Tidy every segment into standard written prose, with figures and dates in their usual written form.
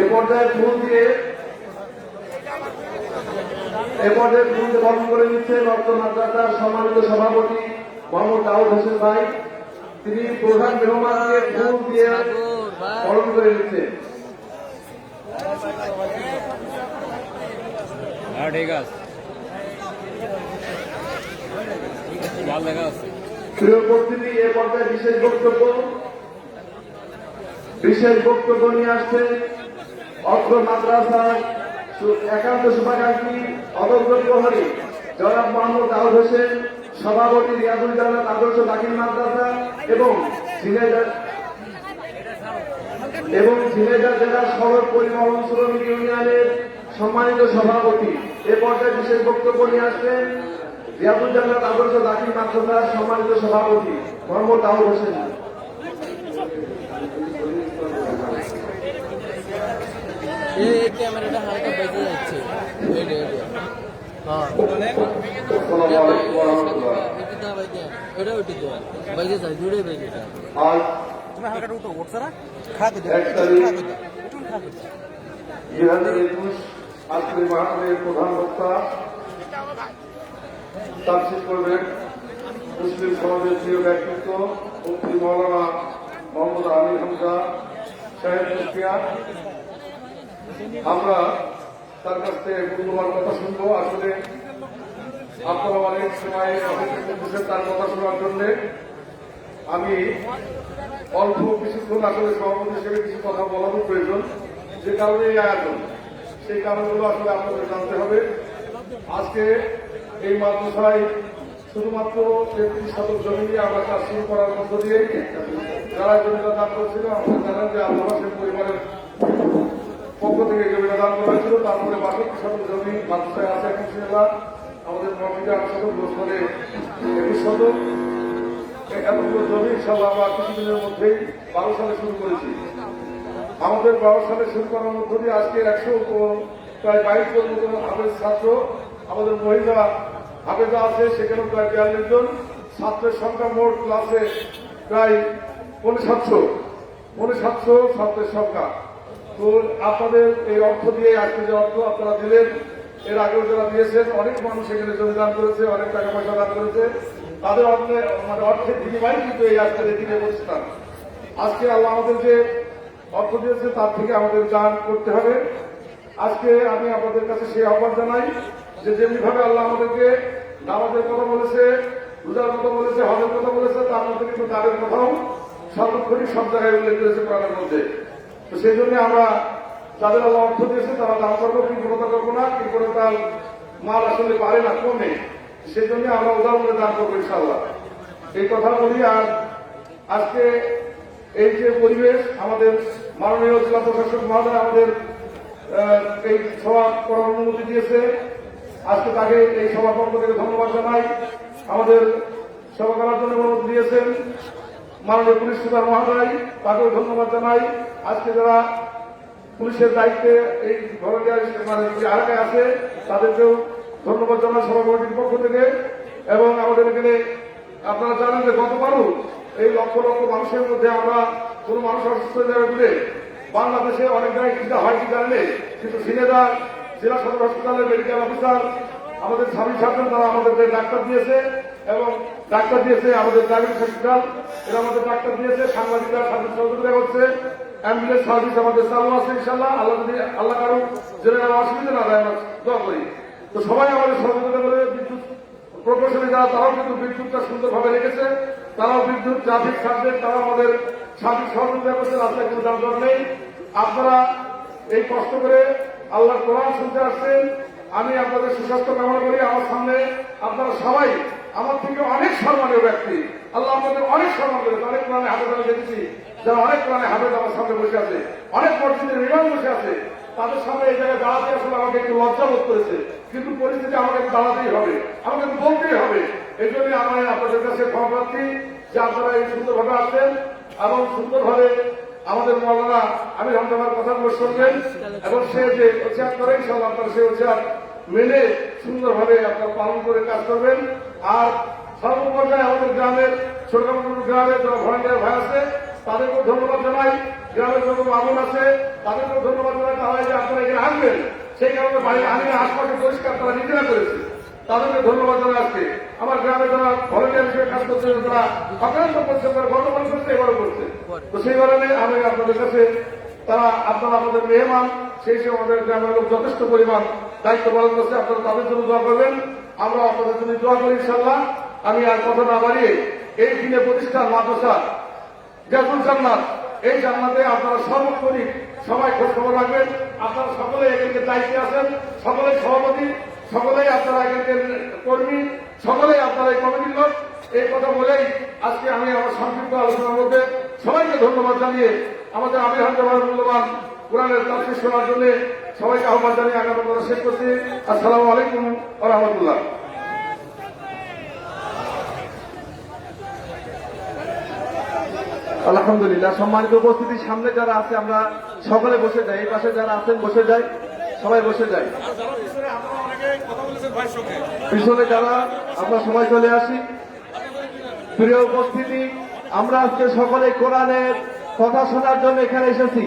এ পর্যায়ে ফুল দিয়ে বরণ করে নিচ্ছেন অর্থ মাদ্রাসার সম্মানিত সভাপতি মোহাম্মদ দাউদ হোসেন ভাই। তিনি প্রধান মেহমানকে ফুল দিয়ে বরণ করে নিচ্ছেন। ঠিক আছে, প্রিয় উপস্থিতি, এ পর্যায়ে বিশেষ বক্তব্য নিয়ে আসছে অত্র মাদ্রাসার একান্ত শুভাকাঙ্ক্ষী অদগ্ধ প্রহরী জনাব মোহাম্মদ দাউদ হোসেন, সভাপতি রিয়াজুল জান্নাত আদর্শ দাখিল মাদ্রাসা এবং ঝিনাইদহ জেলা সড়ক পরিবহন শ্রমিক ইউনিয়নের সম্মানিত সভাপতি। এ পর্যায়ে বিশেষ বক্তব্য নিয়ে আসছেন রিয়াজুল জান্নাত আদর্শ দাখিল মাদ্রাসার সম্মানিত সভাপতি মোহাম্মদ দাউদ হোসেন। ক্যামেরাটা হালকা বেজে যাচ্ছে। আজকের মাহফিলের প্রধান বক্তা তাফসীর করবেন মুসলিম সমাজের প্রিয় ব্যক্তিত্ব মুফতি মাওলানা মোহাম্মদ আমির হামজা সাহেব মুফতিয়ার। আমরা তার কাছ থেকে মূল্যবান কথা শুনবো। আসলে আপনারা অনেক সময় তার কথা শোনার জন্য আমি অল্প কিছুক্ষণ আসলে সভাপতি হিসেবে কিছু কথা বলারও প্রয়োজন, যে কারণে এই আয়োজন, সেই কারণগুলো আসলে আপনাদের জানতে হবে। আজকে এই মাদ্রাসায় শুধুমাত্র 33 শতক জমি নিয়ে আমরা কাজ শুরু করার মধ্য দিয়ে যারা জমিটা দান করেছিল আমাদের জানেন যে আল্লাহ হোসেন পরিবারের পক্ষ থেকে জমিটা দান করা হয়েছিল। তারপরে 62 শতক জমি মাদ্রাসায় আছে ইনশাআল্লাহ। আমাদের মসজিদে 8 শতক, গোসলে 21 শতক। এতগুলো জমি ইনশাআল্লাহ আমরা কিছুদিনের মধ্যেই 12 সালে শুরু করেছি। আমাদের 12 সালে শুরু করার মধ্য দিয়ে আজকে 100 প্রায় 22 জন মতো হাফেজ ছাত্র, আমাদের মহিলা হাফেজা আছে, সেখানেও প্রায় 42 জন। ছাত্রের সংখ্যা মোট ক্লাসে প্রায় 750 ছাত্রের সংখ্যা। তো আপনাদের এই অর্থ দিয়ে আজকে যে অর্থ আপনারা দিলেন, এর আগেও যারা দিয়েছেন, অনেক মানুষ এখানে যোগদান করেছে, অনেক টাকা পয়সা দান করেছে, তাদের অর্থের বিনিময়ে কিন্তু এই আজকের এদিকে অনুষ্ঠান। আজকে আল্লাহ আমাদের যে অর্থ দিয়েছে তার থেকে আমাদের দান করতে হবে। আজকে আমি আপনাদের কাছে সেই আহ্বান জানাই যে যেমনি ভাবে আল্লাহ আমাদেরকে নামাজের কথা বলেছে, রোজার কথা বলেছে, হজের কথা বলেছে, তার মধ্যে কিন্তু দানের কথাও সর্বক্ষণই সব জায়গায় উল্লেখ করেছে কোরআনের মধ্যে। তো সেই জন্য আমরা যাদের আল্লাহ অর্থ দিয়েছে তারা দান করবো, কৃপণতা করবো না। কৃপণতার মাল আসলে পারে না, কমে। সেই জন্য আমরা উদাহরণে দান করবো ইনশাআল্লাহ, এই কথা বলি। আর আজকে এই যে পরিবেশ, আমাদের মাননীয় জেলা প্রশাসক মহোদয় আমাদের এই সভা করার অনুমতি দিয়েছে। আজকে তাকে এই সভা পক্ষ থেকে ধন্যবাদ জানাই। আমাদের সভা করার জন্য অনুমতি দিয়েছেন মাননীয় পুলিশ সুপার মহোদয়, তাকেও ধন্যবাদ জানাই। আজকে যারা পুলিশের দায়িত্বে এই ভলেন্টিয়ার মানে এলাকায় আছে তাদেরকেও ধন্যবাদ জানাই সভা কমিটির পক্ষ থেকে। এবং আমাদের এখানে আপনারা জানেন যে গতবারও এই লক্ষ লক্ষ মানুষের মধ্যে আমরা কোনো মানুষ অসুস্থ হয়ে যাবে বলে বাংলাদেশে অনেক জায়গায় চিন্তা হয় কি জানলে, কিন্তু ঝিনাইদহ জেলা সদর হাসপাতালের মেডিকেল অফিসার আমাদের স্বামী সার্জন, তারা আমাদেরকে ডাক্তার দিয়েছে এবং ডাক্তার দিয়েছে আমাদের ডায়াবেটিস হসপিটাল, এরা আমাদের ডাক্তার দিয়েছে। সাংবাদিকরা সার্ভিস সহযোগিতা করছে, অ্যাম্বুলেন্স সার্ভিস আমাদের চালু আছে ইনশাল্লাহ। আল্লাহ যদি আল্লাহ কারো জেনে নেওয়া অসুবিধা না দেয়, আমরা দোয়া করি। তো সবাই আমাদের সহযোগিতা করে বিদ্যুৎ প্রকৌশলী যারা, তারাও কিন্তু বিদ্যুৎটা সুন্দরভাবে রেখেছে, তারাও বিদ্যুৎ ট্রাফিক সাবজেক্ট, তারা আমাদের সার্বিক সহযোগিতা করছে। রাস্তায় কোনো যানজট নেই। আপনারা এই কষ্ট করে আল্লাহর কোরআন শুনতে আসছেন, আমি আপনাদের সুস্বাস্থ্য কামনা করি। আমার সামনে আপনারা সবাই আমার থেকে অনেক সম্মানীয় ব্যক্তি, আল্লাহ আমাদের অনেক সম্মান করেছে। অনেক কোরআনে হাফেজ আমি দেখেছি, যারা অনেক কোরআনে হাফেজ আমার সামনে বসে আছে, অনেক মসজিদের ইমাম বসে আছে, তাদের সামনে এই জায়গায় দাঁড়াতে আসলে আমাকে একটু লজ্জা বোধ করেছে। কিন্তু পরিস্থিতি আমাকে দাঁড়াতেই হবে, আমাকে বলতেই হবে। এই জন্য আমি আপনাদের কাছে ক্ষমা প্রার্থী যে আপনারা এই সুন্দরভাবে আসছেন এবং সুন্দরভাবে আমাদের মৌলানা আমির হামজার কথাগুলো শুনবেন এবং সে যে উচ্চার করে ইনশাআল্লাহ আপনারা সেই উচ্চার মেনে সুন্দরভাবে আপনারা পালন করে কাজ করবেন। আর সর্বপর্যায়ে আমাদের গ্রামের ছোটখাটো গ্রামের যারা ভলান্টিয়ার ভাই আছে তাদেরকেও ধন্যবাদ জানাই। গ্রামের যত মামুন আছে তাদেরকেও ধন্যবাদ জানাতে হয় যে আপনারা এখানে আসবেন। সেই কারণে বাড়ি আনিয়ে আশপাশে পরিষ্কার তারা নিজেরা করেছে, তাদেরকে ধন্যবাদ জানাই। আজকে আমার গ্রামে যারা ভলেন্টিয়ার হিসেবে কাজ করছে, তারা অক্লান্ত পরিশ্রম করে গতবার করছে, এবারও করছে। তো সেই কারণে আমি আপনাদের কাছে আপনারা আমাদের মেহমান, সেই হিসেবে আমাদের গ্রামের লোক যথেষ্ট পরিমাণ দায়িত্ব পালন করছে। আপনারা তাদের জন্য দোয়া করবেন, আমরা আপনাদের জন্য দোয়া করি ইনশাল্লাহ। আমি আর কথা না বাড়িয়ে এই দিনে প্রতিষ্ঠান মাদ্রাসা জাতুল জান্নাত, এই জান্নাতে আপনারা সর্বোপরি সবাই খোঁজ খবর রাখবেন। আপনারা সকলেই এখানকে দায়িত্বে আছেন, সকলেই সভাপতি, সকলেই আপনারা এখানকার কর্মী, সকলেই আপনারা এই কমিটির লোক। এই কথা বলেই আজকে আমি আমার সংক্ষিপ্ত আলোচনার মধ্যে সবাইকে ধন্যবাদ জানিয়ে আমাদের আমির হামজার মূল্যবান কোরআনের তাফসীর শোনার জন্য সবাইকে আহ্বান জানিয়ে আগামী কথা শেষ করছি। আসসালামু আলাইকুম ওয়া রাহমাতুল্লাহ। আলহামদুলিল্লাহ। সম্মানিত উপস্থিতি, সামনে যারা আছে আমরা সকলে বসে যাই, এই পাশে যারা আছেন বসে যাই, সবাই বসে যাই। পিছনে যারা আমরা সবাই চলে আসি। প্রিয় উপস্থিতি, আমরা আজকে সকলে কোরআনের কথা শোনার জন্য এখানে এসেছি।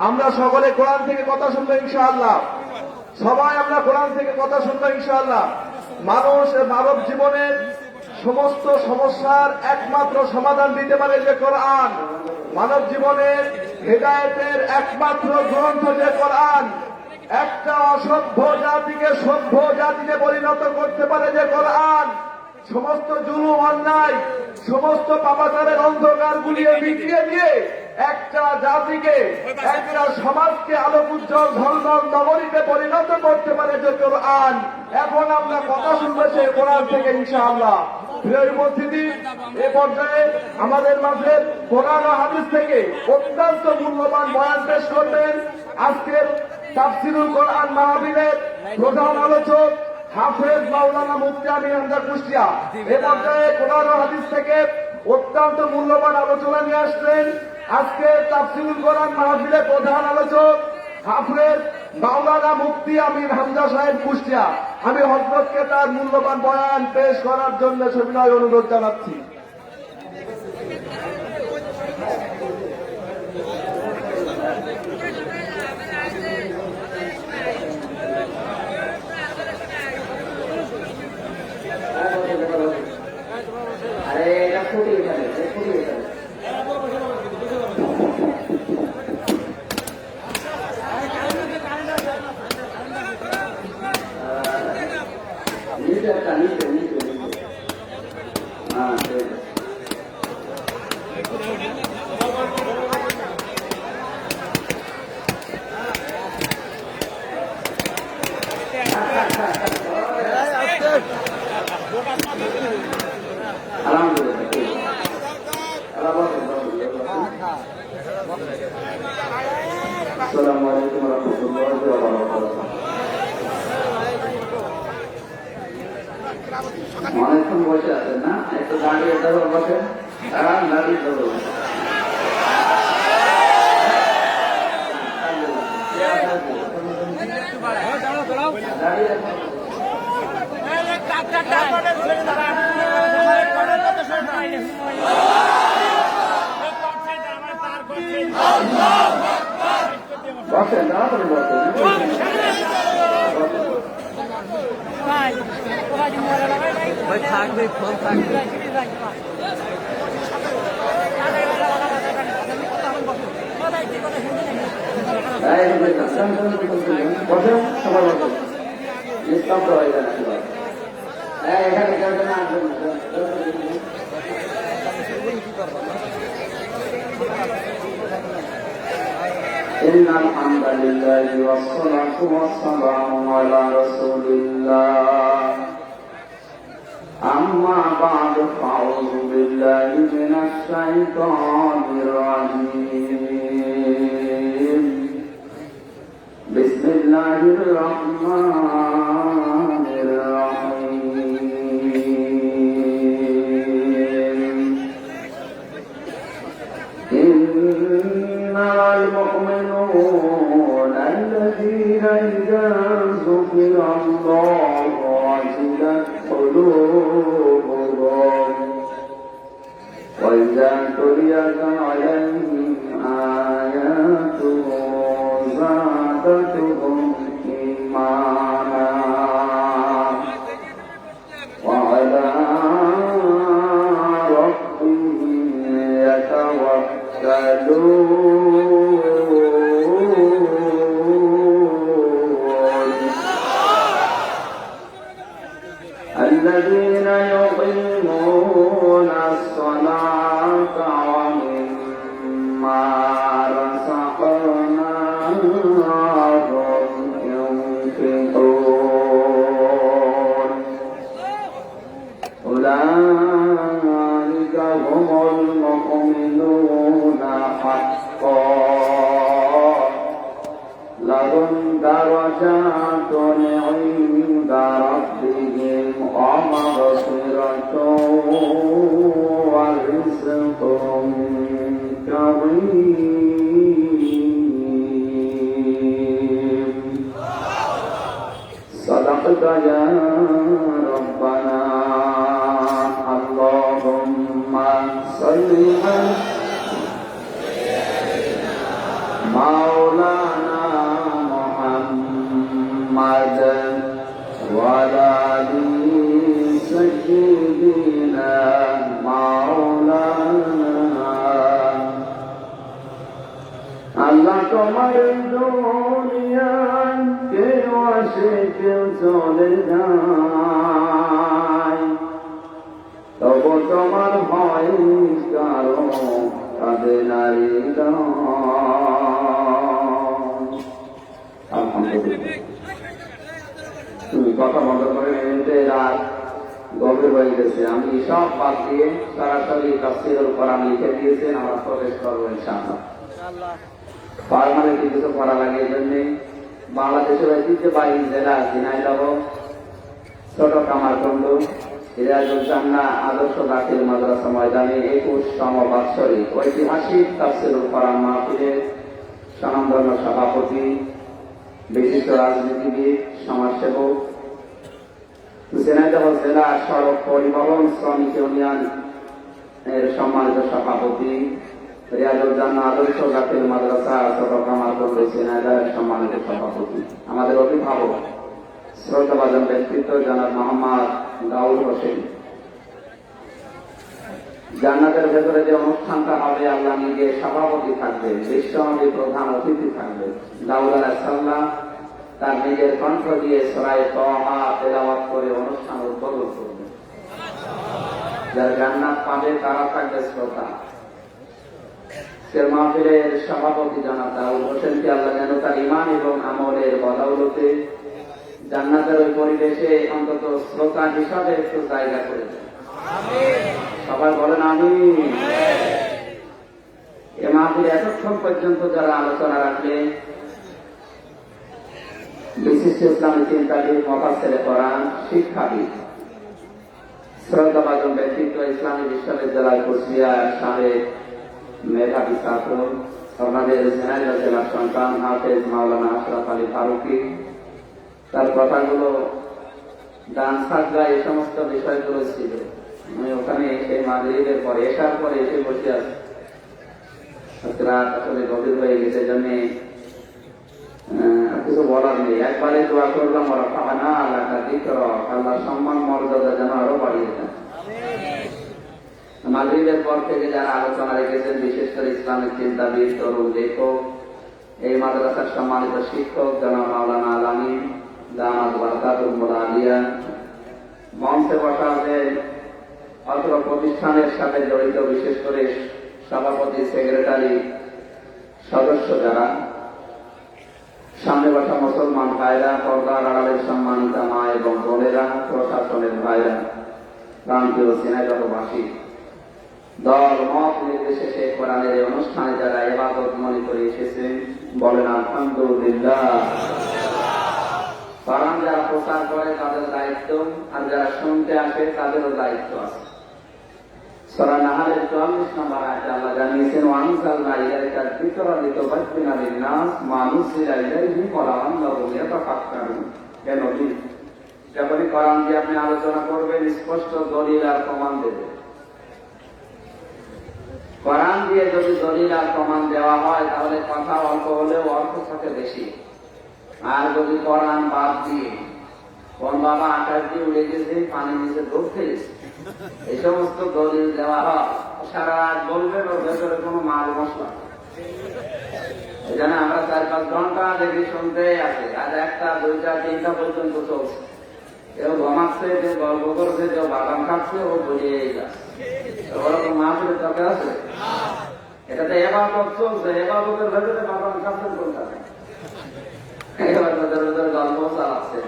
আমরা সকলে কোরআন থেকে কথা শুনবো ইনশাআল্লাহ। সবাই আমরা কোরআন থেকে কথা শুনবো ইনশাআল্লাহ। মানব জীবনের সমস্ত সমস্যার একমাত্র সমাধান দিতে পারে যে কোরআন। মানব জীবনের হেদায়েতের একমাত্র গ্রন্থ যে কোরআন। একটা অসভ্য জাতিকে সভ্য জাতিতে পরিণত করতে পারে যে কোরআন। সমস্ত জুলুম অন্যায়, সমস্ত পাপাচারের অন্ধকার গুলিয়ে মিটিয়ে দিয়ে একটা জাতিকে, একটা সমাজকে আলোক উজ্জ্বল ঝলমল নগরীতে পরিণত করতে পারে যে কোরআন। এখন আমরা কথা শুনবো সেই কোরআন থেকে ইনশাআল্লাহ। প্রিয় উপস্থিতি, এ পর্যায়ে আমাদের মাঝে কোরআন ও হাদিস থেকে অত্যন্ত মূল্যবান বয়ান পেশ করবেন আজকের তাফসীরুল কোরআন মাহফিলের প্রধান আলোচক হাফেজ মাওলানা মুফতি আমির হামজা কুষ্টিয়া। এ পর্যায়ে কোরআন ও হাদিস থেকে অত্যন্ত মূল্যবান আলোচনা নিয়ে আসছেন আজকে তাফসীরুল কোরআন মাহফিলের প্রধান আলোচক হাফেজ মাওলানা মুফতি আমির হামজা সাহেব কুষ্টিয়া। আমি হযরতকে তার মূল্যবান বয়ান পেশ করার জন্য সবিনয় অনুরোধ জানাচ্ছি। আসসালামু আলাইকুম ওয়া রাহমাতুল্লাহি ওয়া বারাকাতুহু। অনেকক্ষণ বসে আছেন না? একটু দাঁড়িয়ে ধরো, বসেন, দাঁড়িয়ে ধরো। বসেন, তাড়াতাড়ি বসেন। থাকবে, ফোন থাকবে। বসেন, সবাই বসেন, নিস্তব্ধ হয়ে যাচ্ছে। এখানে কেউ যেন আসবেন না। إن الحمد لله والصلاة والسلام على رسول الله أما بعد فأعوذ بالله من الشيطان الرجيم بسم الله الرحمن الرحيم إنما المؤمنون الذين إذا ذكر الله وجلت قلوبهم وإذا تليت عليهم آياته الذين يقيمون الصلاة ومما رزقناهم ينفقون أولئك هم المؤمنون حقا لهم درجات عند ربهم ومغفرة ورزق كريم صدقت يا ربنا اللهم صل على مولانا محمد وعلى آل سيدنا مولانا আল্লাহ তোমার দুনিয়ায় কেউ আসে কেউ চলে যায় তবু তোমার হয় কারো তাদের নারী তুমি কথা বন্ধ করে নিতে রাত গভীর হয়ে গেছে আমি সব বাদ দিয়ে সরাসরি তাফসীরুল কোরআন লিখে দিয়েছেন আমরা প্রবেশ করবো ইনশাআল্লাহ পার্মানেন্ট কিছু করা লাগে এই জন্যে বাংলাদেশের ঐতিহ্যবাহী জেলা ঝিনাইদহ ছোট কামারখন্ড সিরাজুজ্জান্নাহ আদর্শ দাখিল মাদ্রাসা ময়দানে 21তম বাৎসরিক ঐতিহাসিক তাফসীরুল কোরআন মাহফিলের স্বনামধন্য সভাপতি বিশিষ্ট রাজনীতিবিদ সমাজসেবক ঝিনাইদহ জেলা সড়ক পরিবহন শ্রমিক ইউনিয়ন এর সম্মানিত সভাপতি রিয়াজুজ্জান্নাহ আদর্শ দাখিল মাদ্রাসা ছোট কামারখন্ড ঝিনাইদহের সম্মানিত সভাপতি আমাদের অভিভাবক শ্রদ্ধাভাজন ব্যক্তিত্ব জনাব মোহাম্মদ দাউদ হোসেন জান্নাতের ভেতরে যে অনুষ্ঠানটা হবে আল্লাহ নিজে সভাপতি থাকবেন বিশ্বনবী প্রধান অতিথি থাকবেন দাউদ আলাইহিস সালাম তার নিজের কণ্ঠ দিয়ে সূরা তাহা তেলাওয়াত করে অনুষ্ঠান উদ্বোধন করবেন যারা জান্নাত পাবে তারা থাকবে শ্রোতা মাহফিলের সভাপতি জনাব দাউদ হোসেনকে আল্লাহ যেন তার ঈমান এবং আমলের বদৌলতে জান্নাতের ওই পরিবেশে অন্তত শ্রোতা হিসাবে একটু জায়গা করে দেন সবাই বলেন আমিন এ মাহফিলে এতক্ষণ পর্যন্ত যারা আলোচনা রাখলেন বিশিষ্ট ইসলামী চিন্তাবিদ মুফাসসিরে কোরআন শিক্ষাবিদ শ্রদ্ধাভাজন ব্যক্তিত্ব ইসলামী বিশ্ববিদ্যালয় কুষ্টিয়ার সাবেক মেধাবী ছাত্র আমাদের ঝিনাইদহ জেলার সন্তান হাফেজ মাওলানা আশরাফ আলী ফারুকী তার কথাগুলো গান সাজগা এই সমস্ত বিষয়গুলো ছিল আমি ওখানে সেই মাগরিবের পরে এসার পরে এসে বসে আছি রাত আসলে গভীর হয়ে গেছে জন্যে কিছু বলার নেই একবারে দোয়া করলাম ওরা ফাহানা আল্লাহ আল্লাহর সম্মান মর্যাদা যেন আরো বাড়িয়ে দেন মাগরিবের পর থেকে যারা আলোচনা রেখেছেন বিশেষ করে ইসলামিক চিন্তাবিদ তরুণ লেখক এই মাদ্রাসার সম্মানিত শিক্ষক জনাব মাওলানা আলামিন দামাত বারাকাতুল মুলালিয়া মঞ্চে বসা আছেন অত্র প্রতিষ্ঠানের সাথে জড়িত বিশেষ করে সভাপতি সেক্রেটারি সদস্য যারা সামনে বসা মুসলমান ভাইরা পর্দার আড়ালের সম্মানিতা মা এবং বোনেরা প্রশাসনের ভাইরা প্রান্তীয় ঝিনাইদহবাসী দল মত নির্বিশেষে কোরআনের এই অনুষ্ঠানে যারা ইবাদত মনে করে এসেছেন বলেন আলহামদুলিল্লাহ কোরআন যারা প্রচার করে তাদের দায়িত্ব আর যারা শুনতে আসে তাদেরও দায়িত্ব আছে সূরা নাহলের 44 নম্বর আয়াতে আল্লাহ জানিয়েছেন ওয়ানজালনা ইলাইকা যিকরা লিতুবায়্যিনা লিন-নাস মা নুযিলা ইলাইহিম ওয়া লাআল্লাহুম ইয়াতাফাক্কারুন হে নবী যখনই কোরআন দিয়ে আপনি আলোচনা করবেন স্পষ্ট দলিল আর প্রমাণ দেবেন কোরআন দিয়ে যদি দলিল আর প্রমাণ দেওয়া হয় তাহলে কথা অল্প হলেও অর্থ থাকে বেশি আর যদি কোরআন বাদ দিয়ে কোন বাবা আকাশ দিয়ে উড়ে গেছে পানির নিচে ডুব খেয়েছে এই সমস্ত দলিল দেওয়া হয় সারা রাত বলবেন ওর ভেতরে কোনো মাল মশলা এই জন্য আমরা 4-5 ঘন্টা দেখি শুনতে আছে। আজ 1টা 2টা 3টা পর্যন্ত চলছে। কেউ ঘুমাচ্ছে, কেউ গল্প করছে, কেউ বাদাম খাচ্ছে, ও বলিয়েই যাচ্ছে। ওরকম মাহফিলের দরকার আছে? এটাতে এবাদত চলছে, এবাদতের ভেতরে বাদাম খাচ্ছেন কোনটাতে? এবাদতের ভেতরে গল্প চালাচ্ছে।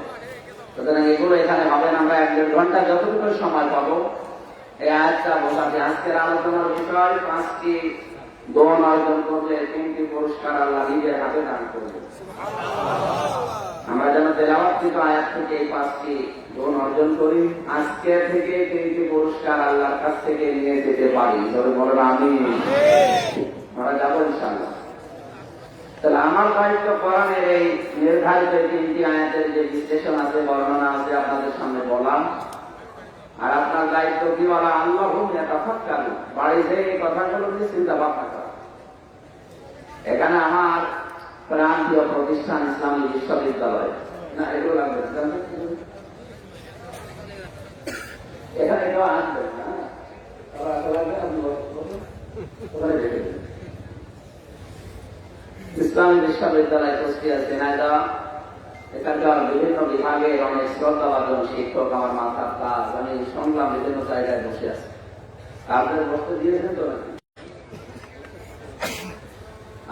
সুতরাং এগুলো এখানে হবে না। আমরা 1-1.5 ঘন্টা যতটুকু সময় পাবো এই আয়াতটা বোঝাতে। আজকের আলোচনার বিষয় 5টি গুণ অর্জন করলে 3টি পুরস্কার আল্লাহ নিজের হাতে দান করবে। আমরা যেন তেলাওয়াতকৃত আয়াত থেকে এই 5টি গুণ অর্জন করি। আজকে থেকে 3টি পুরস্কার আল্লাহর কাছ থেকে নিয়ে যেতে পারি। ধরে বলেন আমিন। আমরা যাবো ইনশাআল্লাহ। তাহলে আমার দায়িত্ব কোরআনের এই নির্ধারিত 3টি আয়াতের যে বিশ্লেষণ আছে, বর্ণনা আছে, আপনাদের সামনে বললাম। আর আপনার দায়িত্ব কি বলা? আল্লাহুম ইয়াতাফাক্কারু, বাড়ি যেয়ে এই কথাগুলো নিয়ে চিন্তা ভাবনা করা। এখানে আমার প্রান্তীয় প্রতিষ্ঠান ইসলামী বিশ্ববিদ্যালয়, না এগুলো লাগবে এখানে কেউ আসবে না, ইসলামী বিশ্ববিদ্যালয় কুষ্টিয়া ঝিনাইদহ, এখানকার বিভিন্ন বিভাগের অনেক শ্রদ্ধাভাজন শিক্ষক আমার মাথার কাজ আমি শুনলাম বিভিন্ন জায়গায় বসে আছে। আপনাদের বসতে দিয়েছেন তো নাকি?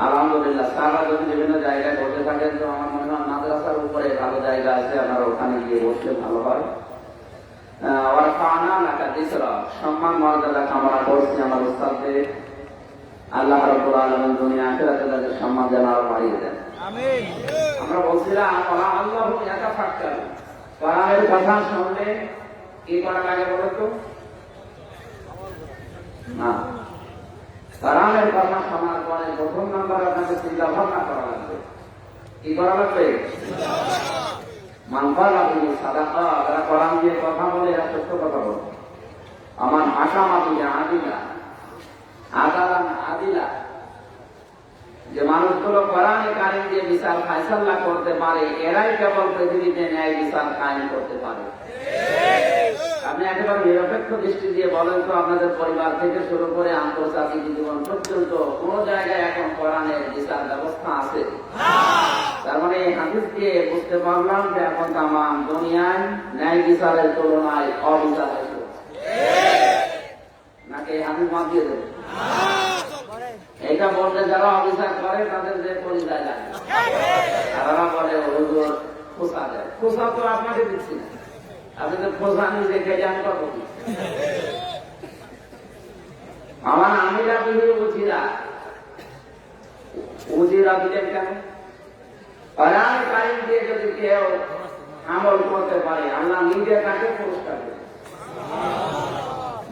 আলহামদুলিল্লাহ। তারা যদি বিভিন্ন জায়গায় বসে থাকেন তো আমার মনে হয় মাদ্রাসার উপরে ভালো জায়গা আছে, আপনারা ওখানে গিয়ে বসলে ভালো হয়। সম্মান মর্যাদা কামনা করছি আমার উস্তাদদের। আল্লাহ রাব্বুল আলামিন দুনিয়া আখিরাতে তাদের সম্মান যেন আরো বাড়িয়ে দেন। আমিন। আমরা বলছিলাম আল্লাহু ইয়াতাফাক্কারু, কোরআনের কথা শুনলে কি করা লাগে বলো তো? না, কোরআনের কথা শোনার পরে প্রথম নাম্বার আপনাকে চিন্তা ভাবনা করা লাগবে। কি করা লাগবে? মান ক্বালা বিহি সাদাকা, যারা কোরআন দিয়ে কথা বলে এরা সত্য কথা বলে। আমার হাকামা বিহি আদিলা, আদালান আদিলা, যে মানুষগুলো কোরআনে কারীম দিয়ে বিচার ফায়সালা করতে পারে এরাই কেবল পৃথিবীতে ন্যায় বিচার কায়েম করতে পারে। আপনি একেবারে নিরপেক্ষ দৃষ্টি দিয়ে বলেন তো, আপনাদের পরিবার থেকে শুরু করে আন্তর্জাতিক জীবন পর্যন্ত কোন জায়গায় এখন কোরআনের বিচার ব্যবস্থা আছে? তার মানে এই হাদিস দিয়ে বুঝতে পারলাম যে এখন তামাম দুনিয়ায় ন্যায় বিচারের তুলনায় অবিচার হয়েছে। নাকি এই হাদিস বাদ দিয়ে দেবে? এটা বলতে যারা অবিচার করে তাদের যে পরিচয় লাগে, তারা বলে হুজুর খোঁচা দেয়। খোঁচা তো আপনাকে দিচ্ছি না, আপনি তো খোঁচা নিজে খেয়ে যান কত। আমার আমিরা বিহি উজিরা, উজিরা দিলেন কেন? কোরআনে কারীম দিয়ে যদি কেউ আমল করতে পারে আল্লাহ নিজে তাকে পুরস্কার দেবেন।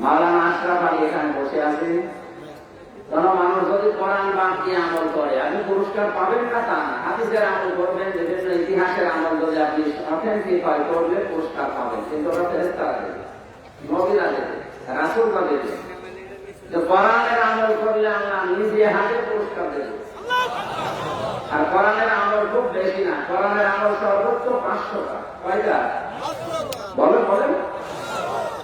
মাওলানা আশরাফ আলী এখানে বসে আছে। কোন মানুষ যদি কোরআন বাদ দিয়ে আমল করে আপনি পুরস্কার পাবেন না তা না, হাদিসের আমল করবেন, বিভিন্ন ইতিহাসের আমল যদি আপনি অথেন্টিফাই করলে পুরস্কার পাবেন। কিন্তু ওরা ফেরেশতারা দেবে, নবীরা দেবে, রাসূলরা দেবে। যে কোরআনের আমল করলে আল্লাহ নিজে হাতে পুরস্কার দেবে। আর কোরআনের আমল খুব বেশি না, কোরআনের আমল সর্বোচ্চ 500 টা। কয়টা বলেন বলেন?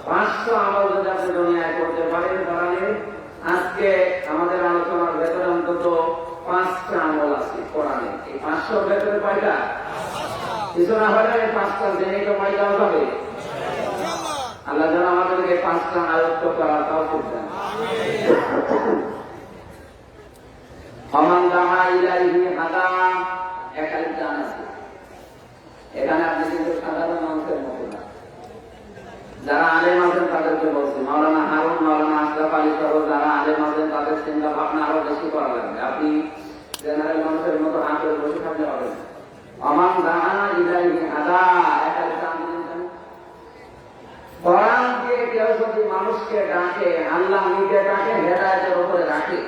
500 আমল যদি আপনি দুনিয়ায় করতে পারেন কোরআনের। আজকে আমাদের আলোচনার ভেতরে অন্তত 5টা আমল আছে কোরআনে। এই 500 ভেতরে কয়টা? কিছু না হলে 5টা জেনে তো কয়টা হবে? আল্লাহ যেন আমাদেরকে 5টা আয়ত্ত করার তৌফিক দেন। ফামান দাআ ইলাইহি হাদা, একটা আছে। এখানে আপনি কিন্তু সাধারণ মানুষের মতো না, যারা আলেম আছেন তাদেরকে বলছি, মাওলানা হারুন, মাওলানা আশরাফ আলী সহ যারা আলেম আছেন তাদের চিন্তা ভাবনা আরো বেশি করা লাগবে। আপনি জেনারেল মানুষের মতো আঁকড়ে বসে থাকতে হবে না। আমান দাআ ইলাইহি হাদা, একটা কোরআন দিয়ে কেউ যদি মানুষকে ডাকে আল্লাহ নিজে ডাকে হেদায়েতের উপরে রাখে।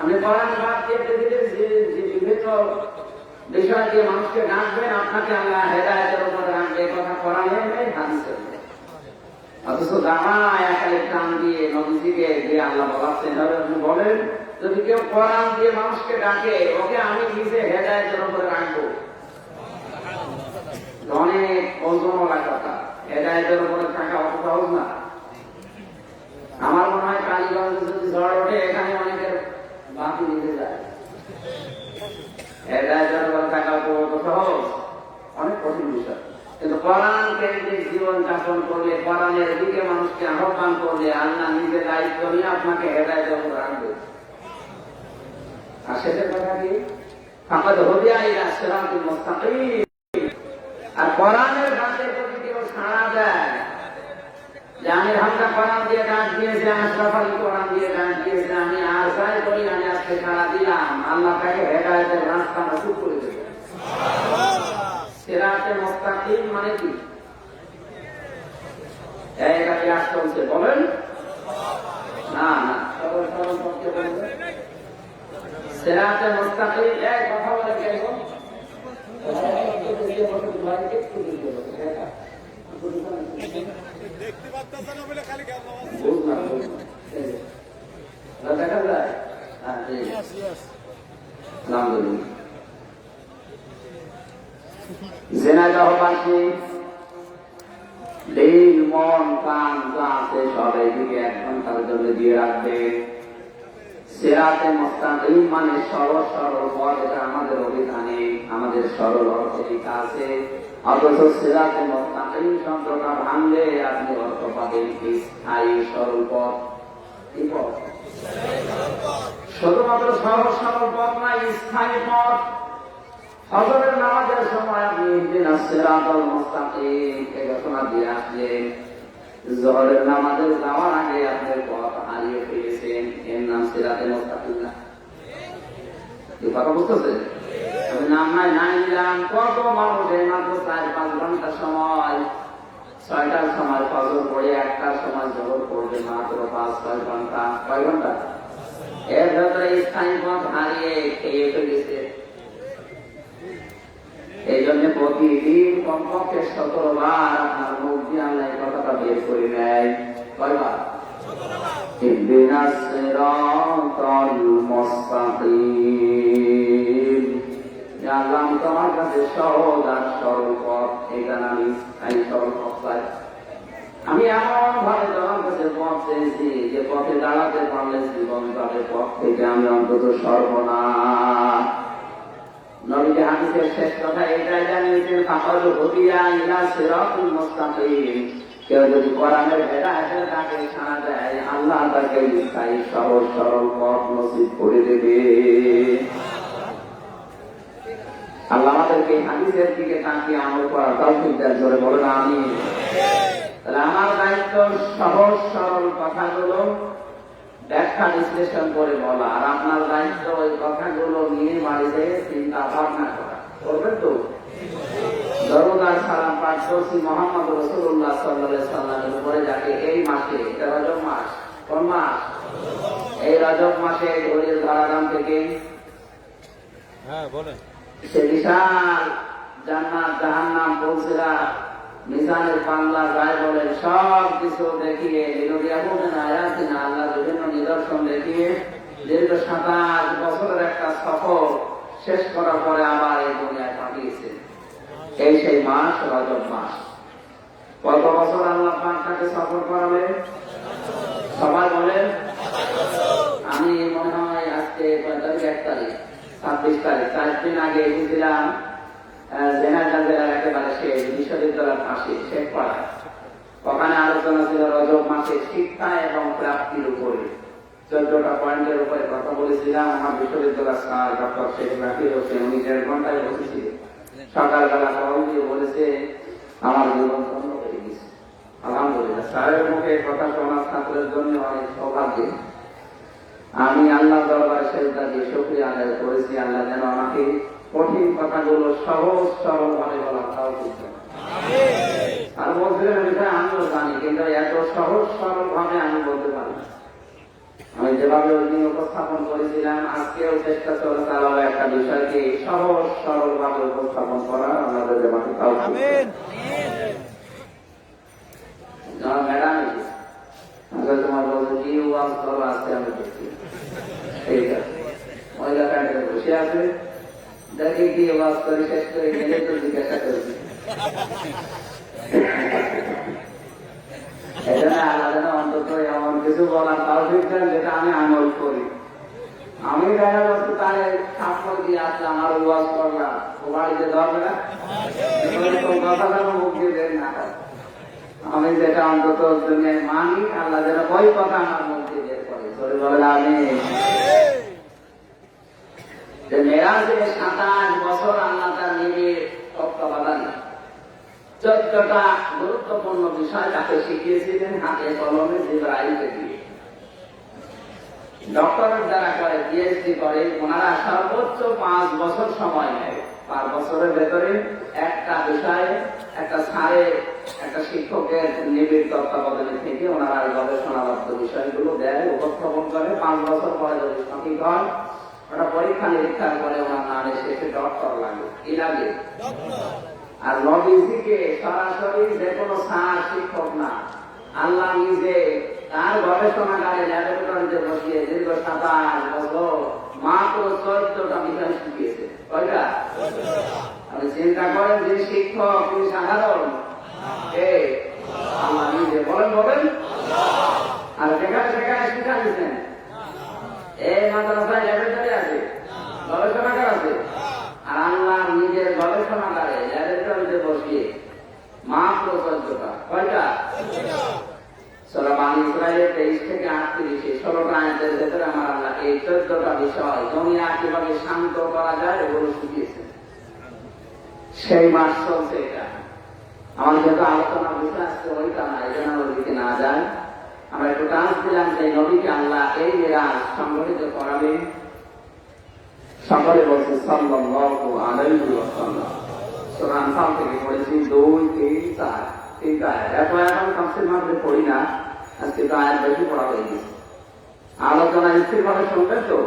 আমি কোরআন বাদ দিয়ে পৃথিবীর যে বিভিন্ন বিষয় দিয়ে মানুষকে ডাকবেন আপনাকে আল্লাহ হেদায়েতের উপরে রাখবে, কথা কোরআনে নেই, হাদিসে নেই। অথচ দামা একালে টান দিয়ে নবীজিকে দিয়ে আল্লাহ বলাচ্ছেন। আপনি বলেন যদি কেউ কোরআন দিয়ে মানুষকে ডাকে ওকে আমি নিজে হেদায়েতের উপরে রাখবো। অনেক ওজনওয়ালা কথা, হেদায়েতের উপরে থাকা অত সহজ না। আমার মনে হয় কালীগঞ্জে যদি ঝড় ওঠে এখানে অনেকের বাকি নিতে যায়। হেদায়েতের টাকা তো সহজ, অনেক কঠিন বিষয়, কিন্তু কোরআন কেন্দ্রিক জীবন যাপন করলে, কোরআনের দিকে মানুষকে আহ্বান করলে আল্লাহ নিজের দায়িত্ব নিয়ে আপনাকে হেদায়েতের উপর আনবে। আর সেটার কথা কি? ফাকাদ হুদিয়া ইলা সিরাতিল মুস্তাকিম। আর কোরআনের ডাকের প্রতি কেউ সাড়া দেয়, যে আমি হামদা কোরআন দিয়ে ডাক দিয়েছে, আশরাফ আলী কোরআন দিয়ে ডাক দিয়েছে, আমি আশাই করি আমি আজকে সাড়া দিলাম, আল্লাহ তাকে হেদায়েতের রাস্তা নসিব করে দেবে। সিরাতে মুস্তাকিম মানে কি? এইটা কি আজ চলছে বলেন? না না, সরল সরল পক্ষে বলবেন। সিরাতে মুস্তাকিম এক কথা বলে কেন? দেখতে পাচ্ছেন না বলে খালি কেন দেখা যায়? ঝিনাইদহবাসী দিল মন কান যা আছে সব এইদিকে 1 ঘন্টার জন্য দিয়ে রাখবে। সিরাতে মুস্তাকিম মানে সরল সরল পথ, এটা আমাদের অভিধানে, আমাদের সরল অর্থে লেখা আছে। অথচ সিরাতে মুস্তাকিম শব্দটা ভাঙলে আপনি অর্থ পাবেন স্থায়ী সরল পথ। কি পথ? শুধুমাত্র সরল সরল পথ নয়, স্থায়ী পথ। ফজরের নামাজের সময় আপনি ইহদিনাস সিরাতাল মুস্তাকিম এই ঘোষণা দিয়ে আসলেন, জোহরের নামাজে যাওয়ার আগে আপনি পথ হারিয়ে ফেলেছেন, এর নাম সিরাতে মুস্তাকিম না। এই কথা বুঝতেছেন? আমি নাম নাই নিলাম। কত মানুষ এই মাত্র 4-5 ঘন্টা সময়, 6টার সময় ফজর পড়ে 1টার সময় জোহর পড়বে, মাত্র 5-6 ঘন্টা। কয় ঘন্টা? এর ভেতরে স্থায়ী পথ হারিয়ে খেয়ে ফেলেছে। এই জন্য প্রতিদিন কমপক্ষে 17 বার আপনার মুখ দিয়ে আল্লাহ এই কথাটা বের করে নেয়। কয়বার? ইহদিনাস সিরাতাল মুস্তাকিম। আল্লাহ আমি তোমার কাছে সহজ আর সরল পথ, এখানে আমি স্থায়ী সরল পথ চাই। আমি এমন ভাবে তোমার কাছে পথ চেয়েছি যে পথে দাঁড়াতে পারলে জীবন পাবে, পথ থেকে আমি অন্তত সর্বনাশ। নবীজি হাদিসের শেষ কথা এটাই জানিয়েছেন, ফাকাদ হুদিয়া ইলা সিরাতিল মুস্তাকিম। কেউ যদি কোরআনের হেদায়েতের ডাকে সাড়া দেয়, আল্লাহ তাকে স্থায়ী সহজ সরল পথ নসিব করে দেবে। আল্লাহ আমাদেরকে হাদিসের দিকে তাকিয়ে আমল করার তৌফিক দেন, জোরে বলেন আমিন। তাহলে আমার দায়িত্ব সহজ সরল কথাগুলো ব্যাখ্যা বিশ্লেষণ করে বলা, আর আপনার দায়িত্ব ওই কথাগুলো নিয়ে বাড়িতে চিন্তা ভাবনা করা। করবেন তো? দরুদ আর সালাম পাঠ করছি মুহাম্মদ রাসূলুল্লাহ সাল্লাল্লাহু আলাইহি সাল্লামের উপরে, যাকে এই মাসে, এটা রজব মাস, কোন মাস? এই রজব মাসে ঘড়ির ধারাগাম থেকে সে বিশাল জান্নাত জাহান্নাম পৌঁছেরা মিজানের পাল্লা যায় বলেন, সব কিছু দেখিয়ে আল্লাহ বিভিন্ন নিদর্শন দেখিয়ে দীর্ঘ 27 বছরের একটা সফর শেষ করার পরে আবার এই দুনিয়ায় পাঠিয়েছে। এই সেই মাস রজব মাস। কত বছর আল্লাহ পাককে সফর করাবে? সবাই বলেন। আমি মনে হয় আজকে 1 তারিখ 26 তারিখ 4 দিন আগে এসেছিলাম জেনারেল জেলার একেবারে শেষ বিশ্ববিদ্যালয়ের পাশে শেখপাড়া। ওখানে আলোচনা ছিল রজব মাসের শিক্ষা এবং প্রাপ্তির উপরে। 14টা পয়েন্টের উপরে কথা বলেছিলাম। আমার বিশ্ববিদ্যালয়ের স্যার ডক্টর শেখ জাকির হোসেন, উনি 1.5 ঘন্টায় বসেছিলেন। সকালবেলা কল দিয়ে বলেছে আমার জীবন ধন্য হয়ে গেছে। আলহামদুলিল্লাহ, স্যারের মুখে কথা শোনার ছাত্রের জন্য অনেক সৌভাগ্য। আমি আল্লাহ দরবারে সেজদা দিয়ে শুকরিয়া আদায় করেছি, আল্লাহ যেন আমাকে কঠিন কথাগুলো সহজ সরল ভাবে বলার তৌফিক দেন। আর মসজিদের বিষয়ে আমিও জানি, কিন্তু এত সহজ সরল ভাবে আমি বলতে পারি না। আমি যেভাবে ওই দিন উপস্থাপন করেছিলাম, আজকেও চেষ্টা চলে চালাবো একটা বিষয়কে সহজ সরল ভাবে উপস্থাপন করা। আমাদের যেভাবে তৌফিক দেন। ম্যাডাম তোমার বলছে কি ওয়াজ করো আজকে, আমি দেখছি ঠিক আছে। মহিলা প্যান্টে বসে আছে, দেখি কি ওয়াজ করে শেষ করে গেলে তো জিজ্ঞাসা করছি এই জন্য আল্লাহ যেন অন্তত এমন কিছু বলার তাও ঠিক দেন যেটা আমি আমল করি। আমি দেখা যাচ্ছে তাহলে স্বাক্ষর দিয়ে আসলাম আর ওয়াজ করলাম, ও বাড়িতে ধরবে না, কথাটা মুখ দিয়ে দেন না। আমি যেটা অন্তত দুনিয়ায় মানি, আল্লাহ যেন ওই কথা আমার মুখ দিয়ে বের করে। সরে বলে আমি মেরাজে 27 বছর আল্লাহ তার নিজের তত্ত্বাবধানে 14টা গুরুত্বপূর্ণ বিষয় তাকে শিখিয়েছিলেন হাতে কলমে জিবরাইলকে দিয়ে। ডক্টরেট যারা করে, পিএইচডি করে, ওনারা সর্বোচ্চ 5 বছর সময় নেয়। 5 বছরের ভেতরে একটা বিষয়ে একটা স্যারের, একটা শিক্ষকের নিবিড় তত্ত্বাবধানে থেকে ওনারা গবেষণারত বিষয়গুলো দেয়, উপস্থাপন করে। 5 বছর পরে যদি সঠিক হয়, ওটা পরীক্ষা নিরীক্ষার করে ওনার নামে শেষে ডক্টর লাগে। কি লাগে? আর নবীজিকে সরাসরি যে কোনো স্যার, শিক্ষক না, আল্লাহ নিজে তার গবেষণাগারে ল্যাবরেটরিতে বসিয়ে দীর্ঘ 27 বছর মাত্র 14টা বিষয় শিখিয়েছে। কয়টা? আপনি চিন্তা করেন, যে শিক্ষক তিনি সাধারণ, আল্লাহ নিজে বলেন বলেন। আর যেখানে সেখানে শিক্ষা দিচ্ছেন, এই মাদ্রাসায় ল্যাবরেটরি আছে, গবেষণাগার আছে, আর আল্লাহ নিজের গবেষণাগারে ল্যাবরেটরিতে বসিয়ে মাত্র 14টা। কয়টা? সূরা বানী ইসরাঈলের 23 থেকে 38 16টা আয়াতের ভেতরে আমার আল্লাহ এই 14টা বিষয় দুনিয়া কিভাবে শান্ত করা যায় এগুলো শিখিয়েছেন। সেই মাস চলছে এটা। আমার যেহেতু আলোচনা বিষয় আসছে ওইটা না, এই জন্য ওইদিকে না যায়। আমরা একটু টান্স দিলাম যে নবীকে আল্লাহ এই মেরাজ সংগঠিত করাবেন। সকলে বলছে সাল্লাল্লাহু আলাইহি ওয়াসাল্লাম। সূরা আনফাল থেকে পড়েছি 2, 3, 4 তিনটা আয়াত। এত আয়াত আমি তাফসীর মাত্রে পড়ি না, আজকে তো আয়াত বেশি পড়া হয়ে গেছে। আলোচনা স্থিরভাবে শুনবেন তো?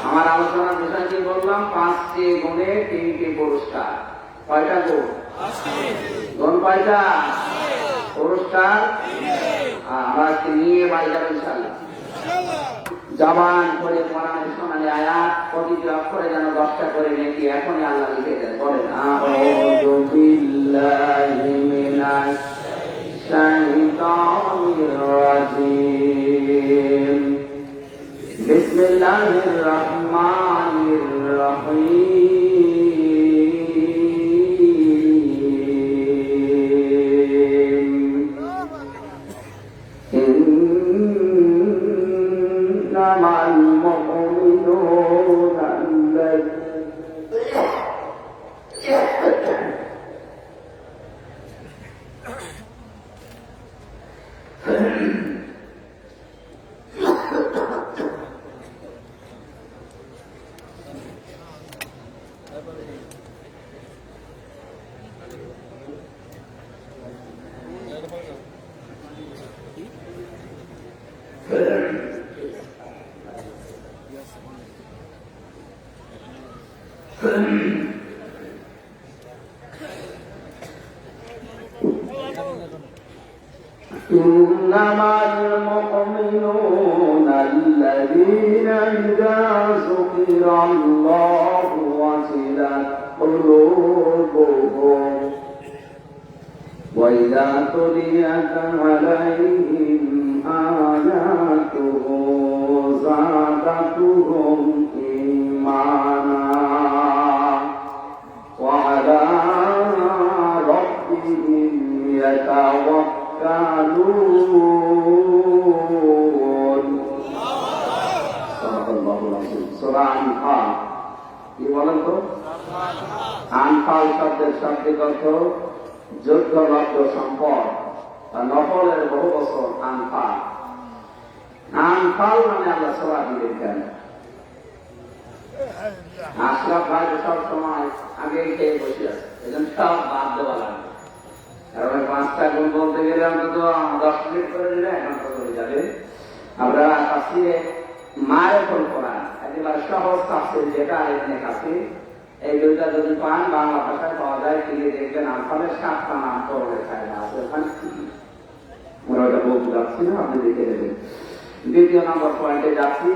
আমার আলোচনার বিষয় কি বললাম? 5টি গুণে 3টি পুরস্কার। কয়টা গুণ? গুণ কয়টা? পুরস্কার আমরা আজকে নিয়ে বাড়ি যাবো ইনশাআল্লাহ। জবান করে কোরআনের সোনালী আয়াত প্রতিটি অক্ষরে যেন 10টা করে নেকি এখনই আল্লাহ লিখে দেন। বলেন আউযু বিল্লাহি মিনাশ শাইতানির রাজীম। বিসমিল্লাহির রহমানির রহিম। إنما المؤمنون الذين إذا ذكر الله وجلت قلوبهم وإذا تليت عليهم آياته زادتهم إيمانا وعلى ربهم يتوكلون. সূরা আনফাল। কি বলেন তো? আনফাল শব্দের শাব্দিক অর্থ যুদ্ধলব্ধ সম্পদ। নফলের বহু বছর আনফাল। আনফাল মানে আল্লাহ সূরা দিলেন কেন? আশরাফ ভাই সব সময় আগে খেয়ে বসে আছে, এজন্য সব বাদ দেওয়া লাগবে। কারণ 5টা গুণ বলতে গেলে অন্তত 10 মিনিট করে দিলে 1 ঘন্টা চলে যাবে। আপনারা তাফসীরে মারিফুল কোরআন একেবারে সহজ তাফসীর যেটা এখানে কাছে, এই দুইটা যদি পান বাংলা ভাষায় পাওয়া যায়, কিনে দেখবেন আনফালের 7টা নাম তো লেখায় আছে ওখানে। আমরা ওটা বলতে যাচ্ছি না, আপনি দেখে নেবেন। 2 নম্বর পয়েন্টে যাচ্ছি,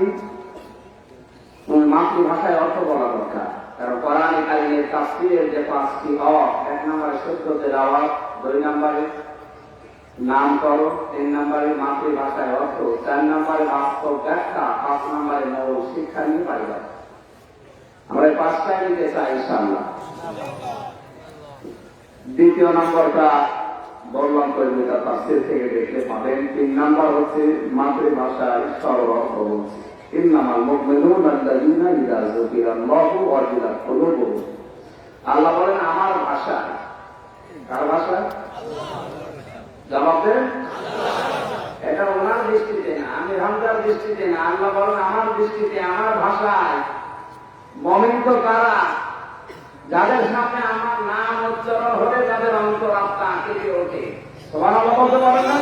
মাতৃভাষায় অর্থ বলা দরকার। কারণ কোরআনে কারিমের তাফসীরের যে 5টি হক, 1 নম্বরে সূত্র তেলাওয়াত, 2 নম্বরে নামকরণ, 3 নম্বরে মাতৃভাষায় অর্থ, 4 নম্বরে বাস্তব ব্যাখ্যা, 5 নম্বরে মূল শিক্ষা নিয়ে পারিবার। আমরা এই 5টাই নিতে চাই ইনশাআল্লাহ। দ্বিতীয় নম্বরটা বললাম কবিতা তাফসীর থেকে দেখতে পাবেন। 3 নম্বর হচ্ছে মাতৃভাষায় সরল অর্থ বলছে, ইন্নামাল মুমিনুনা আল্লাযীনা ইযা যুকিরাল্লাহু ওয়াজিলাত কুলুবুহুম। আল্লাহ বলেন আমার ভাষায়। কার ভাষায়? জবাব দেন। এটা ওনার দৃষ্টিতে না, আমি হামদার দৃষ্টিতে না, আল্লাহ বলেন আমার দৃষ্টিতে, আমার ভাষায়। মুমিন তো কারা? যাদের সামনে আমার নাম উচ্চারণ হলে যাদের অন্তর আত্মা কেঁপে ওঠে। সুবহানাল্লাহ বলতে পারেন না?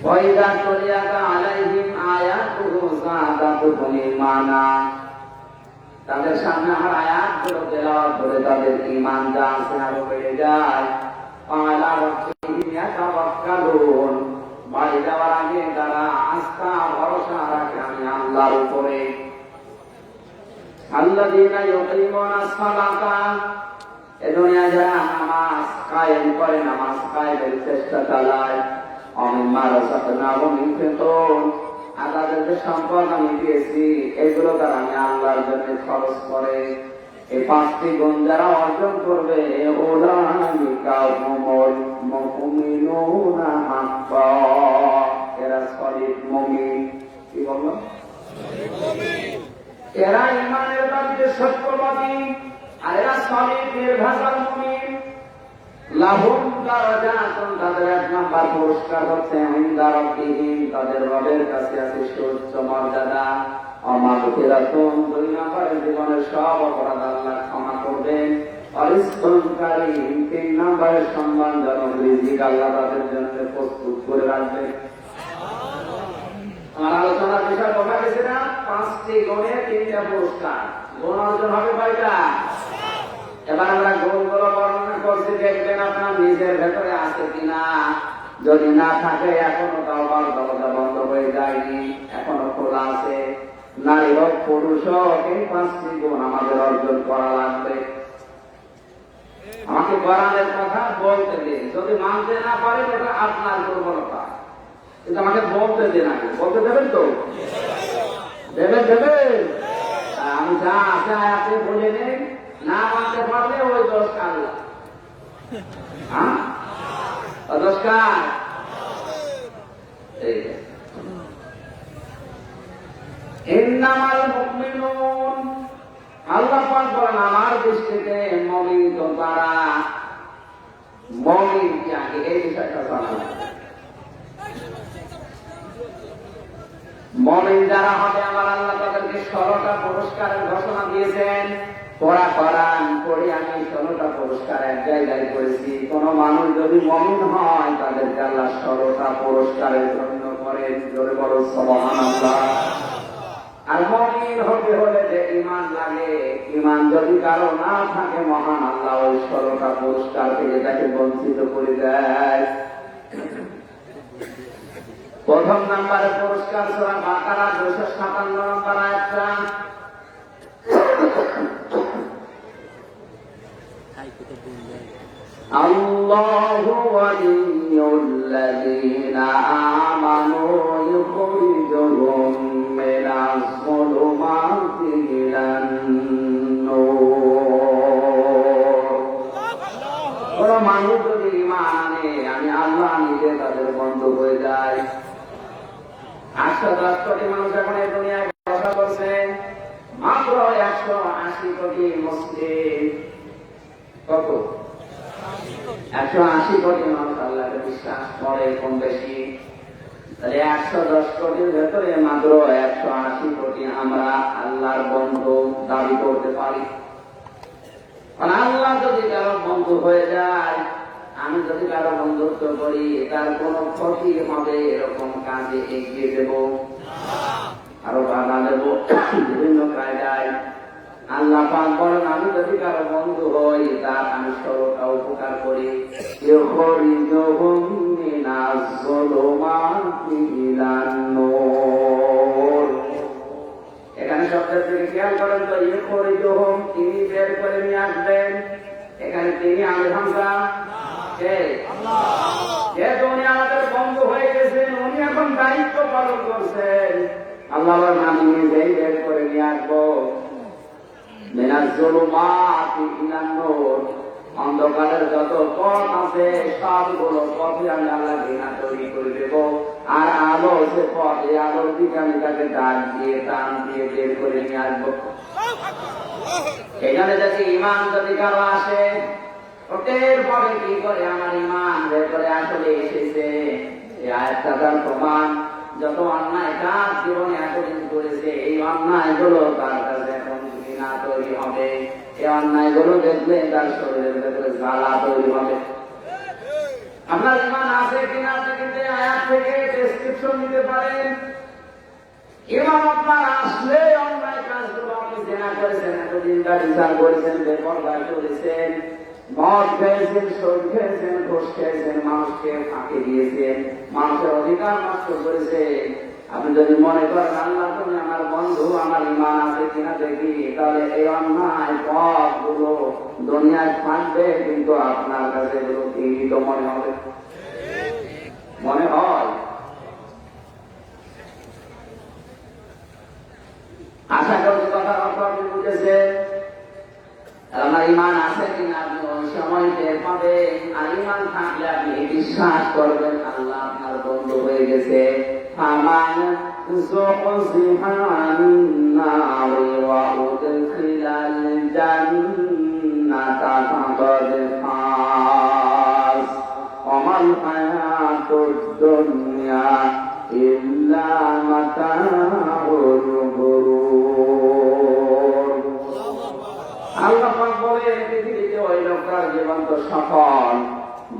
ওয়াইদা তুলিয়াত আলাইহিম আয়াতুহু যাদাতুহুম ঈমানা। তাদের সামনে আমার আয়াতগুলো তেলাওয়াত করে তাদের ঈমান যা আছে আরো বেড়ে যায়। আলা রাব্বিহিম ইয়াতাওয়াক্কালুন। বাড়ি যাওয়ার আগে তারা আস্থা ভরসা রাখে আমি আল্লাহর উপরে। আল্লাযীনা ইউকিমুনাস সালাতা। এ দুনিয়ায় যারা নামাজ কায়েম করে, নামাজ কায়েমের চেষ্টা চালায়, অমিম্মা রাযাকনাহুম ইউনফিকুন। আর তাদের যে সম্পদ আমি দিয়েছি এগুলো তারা আমি আল্লাহর জন্য খরচ করে। এই 5টি গুণ যারা অর্জন করবে, উলাইকা হুমুল মুমিনুনা হাক্কা। এরা সলিড মুমিন। কি বললাম? এরা ইমানের দাবিতে সত্যবাদী, আর এরা সলিড নির্ভেজাল মুমিন। লাহুম দারাজাতুন। তাদের 1 নম্বর পুরস্কার হচ্ছে ইনদা রাব্বিহিম। তাদের রবের কাছে আছে সুউচ্চ মর্যাদা। ওয়া মাগফিরাতুন। 2 নম্বরে জীবনের সব অপরাধ আল্লাহ ক্ষমা করবেন। ওয়া রিজকুন কারীম। 3 নম্বরে সম্মানজনক রিজিক আল্লাহ তাদের জন্য প্রস্তুত করে রাখবেন। আমার আলোচনার বিষয় কথা গেছে না? 5টি গুণে 3টা পুরস্কার। গুণ অর্জন হবে কয়টা? এবার আমরা গুণগুলো বর্ণনা করছি, দেখবেন আপনার নিজের ভেতরে আছে কিনা। যদি না থাকে এখনো তাওবার দরজা বন্ধ হয়ে যায়নি, এখনো খোলা আছে। নারী হোক পুরুষ হোক, এই 5টি গুণ আমাদের অর্জন করা লাগবে। আমাকে কোরআনের কথা বলতে দিন, যদি মানতে না পারেন এটা আপনার দুর্বলতা, কিন্তু আমাকে বলতে দিন। আগে বলতে দেবেন তো? দেবেন দেবেন। আমি যা আছে আয়াতে বলে নেই, না মানতে পারলে ওই দোষ কাল্লা। হ্যাঁ, দোষ কার? ইন্নামাল মুমিনুন। আল্লাহ পাক বলেন আমার দৃষ্টিতে মুমিন তো তারা। মুমিন কি আগে এই বিষয়টা জানা লাগে। মুমিন যারা হবে আমার আল্লাহ তাদেরকে 16টা পুরস্কারের ঘোষণা দিয়েছেন। পড়া কোরআন পড়ে আমি 16টা পুরস্কার এক জায়গায় করেছি। কোন মানুষ যদি মুমিন হয় তাদেরকে আল্লাহ 16টা পুরস্কারের জন্য করেন। জোরে বলো সুবহানাল্লাহ। আর মুমিন হতে হলে যে ঈমান লাগে, ঈমান যদি কারো না থাকে মহান আল্লাহ ওই 16টা পুরস্কার থেকে তাকে বঞ্চিত করে দেয়। 1 নম্বরে পুরস্কার সূরা বাকারা 257 নম্বর আয়াতটা। আল্লাহু ওয়ালিয়ুল্লাযীনা আমানু ইউখরিজুহুম মিনাস যুলুমাতি ইলান নূর। কোন মানুষ যদি ঈমান আনে আমি আল্লাহ নিজে তাদের বন্ধু হয়ে যাই। 810 কোটি মানুষ এখন এই দুনিয়ায় বসবাস করছে, মাত্র 180 কোটি মুসলিম। কত? 180 কোটি মানুষ আল্লাহকে বিশ্বাস করে কম বেশি। তাহলে 110 কোটির ভেতরে মাত্র 180 কোটি আমরা আল্লাহর বন্ধু দাবি করতে পারি। আল্লাহ যদি কারো বন্ধু হয়ে যায়, আমি যদি কারো বন্ধুত্ব করি, তার কোন ক্ষতি হবে এরকম কাজে এগিয়ে দেব, আরো বাধা দেব বিভিন্ন কায়দায়। আল্লাহ পাক বলেন আমি যদি কারো বন্ধু হই তার আমি 16টা উপকার করি। ইউখরিজুহুম মিনাজ যুলুমাতি ইলান নূর। এখানে শব্দের দিকে খেয়াল করেন তো, ইউখরিজুহুম তিনি বের করে নিয়ে আসবেন। এখানে তিনি আল হামজা কে? যেহেতু উনি আমাদের বন্ধু হয়ে গেছেন, উনি এখন দায়িত্ব পালন করছেন। আল্লাহ আমি নিজেই বের করে নিয়ে আসবো। মিনাজ যুলুমাতি ইলান নূর, অন্ধকারের যত পথ আছে সবগুলো পথে আমি আল্লাহ ঘৃণা তৈরি করে দেব। আর আলো সে পথ, এই আলোর দিকে আমি তাকে টান দিয়ে বের করে নিয়ে আসবো। এখানে যদি ইমান যদি কারো আসে, ওটের পরে কি করে আমার ইমান বের করে আসলে এসেছে। এই আয়াতটা তার প্রমাণ। যত অন্যায় কাজ জীবনে এতদিন করেছে, এই অন্যায় গুলো তার কাছে এখন ঘৃণা তৈরি হবে। এই অন্যায় গুলো দেখলে তার শরীরের ভেতরে জ্বালা তৈরি হবে। আপনার ইমান আছে কিনা আপনি কিন্তু আয়াত থেকে ডেসক্রিপশন নিতে পারেন। ইমান আপনার আসলে অন্যায় কাজগুলো, আপনি জেনা করেছেন, এতদিন বিচার করেছেন, বেপরদা চলেছেন, মদ খেয়েছেন, সই খেয়েছেন, ঘুষ খেয়েছেন, মানুষকে ফাঁকি দিয়েছেন, মানুষের অধিকার নষ্ট করেছেন। আপনি যদি মনে করেন আল্লাহ তুমি আমার বন্ধু, আমার ইমান আছে কিনা দেখি, তাহলে এই অন্যায় পথগুলো দুনিয়ায় থাকবে, কিন্তু আপনার কাছে এগুলো ঘৃণিত মনে হবে, মনে হয়। আশা করি কথার অর্থ আপনি বুঝেছেন। আমার ইমান আছে কিনা আপনি ওই সময় টের পাবেন। আর ইমান থাকলে আপনি বিশ্বাস করবেন আল্লাহ আপনার বন্ধু হয়ে গেছে। ফামান যুহজিহা আনিন নারি ওয়া উদখিলাল জান্নাতা ফাকাদ ফাজ ওয়া মাল হায়াতুদ দুনিয়া ইল্লা মাতাউল গুরুর। আল্লাহ পাক বলেন পৃথিবীতে ওই লোকটার জীবন তো সফল,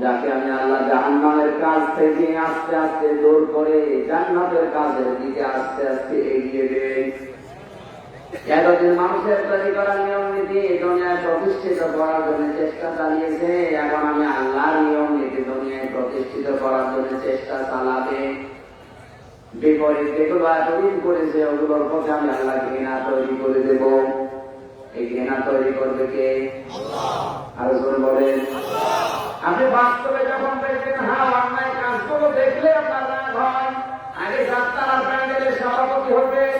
যাকে আমি আল্লাহ জাহান্নামের কাছ থেকে আস্তে আস্তে দূর করে জান্নাতের কাজের দিকে আস্তে আস্তে এগিয়ে দেয়। এতদিন মানুষের তৈরি করার নিয়ম নীতি দুনিয়ায় প্রতিষ্ঠিত করার জন্য চেষ্টা চালিয়েছে, এখন আমি আল্লাহর নিয়ম নীতি দুনিয়ায় প্রতিষ্ঠিত করার জন্য চেষ্টা চালাবে। বিপরীত যেগুলো এতদিন করেছে ওগুলোর পথে আমি আল্লাহ ঘৃণা তৈরি করে দেব। এই ঘৃণা তৈরি করবে কে? আরো জোর বলেন। আপনি বাস্তবে যখন দেখবেন হ্যাঁ অন্যায় কাজগুলো দেখলে আপনার রাগ হয়, আগে যাত্রার প্যান্ডেলের সভাপতি হবেন,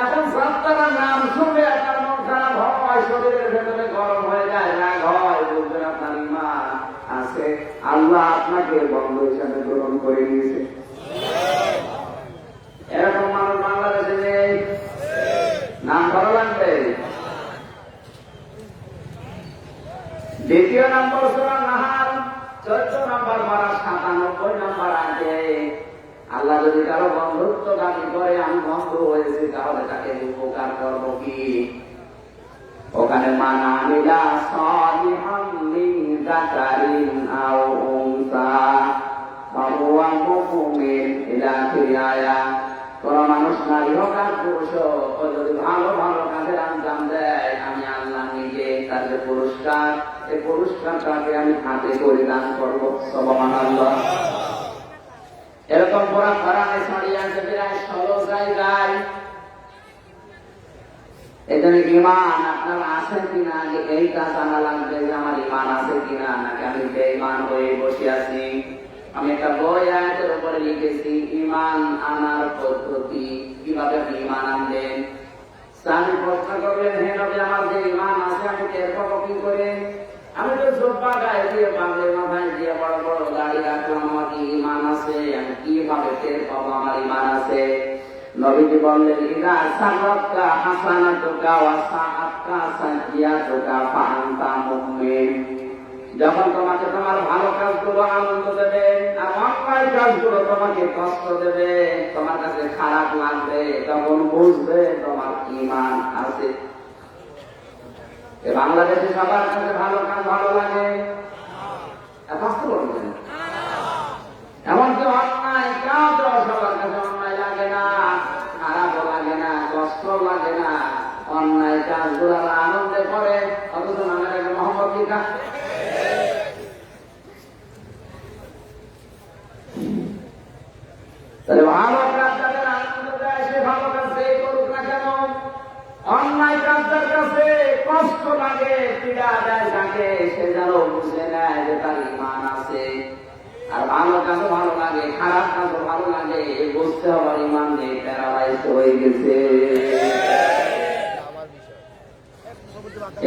এখন যাত্রার নাম শুনলে আপনার মন খারাপ হয়, শরীরের ভেতরে গরম হয়ে যায়, রাগ হয়, বুঝবেন আপনার ইমান আছে। আল্লাহ আপনাকে বন্ধু হিসাবে গ্রহণ করে নিয়েছে। এরকম মানুষ বাংলাদেশে নেই, নাম ভালো লাগবে। দ্বিতীয় নম্বর সূরা নাহাল 14 নম্বর পারা 97 নম্বর আয়াতে আল্লাহ যদি কারো বন্ধুত্ব দাবি করে, আমি বন্ধু হয়েছি, তাহলে তাকে উপকার করব কি? ওখানে মান আমিলা সালিহান মিন যাকারিন আও উনসা ফাহুয়া মুমিন ইলা আখির। কোন মানুষ নারী হোক আর পুরুষ হোক, ও যদি ভালো ভালো কাজের আঞ্জাম দেয়, আমি আল্লাহ নিজে তার যে পুরস্কার, এই পুরস্কারটাকে আমি হাতে করে দান করবো। সুবহানাল্লাহ। এরকম কোরআনে ছড়িয়ে আছে প্রায় 16 জায়গায়। এজন্য ইমান আপনার আছে কিনা, এইটা জানা লাগবে যে আমার ইমান আছে কিনা, নাকি আমি বেঈমান হয়ে বসে আছি। আমি একটা বই আয়াতের উপরে লিখেছি ইমান আনার পদ্ধতি, কিভাবে আপনি ইমান আনবেন। আমি প্রশ্ন করলেন হে নবী আমার যে ইমান আছে আমি টের পাবো কি করে? আমি তো জুব্বা গায়ে দিয়ে বাংলা মাথায় দিয়ে বড় বড় দাড়ি রাখলাম, আমার কি ইমান আছে? আমি কিভাবে টের পাবো আমার ইমান আছে? নবীজি বললেন ইদা সারাতকা হাসানাতুকা ওয়া সাআতকা সাইয়্যাতুকা ফাআনতা মুমিন। যখন তোমাকে তোমার ভালো কাজগুলো আনন্দ দেবে আর অন্যায় কাজগুলো তোমাকে কষ্ট দেবে, তোমার কাছে খারাপ লাগবে, তখন বুঝবে তোমার ঈমান আছে। বাংলাদেশে সবার কাছে ভালো কাজ ভালো লাগে, এমনকি অন্যায় কাজ সবার কাছে অন্যায় লাগে না, খারাপও লাগে না, কষ্ট লাগে না। অন্যায় কাজগুলো আনন্দে করে, অথচ নামের একটা মোহাম্মদ লিখা। তাহলে ভালো কাজ যাদের আনন্দ দেয়, সে ভালো কাজ যেই করুক না কেন, অন্যায় কাজ যার কাছে কষ্ট লাগে, পীড়া দেয় তাকে, সে যেন বুঝে নেয় যে তার ঈমান আছে। আর ভালো কাজও ভালো লাগে, খারাপ কাজও ভালো লাগে, বুঝতে হবে ইমান নেই, প্যারালাইজ হয়ে গেছে।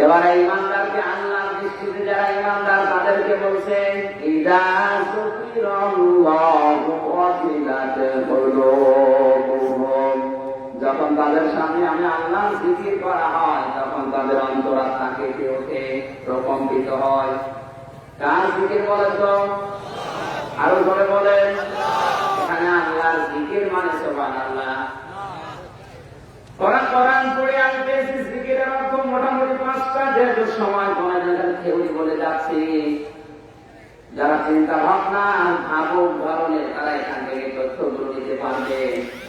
এবারে ইমানদারকে আল্লাহর দৃষ্টিতে যারা ইমানদার তাদেরকে বলছে ইদা যুকিরাল্লাহু ওয়াজিলাত কুলুবুহুম, যখন তাদের সামনে আমি আল্লাহর জিকির করা হয় তখন তাদের অন্তরাত্মা কেঁপে ওঠে, প্রকম্পিত হয়। কার জিকির বলে তো? আরো ধরে বলেন। এখানে আল্লাহর জিকির মানে সুবহানাল্লাহ। কোরআন পড়ে আমি পেয়েছি জিকিরের অর্থ মোটামুটি 5টা, যেহেতু সময় কমে যাচ্ছে থেউরি বলে যাচ্ছি। যারা চিন্তা ভাবনা ভাবুক ধরনের তারা এখান থেকে তথ্যগুলো নিতে পারবে।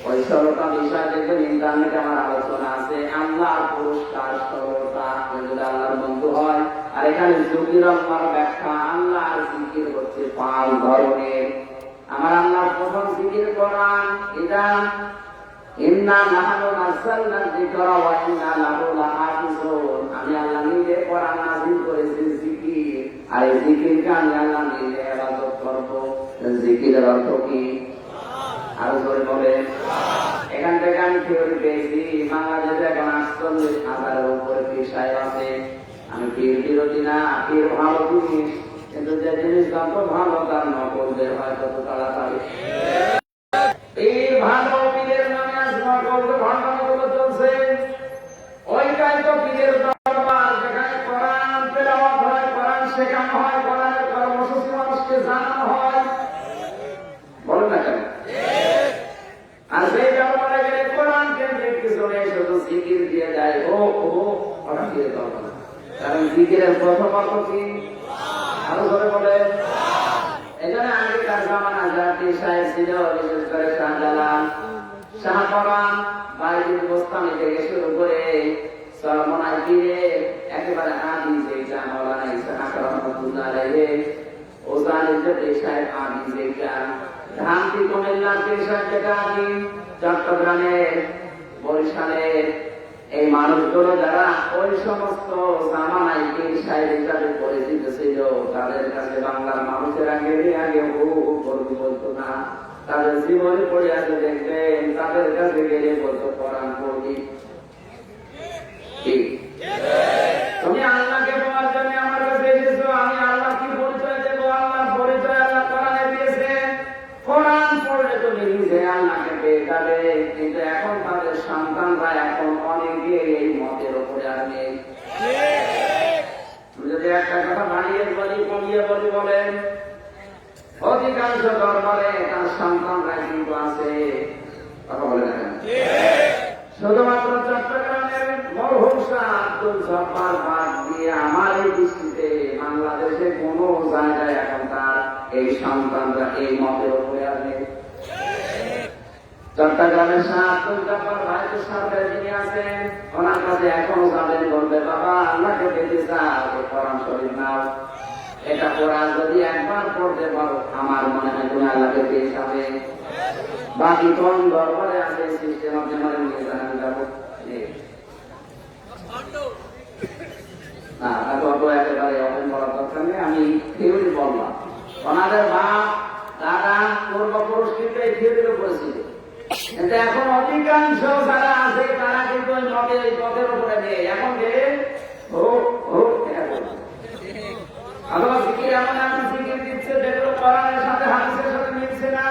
ওই 16টা বিষয় দেখবেন ইন্টারনেটে আমার আলোচনা আছে। আল্লাহর পুরস্কার 16টা, যদি আল্লাহর বন্ধু হয়। আর এখানে জিকির আল্লাহর ব্যাখ্যা, আল্লাহর জিকির হচ্ছে 5 ধরনের। আমার আল্লাহর প্রথম জিকির কোরআন। এটা ইন্না নাহনু নাযালনা যিকরা ওয়া ইন্না লাহু লাহাফিজুন, আমি আল্লাহ নিজে কোরআন নাযিল করেছি জিকির, আর এই জিকিরকে আমি আল্লাহ নিজে ইবাদত করব। জিকিরের অর্থ কি? আরো জোরে বলেন। এখান থেকে আমি থিওরি পেয়েছি বাংলাদেশে এখন 48,000-এর উপরে পীর সাহেব আছে। আমি পীর বিরোধী না, পীর ভালো জিনিস, কিন্তু যে জিনিস যত ভালো তার নকল বের হয় তত তাড়াতাড়ি। পীর ভালো, পীরের নামে আজ নকল ঘটনাগুলো চলছে। ওইটাই তো পীরের দরবার, যেখানে কোরআন তেলাওয়াত হয়, কোরআন শেখানো হয়, কোরআনের কর্মসূচি মানুষকে জানানো হয়। বলেন না কেন? আর সেই দরবারে গেলে কোরআন কেন্দ্রিক কিছু নেই, শুধু জিকির দিয়ে যায়। ওটা পীরের দরবার না। কারণ জিকিরের প্রথম অর্থ কি? আরো ধরে বলেন। এখানে আগেকার জামানা জাতি সাহেব ছিল, বিশেষ করে শাহজালাল, শাহপরান, বাইরের গোস্তানি থেকে শুরু করে সরমনায় গিয়ে একেবারে আদি যেটা মৌলানা ইসহাক রহমাতুল্লাহ আলাইহি, ওজানের যে সাহেব আদি যেটা, ধানটি কুমিল্লার যে সাহেব যেটা আদি, চট্টগ্রামের, বরিশালের এই মানুষগুলো যারা ওই সমস্ত জামানায় পীর সাহেব হিসাবে পরিচিত ছিল, তাদের কাছে বাংলার মানুষের আগে বলতো না। তাদের জীবনে পড়ে আছে দেখবেন, তাদের কাছে গেলে বলতো কোরআন পড়বি। তুমি আল্লাহকে পাওয়ার জন্য আমার কাছে এসেছো, আমি আল্লাহ কি পরিচয় দেবো? আল্লাহর পরিচয় আল্লাহ কোরআনে দিয়েছে। কোরআন পড়লে তুমি নিজে আল্লাহকে পেয়ে যাবে। কিন্তু এখন তাদের সন্তানরা এখন অনেকে এই মতের উপরে আর নেই। যদি একটা কথা বাড়িয়ে বলি, কমিয়ে বলি, বলেন অধিকাংশ দরবারে তার সন্তানরা কিন্তু আছে। কথা বলে না? শুধুমাত্র চট্টগ্রামের মরহুম শাহ আব্দুল জব্বার বাদ দিয়ে আমার এই দৃষ্টিতে বাংলাদেশে কোন জায়গায় এখন তার এই সন্তানরা এই মতের উপরে আর নেই। চট্টগ্রামের শাহ আব্দুল জব্বার ভাই তো সরকারে যিনি আছেন, ওনার কাছে এখনো যাবেন, বলবে বাবা আল্লাহকে পেতে চাও, কোরআন শরীফ নাও, এটা কোরআন যদি একবার পড়তে পারো আমার মনে হয় তুমি আল্লাহকে পেয়ে যাবে। বাকি কোন দরবারে আছে সিস্টেম আপনি মানে নিয়ে জানান যাবো না, অত একেবারে অপেন করার দরকার নেই। আমি থিওরি বললাম, ওনাদের বাপ দাদা পূর্বপুরুষ কিন্তু এই থিওরির উপরে ছিল। কিন্তু এখন অধিকাংশ যারা আছে তারা কিন্তু ওই মতের পথের উপরে নেই। এখন গেলে অথবা জিকির এমন এমন জিকির দিচ্ছে যেগুলো কোরআনের সাথে হাদিসের সাথে মিলছে না।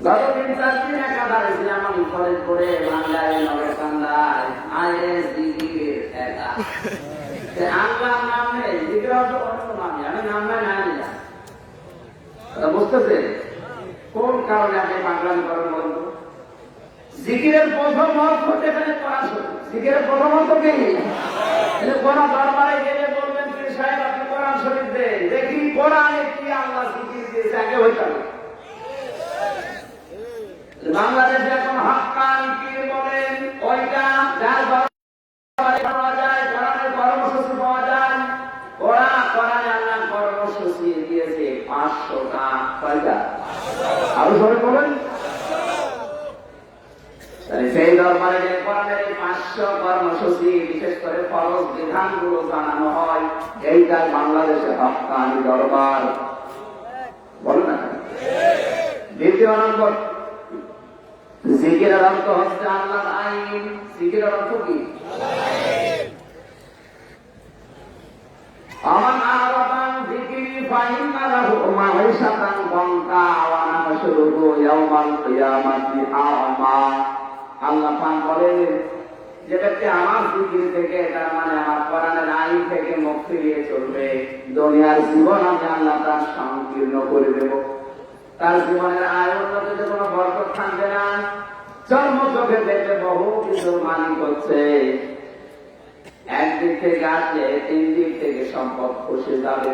গত 3-4 দিন একাধারে ছিলাম আমি কলেজ করে বাংলায় নগরকান্দায় আইএস জিকির একা আল্লাহর নাম নেই, জিকির অর্থ অন্য নামে, আমি নাম নাই নাই নিলাম। বুঝতেছে কোন কারণে আপনি পাগলামি করেন বলতো? জিকিরের প্রথম অর্থ যেখানে কোরআন শরীফ, জিকিরের প্রথম অর্থ কি? কোন দরবারে গেলে বলবেন পীর সাহেব আপনি কোরআন শরীফ দেন, দেখি কোরআনে কি আল্লাহ জিকির দিয়েছে, আগে হইতে হবে। বাংলাদেশে এখন হাক্কানি পীর বলেন, ওইটা যার দরবারে পাওয়া যায়, কোরআনের কর্মসূচি পাওয়া যায়। কোরআনে আল্লাহ কর্মসূচি দিয়েছে 500টা। কয়টা? আরো ধরে বলেন। সেই দরবারে যে কোরআনের 500 কর্মসূচি, বিশেষ করে ফরজ বিধানগুলো জানানো হয়, এইটাই বাংলাদেশে হাক্কানি দরবার। বলো না। দ্বিতীয় নম্বর, জিকিরের অর্থ হচ্ছে আল্লাহর আইন। জিকিরের অর্থ কি? আমার আরাবান জিকিরি ফাইন্না লাহু মাঈশাতান দানকা ওয়া নাহশুরুহু ইয়াওমাল কিয়ামাতি আ'মা। আল্লাহ পাক বলেন, যে ব্যক্তি আমার জিকির থেকে, তার মানে আমার কোরআনের আইন থেকে মুখ ফিরিয়ে চলবে, দুনিয়ার জীবন আমি আল্লাহ তার সংকীর্ণ করে দেব। তার জীবনের আয় উন্নতিতে কোনো বরকত থাকবে না। জন্ম চোখে দেখবে বহু কিছু মালিক হচ্ছে, একদিক থেকে আসলে 3 দিক থেকে সম্পদ খসে যাবে।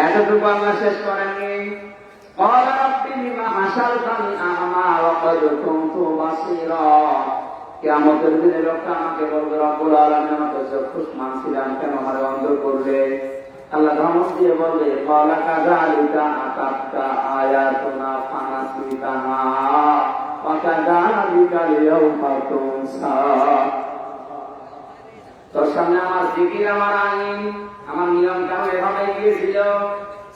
এতটুকু আমরা শেষ করেননি। قال رب لما حشرتني أعمى وقد كنت بصيرا। কিয়ামতের দিনে লোকটা আমাকে বলবে, রব্বুল আলামিন, আমাকে চক্ষুষ্মান ছিলাম, কেন আমার অন্ধ করলে? আল্লাহ ধমক দিয়ে বলবে, قال كذلك أتتك آياتنا فنسيتها وكذلك اليوم تنسى। তোর সামনে আমার জিকির, আমার আইন, আমার নিয়ম কানুন এভাবে গিয়েছিল,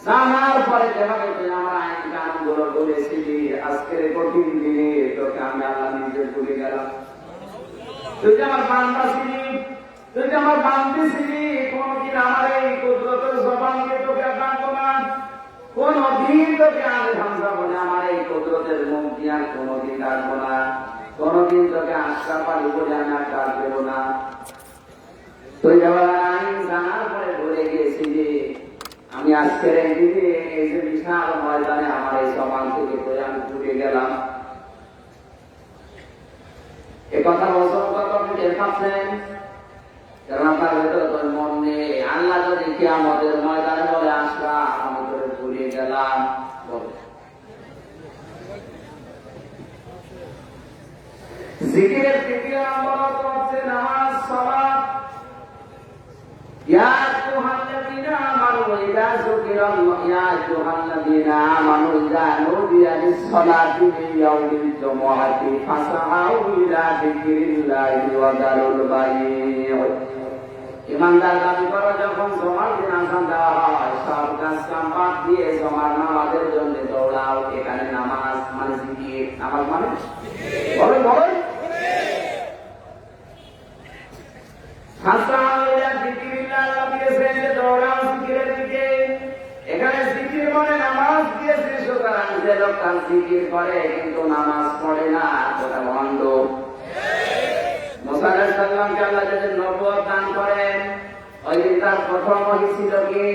জানার পরে যেভাবে তুই আমার আইন কানুন গুলো বলেছিলি, আজকের কঠিন দিনে তোকে আমি আল্লাহ নিজে ভুলে গেলাম। তুই যে আমার বান্দা ছিলি, তুই যে আমার বান্দি ছিলি, কোনদিন আমার এই কুদরতের জবানকে তোকে ডাকবো না, কোনদিন তোকে আমি হামজা বলে আমার এই কুদরতের মুখ দিয়ে কোনদিন ডাকবো না, কোনদিন তোকে আশরাফ আলী বলে আমি আর ডাক দেবো না। তুই যেমন আইন জানার পরে ভুলে গিয়েছিলি, আমি আজকের এই দিনে এই যে বিশাল ময়দানে আমার এই সমাজ থেকে তুই আমি ঢুকে গেলাম। এ কথা বছর কত আপনি টের পাচ্ছেন? কারণ আপনার ভেতরে তোর মন নেই। আল্লাহ যদি কিয়ামতের ময়দানে বলে, আসলাম আমি তোরে ভুলে গেলাম, বলে। জিকিরের তৃতীয় নম্বর অর্থ হচ্ছে নামাজ, সালাত। ইয়া আইয়ুহাল্লাযীনা আমানু ইযা যুকিরাল্লাহু ইয়া আইয়ুহাল্লাযীনা আমানু ইযা নুদিয়া লিস-সালাতি মিন ইয়াউমিল জুমআতি ফাসআউ ইলা যিকরিল্লাহি ওয়া দারুল বাই'। ঈমানদার দাবি করো, যখন জুমার দিন আযান দেওয়া হয়, সব কাজ কাম বাদ দিয়ে জুমার নামাজের জন্য দৌড়াও। এখানে নামাজ মানে জিকির। নামাজ মানে বলেন বলেন, এখানে জিকির মানে নামাজ দিয়েছে। সুতরাং যে লোকটা জিকির করে কিন্তু নামাজ পড়ে না, ওটা ভণ্ড। মুসা আলাইহিস সালামকে আল্লাহ যখন নবুয়ত দান করেন, ওই দিন তার প্রথম ওহী ছিল কি?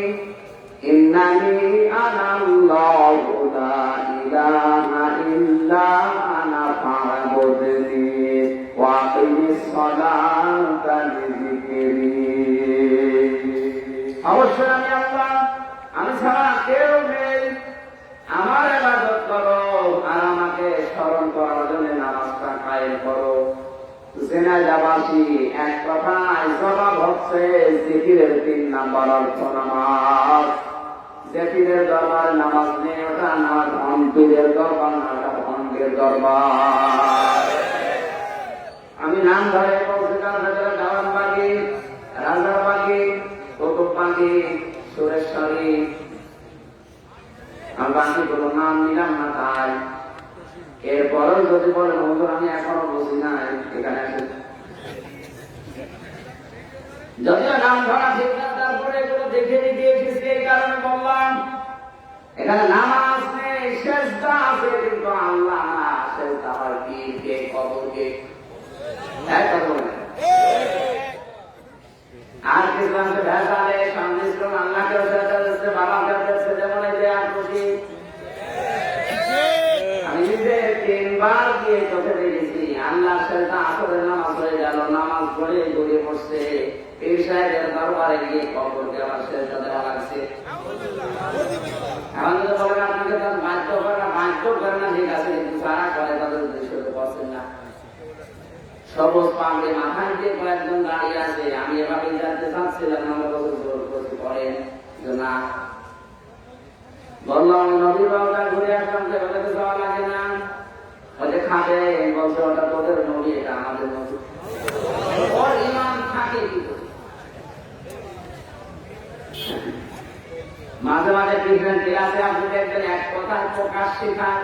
ইন্নানি আনাল্লাহু লা ইলাহা ইল্লা আনা ফা'বুদনি ওয়া আকিমিস সালাতা লিযিকরি। অবশ্যই আমি আল্লাহ, আমি ছাড়া কেউ নেই, আমার ইবাদত করো আর আমাকে স্মরণ করার জন্য নামাজটা কায়েম করো। জেনাজাবাসী এক কথায় জবাব হচ্ছে জিকিরের 3 নাম্বার অর্থ নামাজ। জিকিরের দরবারে নামাজ নেই, ওটা নামাজ ভণ্ডের দরবার না, ওটা ভণ্ডের দরবার। আমি নাম ধরে বলছি, তার ভেতরে দেওয়ানবাগি, রাজারবাগি, কুতুববাগি, সুরেশ্বরী, আর বাকি কোনো নাম নিলাম না। তাই এরপরেও যদি বলেন, হুজুর আমি এখনো বুঝি নাই, এখানে যদিও নাম ধরা ঠিক না, তারপরে এগুলো দেখে দিয়ে এসেছি, এই কারণে বললাম। এখানে নামাজ নেই, সেজদা আছে, কিন্তু আল্লাহ না। সেজদা হয় পীরকে, কবরকে, এক কথা বলেন। আর কিছু অংশে ভেজালে সংশ্লিষ্ট আল্লাহকেও সেজদা দিচ্ছে, বাবাকেও দিচ্ছে, যেমন এই যে আকুতি। আমি নিজে 3 বার দিয়ে চোখে দেখেছি, আল্লাহ সেজদা আসরের নামাজ হয়ে গেল, নামাজ পড়ে গড়িয়ে পড়ছে, পীর সাহেবের দরবারে গিয়ে কবরকে আবার সেজদা দেওয়া লাগছে। এখন যদি বলেন আপনাকে তার বাধ্য করে না, বাধ্য করে না, ঠিক আছে, কিন্তু যারা করে তাদের উদ্দেশ্য করছেন না। সবুজ পাগড়ি মাথায় দিয়ে কয়েকজন দাঁড়িয়ে আছে, আমি এভাবে জানতে চাচ্ছিলাম, আমার জোর করতে পারেন না। বললাম নদী বাবা ঘুরে আসলাম, সেভাবে যাওয়া লাগে না, ওদের খাবে বলছে, ওটা তোদের নদী, এটা আমাদের নদী। ওর ইমান থাকে কি করে? মাঝে মাঝে দেখবেন ক্লাসে আপনি দেখবেন এক কথায় প্রকাশ শেখায়।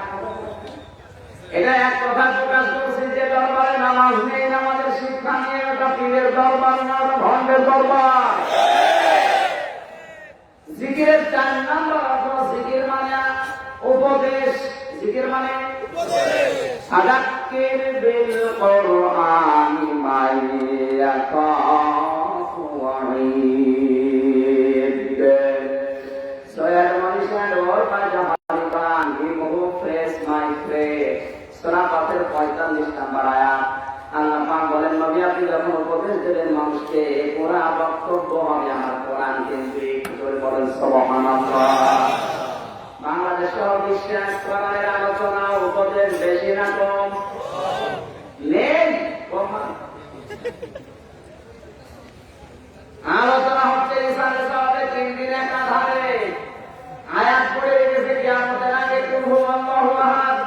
এটা এক কথায় প্রকাশ করছে যে দরবারে নামাজ নেই, নামাজের শিক্ষা নিয়ে ওটা পীরের দরবার না, ওটা ভণ্ডের দরবার। জিকিরের 4 নম্বর অর্থ জিকির মানে উপদেশ, জিকির মানে আযাক্কির বিল কুরআনি মাইয়াখাফু ওয়াঈদ। সৈয়দ মনীষার ওর পাজা হারিবান হিমহু ফ্রেশ মাই ফ্রেশ। সূরা ফাতির 45 নম্বর আয়াত। আল্লাহ পাক বলেন, নবী আপনি যখন উপদেশ দেবেন মানুষকে, পুরা বক্তব্য হবে আমার কোরআন কেন্দ্রিক। জোরে বলেন সুবহানাল্লাহ। বাংলাদেশে বিশ্বাস কোরআনের আলোচনা উপদেশ বেশি না কম? নেই, কম। আলোচনা হচ্ছে ইসালে সাহাবে 3 দিন একাধারে আয়াত পড়ে গেছে কিয়ামতের আগে কুল হুয়াল্লাহু আহাদ।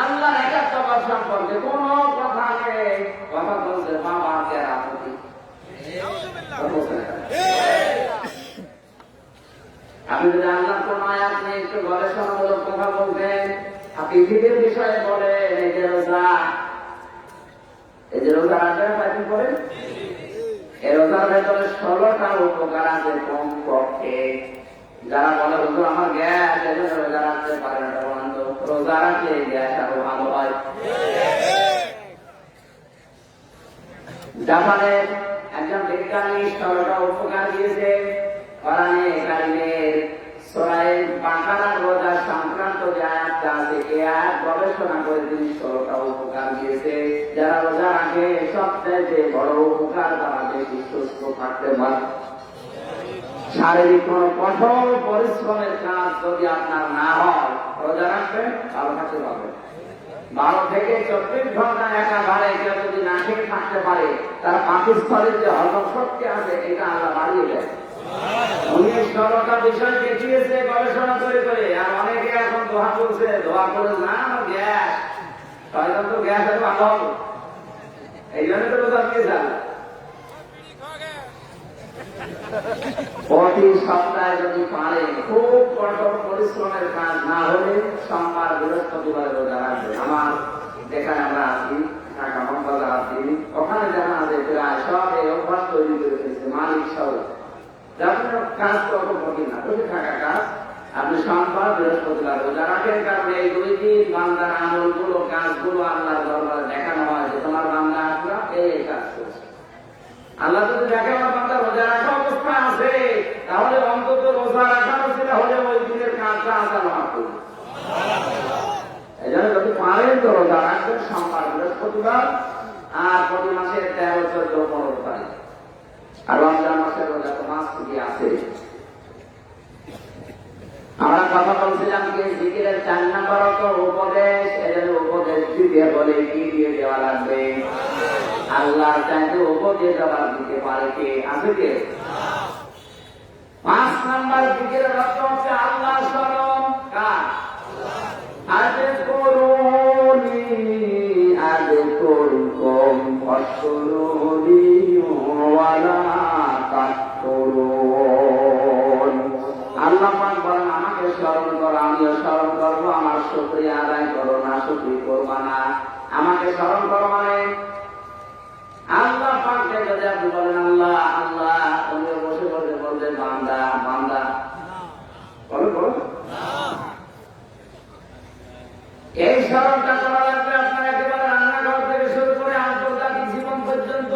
আল্লাহর একাত্মবাদ সম্পর্কে কোনো কথা নেই। কথা বলছে বাবা কেরামতি। আপনি যদি আল্লাহর কোন আয়াত নিয়ে একটু গবেষণামূলক কথা বলবেন, আপনি পৃথিবীর বিষয়ে বলেন, এই যে রোজা রাখবেন পাইতেন করেন, এই রোজার ভেতরে 16টা উপকার আছে কমপক্ষে। যারা বলে হুজুর আমার গ্যাস, এজন্য রোজা রাখতে পারে না, রোজা রাখলে গ্যাস আরো ভালো হয়। জাপানের একজন বিজ্ঞানী 16টা উপকার দিয়েছে। কোরআনে কারিমের সূরা বাকারার রোজা সংক্রান্ত যে আয়াতটা আছে, এই আয়াত গবেষণা করে তিনি 16টা উপকার দিয়েছে। যারা রোজা রাখে সবচাইতে বড় উপকার, তারা বেশি সুস্থ থাকতে পারে। শারীরিক কোন কঠোর পরিশ্রমের কাজ যদি আপনার না হয়, রোজা রাখবেন, ভালো থাকতে পারবেন। 12 থেকে 24 ঘন্টা একাধারে কেউ যদি না খেয়ে থাকতে পারে, তার পাকিস্তানের যে হজম শক্তি আছে এটা আল্লাহ বাড়িয়ে দেয়। উনি 16টা বিষয় দেখিয়েছে গবেষণা করে করে। আর অনেকে এখন দোয়া করছে, দোয়া করে না আমার গ্যাস, হয়তো তো গ্যাস আরো ভালো হবে, এই জন্য তো রোজা দিয়েছেন। প্রতি সপ্তাহে যদি পারে, খুব কঠোর পরিশ্রমের কাজ না হলে সোমবার বৃহস্পতিবার রোজা রাখবে। আমার যেখানে আমরা আছি, ঢাকা মগবাজার আছি, ওখানে জানা আছে প্রায় সব এই অভ্যাস তৈরি করে ফেলছে, মালিক সহ। যাদের কাজ তো অত কঠিন না, বসে থাকা কাজ। আপনি সোমবার বৃহস্পতিবার রোজা রাখেন, কারণ এই 2 দিন বান্দার আমলগুলো, কাজগুলো আল্লাহর দরবারে দেখানো হয় যে তোমার বান্দা আসলা এই কাজ করছে। আল্লাহ যদি দেখে আমার বান্দা রোজা রাখা অবস্থা আছে, তাহলে অন্তত রোজা রাখার সেটা হলে ওই দিনের কাজটা আসানো হবে। এই জন্য যদি পারেন তো রোজা রাখবেন সোমবার বৃহস্পতিবার, আর প্রতি মাসের 13, 14, 15 তারিখ। আর রমজান মাসের রোজা তো মাস থেকে আছে। আমরা কথা বলছিলাম কি জিকিরের 4 নম্বর অর্থ উপদেশ। এজন্য উপদেশ দিয়ে বলে কি দিয়ে দেওয়া লাগবে? আল্লাহ চাইতে উপদেশ দেওয়ার দিতে পারে কে? আছে কে? 5 নম্বর জিকিরের অর্থ হচ্ছে আল্লাহ স্মরণ। কার? আযকুরুনি আযকুরকুম ফাশকুরুনি ওয়ালা তাকফুরুন। আল্লাহ পাক বলেন আমাকে স্মরণ করো, আমিও স্মরণ করবো। আমার শুকরিয়া আদায় করো না, শুকরিয়া করবা না। আমাকে স্মরণ করো মানে আল্লাহ পাককে যদি আপনি বলেন আল্লাহ আল্লাহ, তুমি বসে বসে বলবেন বান্দা বান্দা, বলো বলো। এই স্মরণটা করা লাগবে আপনার একেবারে রান্নাঘর থেকে শুরু করে আন্তর্জাতিক জীবন পর্যন্ত।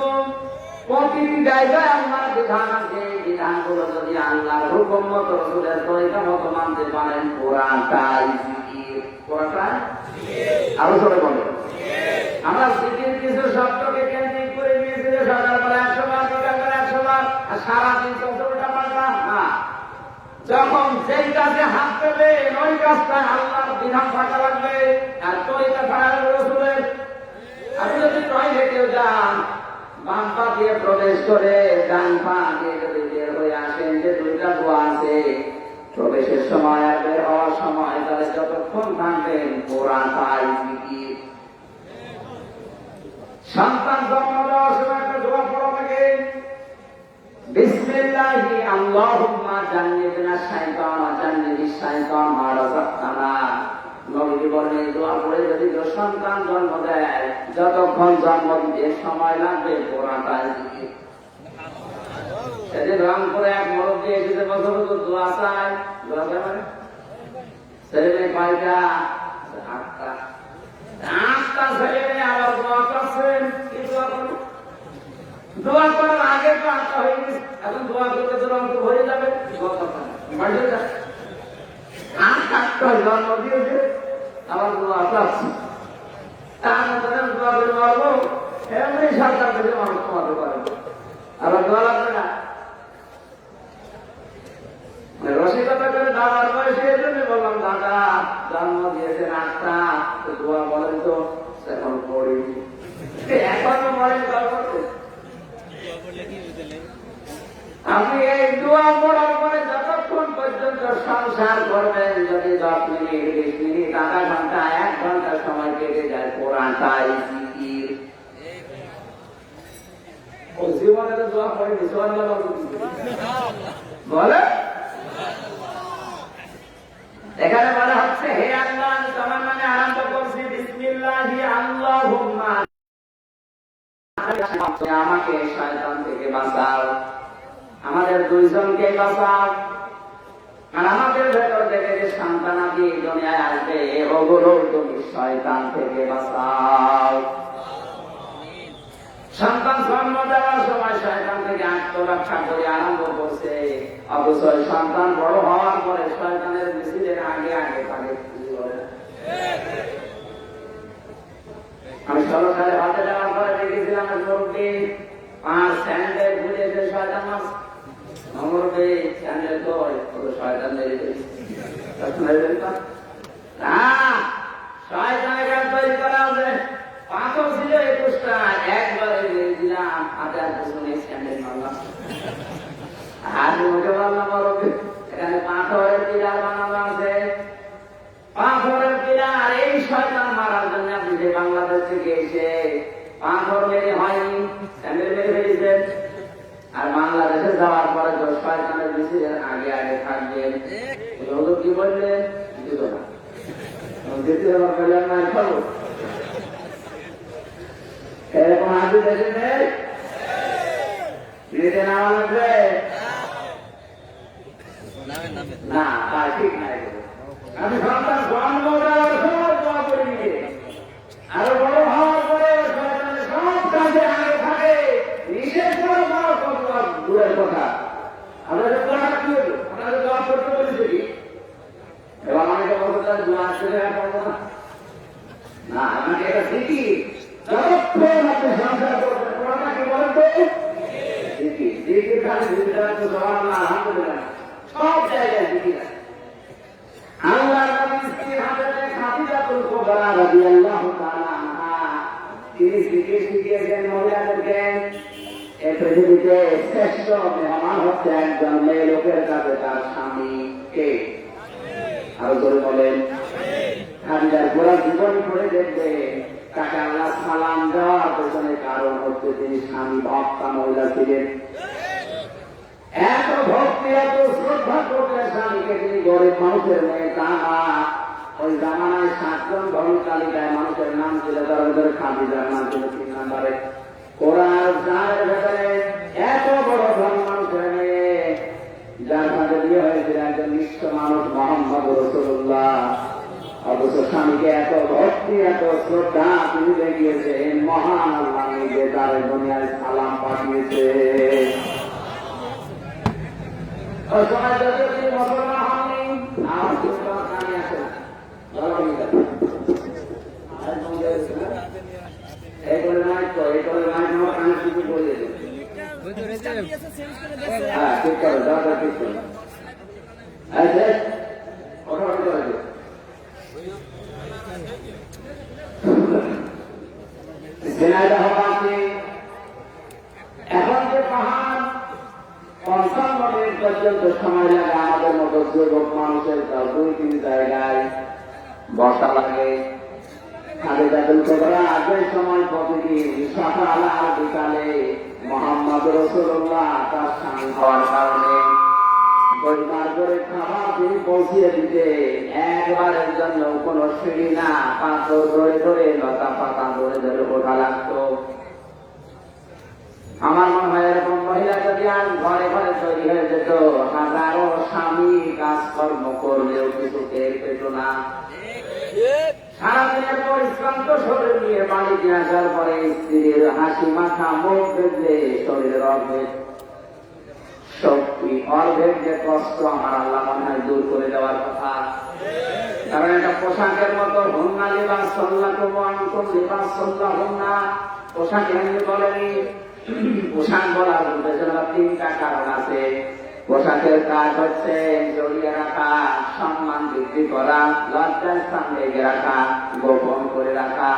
প্রতিটি জায়গায় আল্লাহর বিধান আছে। বিধানগুলো যদি আল্লাহর হুকুম মতো, রসুলের তরিকা মতো মানতে পারেন, পুরাটাই জিকির। পুরাটাই আরো সবাই বলেন। আমরা জিকির কিছু শব্দকে কেন্দ্রিক করে নিয়েছি, সকালবেলা 100 বার, বিকালবেলা 100 বার, আর সারাদিন 14টা পাল্টা না। যখন যেই কাজে হাত পেলে ওই কাজটা আল্লাহর বিধান থাকা লাগবে, আর তরিকা থাকা লাগবে রসুলের। আপনি যদি টয়লেটেও যান, বাম পা দিয়ে প্রবেশ করে ডান পা দিয়ে যদি বের হয়ে আসেন, যে 2টা দোয়া আছে প্রবেশের সময় আর বের হওয়ার সময়, তাহলে যতক্ষণ থাকবেন পুরাটাই জিকির। সন্তান জন্ম দেওয়ার সময় একটা দোয়া পড়া থাকে, বিসমিল্লাহি আল্লাহুম্মা জান্নিবিনা শাইতান জান্নিবি শাইতান মা রাযাকতানা। নবীজি বলেন এই দোয়া পড়ে যদি কেউ সন্তান জন্ম দেয়, যতক্ষণ জন্ম দিতে সময় লাগবে পুরাটাই জিকির। সেদিন রংপুরে এক মুরব্বী এসেছে, বছর বছর দোয়া চায়। দোয়া চায় মানে ছেলে মেয়ে কয়টা? আটটা ছেলে মেয়ে আবার দোয়া করছেন। কি দোয়া করুন? দোয়া করার আগে তো আটটা হয়ে গেছে, এখন দোয়া করতে তো রংপুর হয়ে যাবে। আটটা জন্ম দিয়েছে, আবার দোয়া চাচ্ছে। তার মধ্যে দোয়া করে পারবো, এমনি সরকার থেকে মানুষ কমাতে পারবো, আবার দোয়া লাগবে না। রসিকতা করে দাদার বয়সে এই জন্য বললাম, দাদা জন্ম দিয়েছেন আটটা, দোয়া বলেন তো। এখন পড়ি, এখনো মনে করতে। আপনি এই দোয়া পড়ার পরে যতক্ষণ পর্যন্ত সংসার করবেন, যদি 10 মিনিট 20 মিনিট আধা ঘন্টা 1 ঘন্টা সময় কেটে যায়, পুরাটাই জিকির। ও জীবনে তো দোয়া পড়েনি, সুবহানাল্লাহ বলে। এখানে বলা হচ্ছে, হে আল্লাহ আমি তোমার নামে আরম্ভ করছি, বিসমিল্লাহি আল্লাহুম্মা, আমাকে শয়তান থেকে বাঁচাও, আমাদের দুইজনকে বাঁচাও, আর আমাদের ভেতর থেকে যে সন্তানাদি দুনিয়ায় আসবে ওগুলো তুমি শয়তান থেকে বাঁচাও। সন্তান জন্ম দেওয়ার সময় শয়তান থেকে আত্মরক্ষা করে আরম্ভ করছে, অথচ সন্তান বড় হওয়ার পরে শয়তানের মিছিলের আগে আগে তাকে আমি সরকারে হাতে যাওয়ার পরে দেখেছিলাম মুরব্বী 5 স্যান্ডেল ঘুরেছে শয়তান মাছ। মুরব্বী স্যান্ডেল তো শয়তান মেরেছে, শয়তানের গাছ তৈরি করা আছে, পাথর ছিল 21টা, একবারে মেরে দিলাম, হাতে আর পিছনে স্যান্ডেল মারলাম। আর মুখে বললাম, মুরব্বী এখানে পাথরের পিলার বানানো আছে, পাথরের পিলার। এই শয়তান মারার জন্য আপনি যে বাংলাদেশ থেকে এসে পাথর মেরে হয়নি, স্যান্ডেল মেরে ফেলেছেন। আর বাংলাদেশে যাওয়ার পরে তো শয়তানের মিছিলের আগে আগে থাকবেন। কি বললেন? দিত না, দিতে আমার কল্যাণ নাই খাবো। এরকম আগে দেশে নেই, দিতে নেওয়া লাগবে না, তা ঠিক নাই। আমি সন্তান জন্ম দেওয়ার সময় দোয়া করে নিয়ে আরো বড় হওয়ার পরে শয়তানের সব কাজে আগে থাকে, নিষেধ করে বড় কথা দূরের কথা। আপনাদের দোয়া কি হলো? আপনাদের দোয়া করতে বলেছে কি? এবার অনেকে বলতে চান দোয়া আসলে আর করবো না। না, আমাকে এটা শিখি, যতক্ষণ আপনি সংসার করবেন কোনটা কি বলেন তো শিখি। শিখি খালি ভিতরে তো জবাব না, আলহামদুলিল্লাহ সব জায়গায় শিখি না। আল্লাহর নবী স্ত্রীর হাতে খাদিজাতুল কুবরা রাদিয়াল্লাহু তাআলা আনহা, তিনি শিখিয়েছেন মহিলাদেরকে, এই পৃথিবীতে শ্রেষ্ঠ মেহমান হচ্ছে একজন মেয়ে লোকের কাছে তার স্বামী কে। আরো জোরে বলেন। খাদিজার পুরো জীবন পড়ে দেখবে, তাকে আল্লাহ সালাম দেওয়ার পেছনে কারণ হচ্ছে তিনি স্বামী ভক্তা মহিলা ছিলেন। এত ভক্তি এত শ্রদ্ধা করলেন স্বামীকে, তিনি গরিব মানুষের মেয়ে তা না। ওই জামানায় 7 জন ধনী তালিকায় মানুষের নাম ছিল, তার ভিতরে খাদিজার নাম ছিল 3 নম্বরে। কোরআন জানের ভেতরে এত বড় ধনী মানুষের মেয়ে, যার সাথে বিয়ে হয়েছিল একজন নিঃস্ব মানুষ মুহাম্মদ রাসূলুল্লাহ, অথচ স্বামীকে এত ভক্তি এত শ্রদ্ধা তিনি দেখিয়েছেন, মহান আল্লাহ নিজে তার দুনিয়ায় সালাম পাঠিয়েছে। ওই সময় যদি তিনি মুসলমান হননি, আমার কানে আসে না, এই করে নাই তো, এই করে নাই আমার কানে কিছু বলে দেবে। হ্যাঁ ঠিক করো, দরকার ঠিক করো। কথা বলতে হবে। এখন যে পাহাড় 55 মিনিট পর্যন্ত সময় লাগে, আমাদের মতো যুবক মানুষের 2-3 জায়গায় বসা লাগে। খাদিজাতুল কুবরা আগের সময় প্রতিদিন সকাল আর বিকালে মুহাম্মদ রাসূলুল্লাহ তার স্বামী হওয়ার কারণে পরিবার করে খাবার তিনি পৌঁছিয়ে দিতে একবারের জন্য কোন সিঁড়ি না, পাথর ধরে ধরে লতা পাতা ধরে ধরে ওঠা লাগতো। আমার মনে হয় এরকম মহিলা যদি আজ ঘরে ঘরে তৈরি হয়ে যেত, হাজারো স্বামী কাজকর্ম করলেও কিছু টের পেত না। সারাদিনের পরিশ্রান্ত শরীর নিয়ে বাড়িতে আসার পরে স্ত্রীর হাসি মাথা মুখ দেখলে শরীরের অর্ধেক শক্তি, অর্ধেক যে কষ্ট আমার আল্লাহ মনে হয় দূর করে দেওয়ার কথা। কারণ এটা পোশাকের মতো হুন্না লিবাস সল্লা কুমান্তুম লিবাস সল্লা হুন্না, পোশাক এমনি বলেনি। পোশাক বলার পেছনে তিনটা কারণ আছে। পোশাকের কাজ হচ্ছে জড়িয়ে রাখা, সম্মান বৃদ্ধি করা, লজ্জার স্থান লেগে রাখা, গোপন করে রাখা।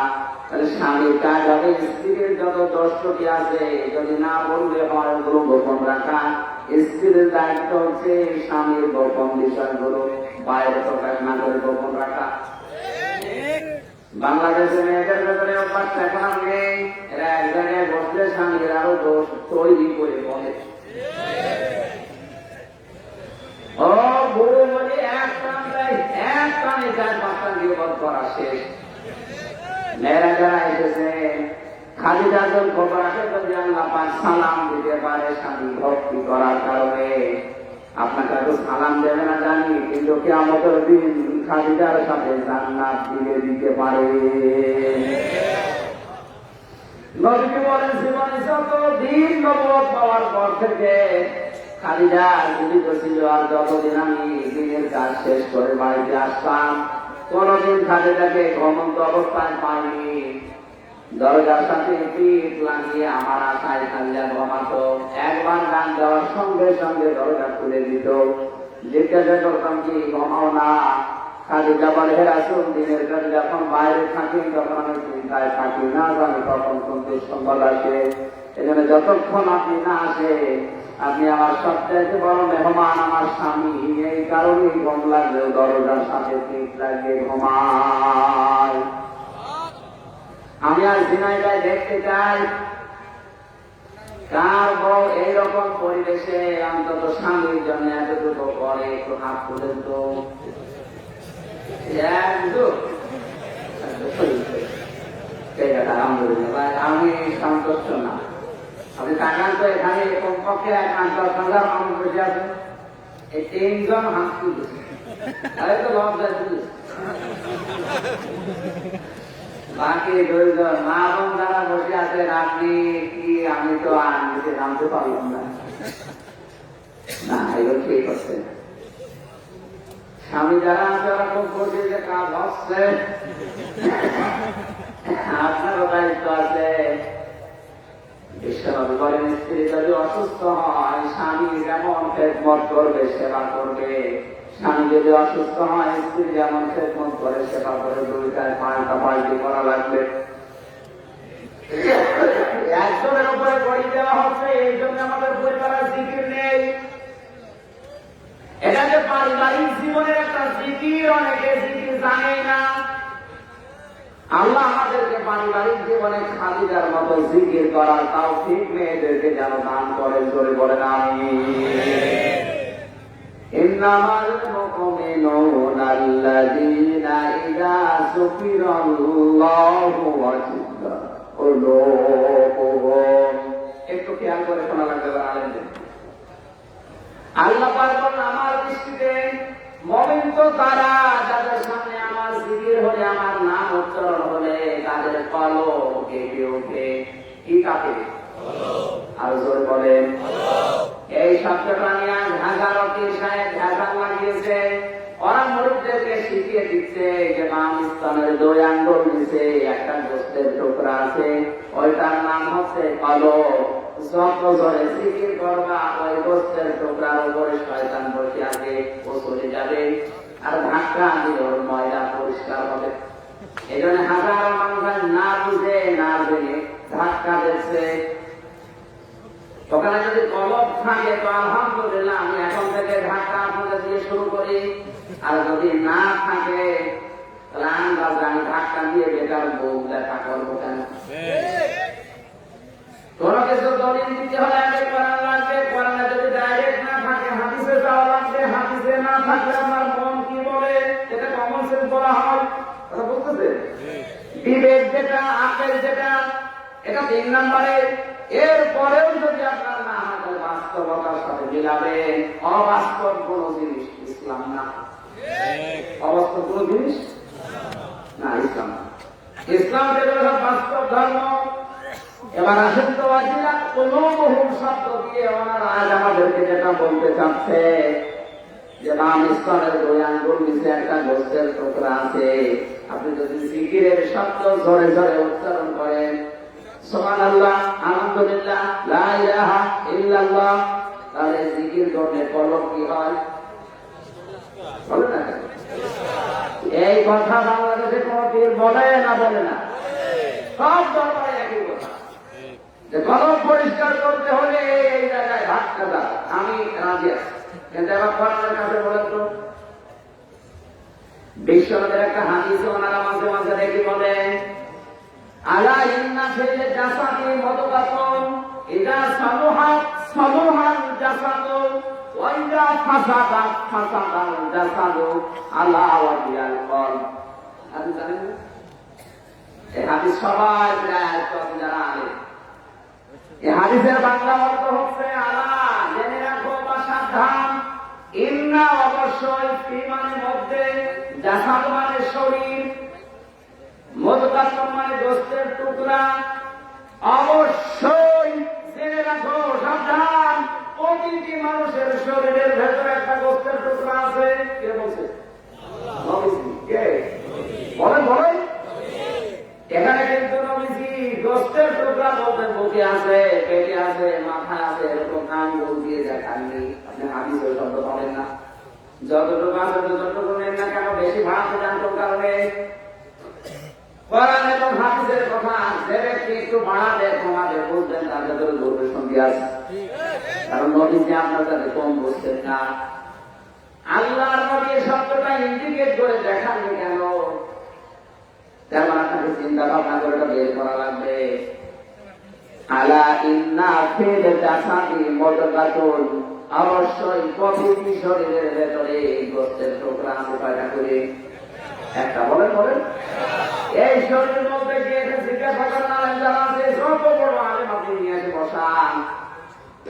তাহলে স্বামীর কাজ হবে স্ত্রীর যত দোষটি আছে যদি না বললে হয় ওগুলো গোপন রাখা। স্ত্রীর দায়িত্ব হচ্ছে স্বামীর গোপন বিষয়গুলো বাইরে প্রকাশ না করে গোপন রাখা। বাংলাদেশের মেয়েদের ভেতরে অভ্যাসটা এখন আর নেই। এরা এক জায়গায় বসলে স্বামীর আরো দোষ তৈরি করে বলে, ও বউ বলে এক টানে 4-5টা বিপদ করা শেষ। মেয়েরা যারা এসেছে খাদিজা যখন খবর আসে যদি আল্লাহ পাক সালাম দিতে পারে স্বামী ভক্তি করার কারণে, আপনাকে হয়তো সালাম দেবে না জানি, কিন্তু কিয়ামতের দিন খাদিজার সাথে জান্নাত দিয়ে দিতে পারে। নবীজি বলেন জীবনে যতদিন নবুয়ত পাওয়ার পর থেকে খাদিজা জীবিত ছিল, আর যতদিন আমি দিনের কাজ শেষ করে বাড়িতে আসতাম কোনদিন খাদিজাকে ঘুমন্ত অবস্থায় পাইনি। দরজার সাথে পিঠ লাগিয়ে আমার আশায় খাদিজা ঘুমাতো। একবার গান দেওয়ার সঙ্গে সঙ্গে দরজা খুলে দিত। জিজ্ঞাসা করতাম কি ঘুমাও না? খাদিজা বলে, হে রাসূল, দিনের কাজে যখন বাইরে থাকি তখন আমি চিন্তায় থাকি না জানি কখন কোন দুঃসংবাদ আসে। এজন্য যতক্ষণ আপনি না আসে আপনি আমার সবচাইতে বড় মেহমান, আমার স্বামী। এই কারণেই ঘুম লাগলেও দরজার সাথে পিঠ লাগিয়ে ঘুমায়। আমি আর সিনাইটাই দেখতে চাই কার বউ এইরকম পরিবেশে অন্তত স্বামীর জন্য এতটুকু করে। একটু হাত তুলেন তো। আলহামদুলিল্লাহ, আমি সন্তুষ্ট না। আপনি তাকান তো, এখানে কমপক্ষে 5-10,000 মানুষ বসে আছেন, এই 3 জন হাত তুলেছে। তাহলে তো লজ্জা তুলেছে। বাকি 2 জন মা বোন যারা বসে আছেন, আপনি কি আমি তো জানতে পারলাম না। এগুলো ঠিক হচ্ছে। স্বামী যারা আছে ওরা খুব বসে যে কাজ হচ্ছে, আপনারও দায়িত্ব আছে। বিশ্বনবী বলেন স্ত্রী যদি অসুস্থ হয় স্বামী যেমন খেদমত করবে সেবা করবে, স্বামী যদি অসুস্থ হয় স্ত্রী যেমন খেদমত করে সেবা করে, দুইটায় পাল্টাপাল্টি করা লাগবে। একজনের উপরে গড়ি দেওয়া হচ্ছে, এই জন্য আমাদের পরিবারের জিকির নেই। এটা যে পারিবারিক জীবনের একটা জিকির, অনেকে জিকির জানেই না। আল্লাহ আমাদেরকে পারিবারিক জীবনে খাদিজার মতো জিকির করার তৌফিক মেয়েদেরকে যেন দান করেন, জোরে বলেন আমিন। ইন্নামাল মুমিনুনা আল্লাযীনা ইযা যুকিরাল্লাহু ওয়াজিলাত কুলুবুহুম। একটু খেয়াল করে শোনা লাগবে আলেমদের। আল্লাহ পাক বলেন আমার দৃষ্টিতে মুমিন তো তারা যাদের সামনে আমার জিকির হলে, আমার নাম উচ্চারণ হলে তাদের কলব কেঁপে ওঠে। কি কাঁপে? আর জোর বলেন। এই শব্দটা নিয়ে ঢাকার অফিস সাহেব ঢাকা লাগিয়েছে। ওরা মুরুব্বদেরকে শিখিয়ে দিচ্ছে যে বাম স্তনের 2 আঙ্গুল নিচে একটা গোস্তের টুকরা আছে, ওইটার নাম হচ্ছে কলব। যত জোরে জিকির করবা ওই গোস্তের টুকরার উপরে শয়তান বসে আছে, ও চলে যাবে আর ধাক্কা দিলে ওর ময়লা পরিষ্কার হবে। এই জন্য হাজারো মানুষ না বুঝে না জেনে ধাক্কা দিচ্ছে। ওখানে যদি কলব থাকে তো আলহামদুলিল্লাহ, আমি এখন থেকে ধাক্কা আপনাদের দিয়ে শুরু করি। আর যদি না থাকে তাহলে আমি ধাক্কা দিয়ে বেকার বউ দেখা করবো কেন? কোন কিছু দলিল দিতে হলে আগে কোরআন লাগবে, কোরআনে যদি ডাইরেক্ট না থাকে হাদিসে যাওয়া লাগবে, আগের যেটা এটা 3 নম্বরে। এরপরেও যদি আপনার না হয় তাহলে বাস্তবতার সাথে মিলাবেন। অবাস্তব কোন জিনিস ইসলাম না, অবাস্তব কোন জিনিস না ইসলাম না। ইসলাম যেগুলো সব বাস্তব ধর্ম। এবার আসেন তো আজিরা কোন বহু শব্দ দিয়ে ওনারা আজ আমাদেরকে যেটা বলতে চাচ্ছে যে নাম ইসলামের 2 আঙ্গুল নিচে একটা গোস্তের টুকরা আছে, আপনি যদি জিকিরের শব্দ জোরে জোরে উচ্চারণ করেন, সুবহানাল্লাহ, আলহামদুলিল্লাহ, লা ইলাহা ইল্লাল্লাহ, তাহলে জিকির করলে কলম কি হয় বলে না? এই কথা বাংলাদেশে কোন পীর বলে না? বলে না? সব দরবারে একই কথা যে কলম পরিষ্কার করতে হলে এই জায়গায় ভাগটা দাও, আমি রাজি আছি। কিন্তু এবার কোরআনের কাছে বলেন তো, বিশ্বনবীর একটা হাদিস ওনারা মাঝে মাঝে দেখি বলেন, আলা ইন্না ফিল জাসাদি মুদগাতুন ইযা সালুহাত সালুহাল জাসাদু ওয়া ইযা ফাসাদাত ফাসাদাল জাসাদু আলা ওয়াহিয়াল কলব। আপনি জানেন না? এই হাদিস সবাই প্রায় যারা আলেম, এই হাদিসের বাংলা অর্থ হচ্ছে আলা জেনে রাখো বা সাবধান, ইন্না অবশ্যই ফি মানে মধ্যে, জাসাদ মানে শরীর, মুদগাতুন মানে গোশতের টুকরা, অবশ্যই জেনে রাখো সাবধান, প্রতিটি মানুষের শরীরের ভেতরে একটা গোশতের টুকরা আছে। কে বলছে? নবীজি। কে বলেন? বলেন। এখানে কিন্তু নবীজি গোশতের টুকরা বলতে বুকে আছে, পেটে আছে, মাথায় আছে, এরকম আঙ্গুল দিয়ে দেখাননি। আপনি হাদিস ওই শব্দ পাবেন না। যতটুকু আছে ততটুকু নেন না কেন, বেশি ভাগ দেন কোন কারণে? কোরআন এবং হাদিসের কথা যে ব্যক্তি একটু বাড়াবে কমাবে বুঝবেন তার ভেতরে গর্বের সঙ্গে আছে। কারণ নবীজি আপনার কাছে কম বুঝতেন না। আল্লাহর নবী এই শব্দটা ইন্ডিকেট করে দেখাননি কেন? তেমন আপনাকে চিন্তা ভাবনা করে বের করা লাগবে। আলা ইন্না ফিল জাসাদি মুদগাতুন, অবশ্যই প্রতিটি শরীরের ভেতরে গোশতের টুকরা আছে। কয়টা করে? একটা। বলেন? বলেন। এই শরীরের মধ্যে গিয়ে জিজ্ঞাসা করেন আলেম যারা আছে, সব বড় আলেম আপনি নিয়ে এসে বসান।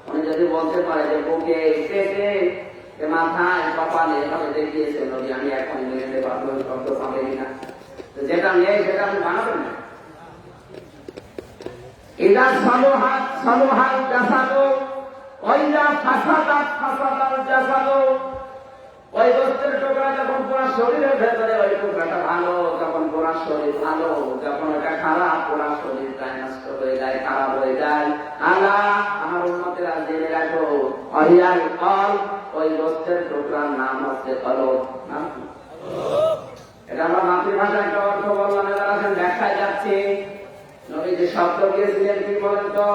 উনি যদি বলতে পারে যে বুকে, পেটে, মাথায়, কপালে এভাবে দেখিয়েছে নবী, আমি এখন নিয়ে যেতে পারবো, শব্দ পাবে কিনা? যেটা নেই সেটা আপনি বানাবেন না। ইদা সালুহাত সালুহাল জাসাদু ওয়া ইদা ফাসাদাত ফাসাদাল জাসাদু, ওই গোশতের টুকরা যখন পুরা শরীরের ভেতরে ওই টুকরাটা ভালো, যখন পুরা শরীর ভালো, যখন এটা খারাপ পুরা শরীরটা নষ্ট হয়ে যায়, খারাপ হয়ে যায়। আলা, আমার উম্মতেরা জেনে রাখো, ওয়াহিয়াল কলব, ওই গোশতের টুকরার নাম হচ্ছে কলব। নাম কি? এটা আমরা মাতৃভাষায় একটা অর্থ বললাম, এবার আসেন ব্যাখ্যায় যাচ্ছি। নবী যে শব্দ দিয়েছিলেন কি বলেন তো?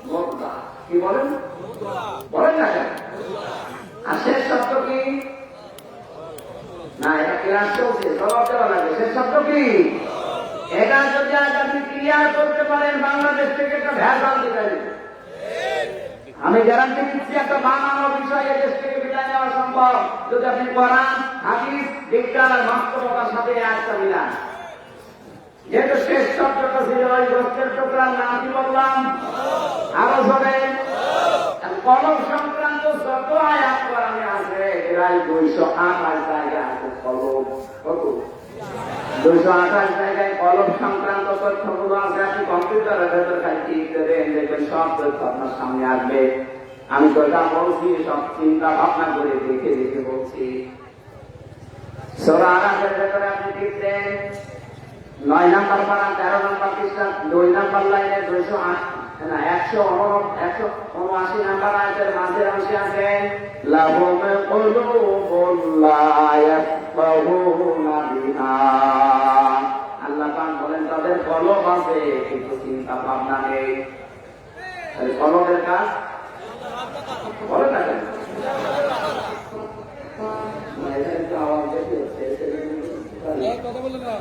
মুদগা। কি বলেন? বলেন না কেন? আর শেষ শব্দ কি? না, এটা ক্লাস চলছে, জবাব দেওয়া লাগবে। শেষ শব্দ কি? এটা যদি আজ আপনি ক্লিয়ার করতে পারেন, বাংলাদেশ থেকে একটা ভেজাল বিদায় দিতে। আমি গ্যারান্টি দিচ্ছি একটা বানানো বিষয়ে দেশ থেকে বিদায় নেওয়া সম্ভব যদি আপনি কোরআন, হাদিস, বিজ্ঞান আর বাস্তবতার সাথে একটা মিলান। যেহেতু শেষ শব্দটা ছিল ওই গোশতের টুকরার নাম কি বললাম? আরো জোরে। কলম সংক্রান্ত যত আয়াত কোরআনে আছে প্রায় 228 জায়গায় আছে কলম। কত? 228 জায়গায় কলম সংক্রান্ত তথ্যগুলো আছে। আপনি কম্পিউটারের ভেতর খালি ক্লিক করেন, দেখবেন সব তথ্য আপনার সামনে আসবে। আমি তো যা বলছি সব চিন্তা ভাবনা করে দেখে দেখে বলছি। সূরা আরাফের ভেতরে আপনি দেখবেন 9 নম্বর পারা 13 নম্বর পৃষ্ঠা 2 নম্বর লাইনে 179 নম্বর আয়াতের মাঝের অংশে আছে লাহুম কুলুবুন লা ইয়াফকাহুনা বিহা। আল্লাহ পাক বলেন তাদের কলব আছে কিন্তু চিন্তা ভাবনা নেই। তাহলে কলবের কাজ বলেন না কেন? আওয়াজ দেখে কথা বলেন না।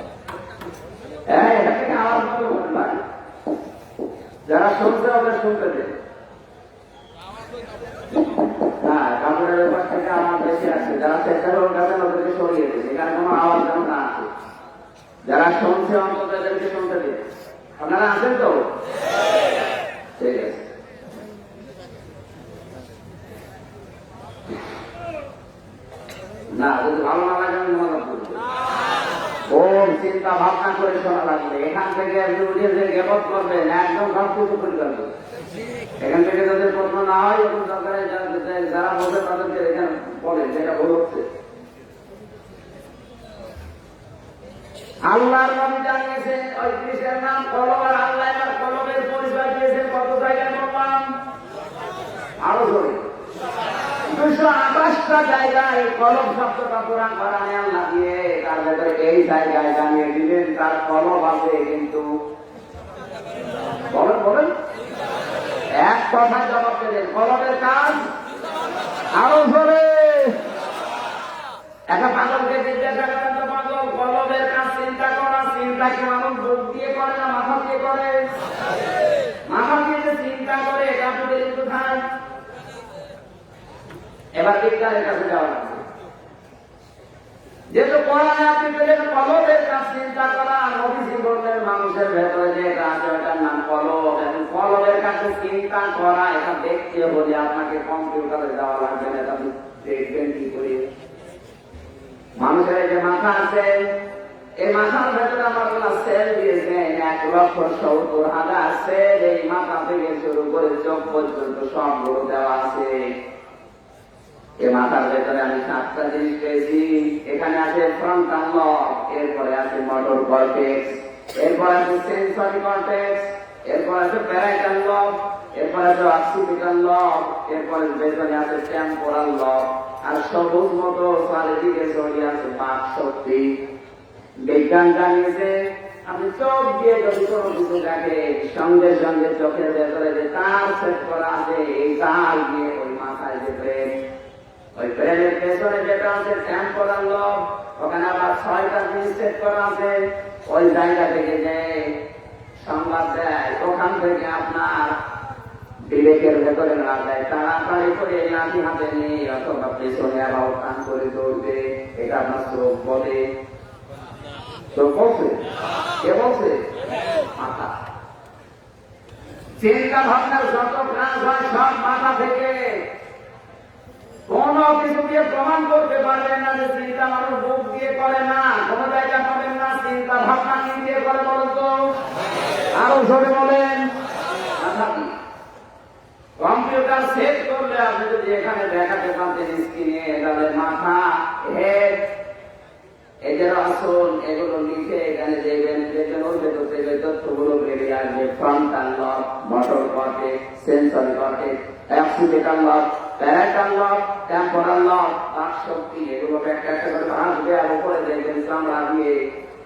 যারা শুনতে হবে শুনতে দেন। হ্যাঁ, কাপড়ের ব্যাপার থেকে আমার বেশি আছে। যারা চেষ্টা করুন কাছেন ওদেরকে সরিয়ে দিন, এখানে কোনো আওয়াজ যেন না আছে। যারা শুনছে অন্তত এদেরকে শুনতে দিন। আপনারা আছেন তো? ঠিক আছে। না যদি ভালো না লাগে আমি মনে করবো ওর চিন্তা ভাবনা করে শোনা লাগবে। এখান থেকে যে গেবত করবেন একদম সব কিছু করে ফেলবে। এখান থেকে যদি প্রশ্ন না হয় এখন সরকারের যারা বলবে তাদেরকে এখানে বলেন যেটা ভুল হচ্ছে। আল্লাহর নবী জানিয়েছেন ওই কৃষের নাম কলম, আর আল্লাহ তার কলমের পরিচয় দিয়েছেন কত জায়গায় বললাম? আরো ধরে 228টা জায়গায় কলম শব্দটা কোরআন কোরআনে আল্লাহ দিয়ে তার ভেতরে এই জায়গায় জানিয়ে দিলেন তার কলম আছে, কিন্তু বলেন বলেন এক কথায় জবাব দেবেন কলমের কাজ। আরো ধরে একটা পাগলকে জিজ্ঞাসা করেন তো পাগল কলমের কাজ চিন্তা করা, চিন্তা কি মানুষ বুক দিয়ে করে না মাথা দিয়ে করে? মাথা দিয়ে যে চিন্তা করে এটা আপনাদের একটু খায়। এবার বিজ্ঞানের কাছে যাওয়া লাগবে। যেহেতু কোরআনে আপনি পেলেন কলমের কাজ চিন্তা করা, নবীজি বললেন মানুষের ভেতরে যে এটা আছে এটার নাম কলম। এখন কলমের কাছে চিন্তা করা এটা দেখতে হলে আপনাকে কম্পিউটারে যাওয়া লাগবে না, এটা দেখবেন কি করে? মানুষের যে মাথা আছে এই মাথার ভেতরে আমার সেল দিয়েছেন 1,70,000 সেল। এই মাথা থেকে শুরু করে চোখ পর্যন্ত সবগুলো দেওয়া আছে। এই মাথার ভেতরে আমি 7টা জিনিস পেয়েছি। এখানে আছে ফ্রন্টাল লব, এরপরে আছে মোটর কর্টেক্স, এরপর আছে সেন্সরি কর্টেক্স, এরপর আছে প্যারাইটাল লব, এরপর আছে অক্সিপিটাল লব, এরপরে ভেতরে আছে টেম্পোরাল লব, আর সবুজ মতো চারিদিকে ছড়িয়ে আছে বাক শক্তি। বিজ্ঞান জানিয়েছে আপনি চোখ দিয়ে যদি কোনো কিছু দেখে সঙ্গে সঙ্গে চোখের ভেতরে যে তার সেট করা আছে এই তার দিয়ে ওই মাথায় যে ব্রেন, ওই ব্রেনের পেছনে যেটা আছে টেম্পোরাল লব, ওখানে আবার 6টা জিনিস সেট করা আছে। ওই জায়গা থেকে যে সংবাদ দেয় ওখান থেকে আপনার বিবেকের ভেতরে না যায়, তাড়াতাড়ি করে লাঠি হাতে নিয়ে অথবা পেছনে আবার টান করে দৌড়বে। এটা আপনার চোখ বলে। চোখ বলছে কে বলছে? মাথা। চিন্তা ভাবনার যত কাজ হয় সব মাথা থেকে। কোন কিছু দিয়ে প্রমাণ করতে পারবেন না যে চিন্তা মানুষ বুক দিয়ে করে না, কোন জায়গা পাবেন না। চিন্তা ভাবনা কি দিয়ে করে বলেন তো? আরো জোরে বলেন। কম্পিউটার সেট করলে আপনি যদি এখানে দেখাতে পারতেন স্ক্রিনে তাহলে মাথা, হেড, এই যে রসুন এগুলো লিখে এখানে দেখবেন ওই ভেতর থেকে তথ্যগুলো বেরিয়ে আসবে। ফ্রন্টাল লব, motor cortex, sensory cortex, occipital লব, প্যারাইটাল লব, টেম্পোরাল লব, বাক শক্তি, এগুলো একটা একটা করে আসবে। আর উপরে দেখবেন চামড়া দিয়ে,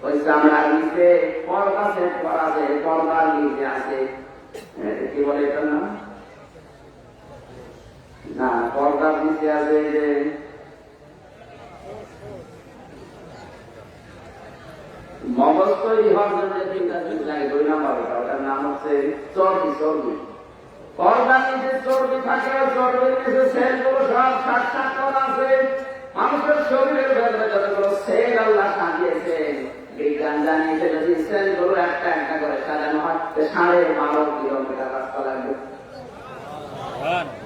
ওই চামড়ার নিচে পর্দা সেট করা আছে, পর্দার নিচে আছে কি বলে এটা না? না, পর্দার নিচে আছে যে মগজ তৈরি হওয়ার জন্য 3টা জিনিস লাগে। 2 নম্বর ওটার নাম হচ্ছে চর্বি। চর্বি পর্দার নিচে চর্বি থাকে, চর্বির নিচে সেলগুলো সব সাত করা আছে। মানুষের শরীরের ভেতরে যতগুলো সেল আল্লাহ সাজিয়েছেন বিজ্ঞান জানিয়েছে যদি সেলগুলো একটা একটা করে সাজানো হয় 12.5 কিলোমিটার রাস্তা লাগবে।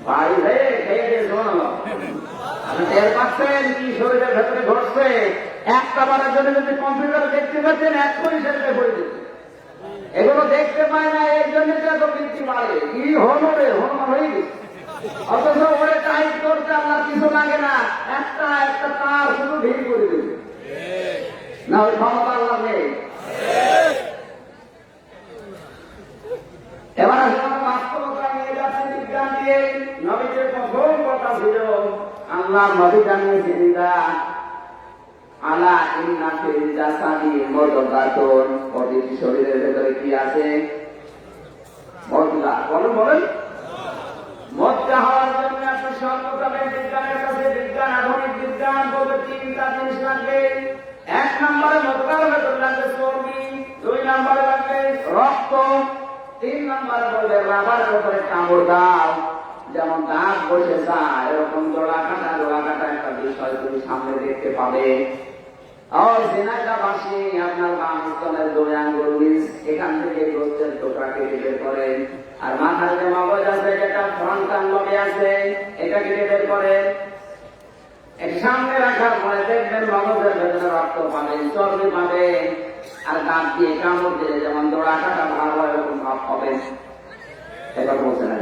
বাইরে খেয়ে দিয়ে শোনালো আপনি টের পাচ্ছেন কি শরীরের ভেতরে ঘটছে? একটা বারের জন্য যদি কম্পিউটার দেখতে পাচ্ছেন এক্ষুনি সেটা করে দিচ্ছে। এগুলো দেখতে পায় না, এর জন্য এত বৃদ্ধি বাড়ে। কি হলো রে, হনুমান হয়ে গেছে। অথচ ওরে টাইপ করতে আপনার কিছু লাগে না, একটা একটা তার শুধু ঢিল করে দেবে না, ওই ক্ষমতা আল্লাহ নেই। এবার বাস্তবতা নিয়ে যাচ্ছে বিজ্ঞান দিয়ে। নবীদের প্রথম কথা ছিল আল্লাহ নবী জানিয়েছেন আলা ইন্না ফিল জাসাদি মুদগাতুন, প্রতিটি শরীরের ভেতরে কি আছে? মদগা। বলেন বলেন। মদগা হওয়ার জন্য আপনি সর্বপ্রথমে বিজ্ঞানের কাছে, বিজ্ঞান আধুনিক বিজ্ঞান বলতে 3টা জিনিস লাগবে। 1 নম্বরে মদগার ভেতরে লাগবে চর্বি, 2 নম্বরে লাগবে রক্ত, 3 নম্বরে বলবে রাবারের উপরে কামড় দাও, যেমন দাঁত বসে যায় এরকম জোড়া কাটা একটা বিষয় তুমি সামনে দেখতে পাবে। আর জেনাটা বাসি আপনার বাম স্তনের 2 আঙ্গুল নিচ এখান থেকে গোস্তের টুকরা কেটে বের করেন। আর মাথার যে মগজ আছে যেটা ফ্রন্টাল লবে আছে এটা কেটে বের করেন। এর সামনে রাখার পরে দেখবেন মগজের ভেতরে রক্ত পাবেন, চর্বি পাবেন। আর দাঁত দিয়ে কামড় দিলে যেমন দোড়া কাটা ভাব হয় এরকম ভাব হবে। এবার বলছে না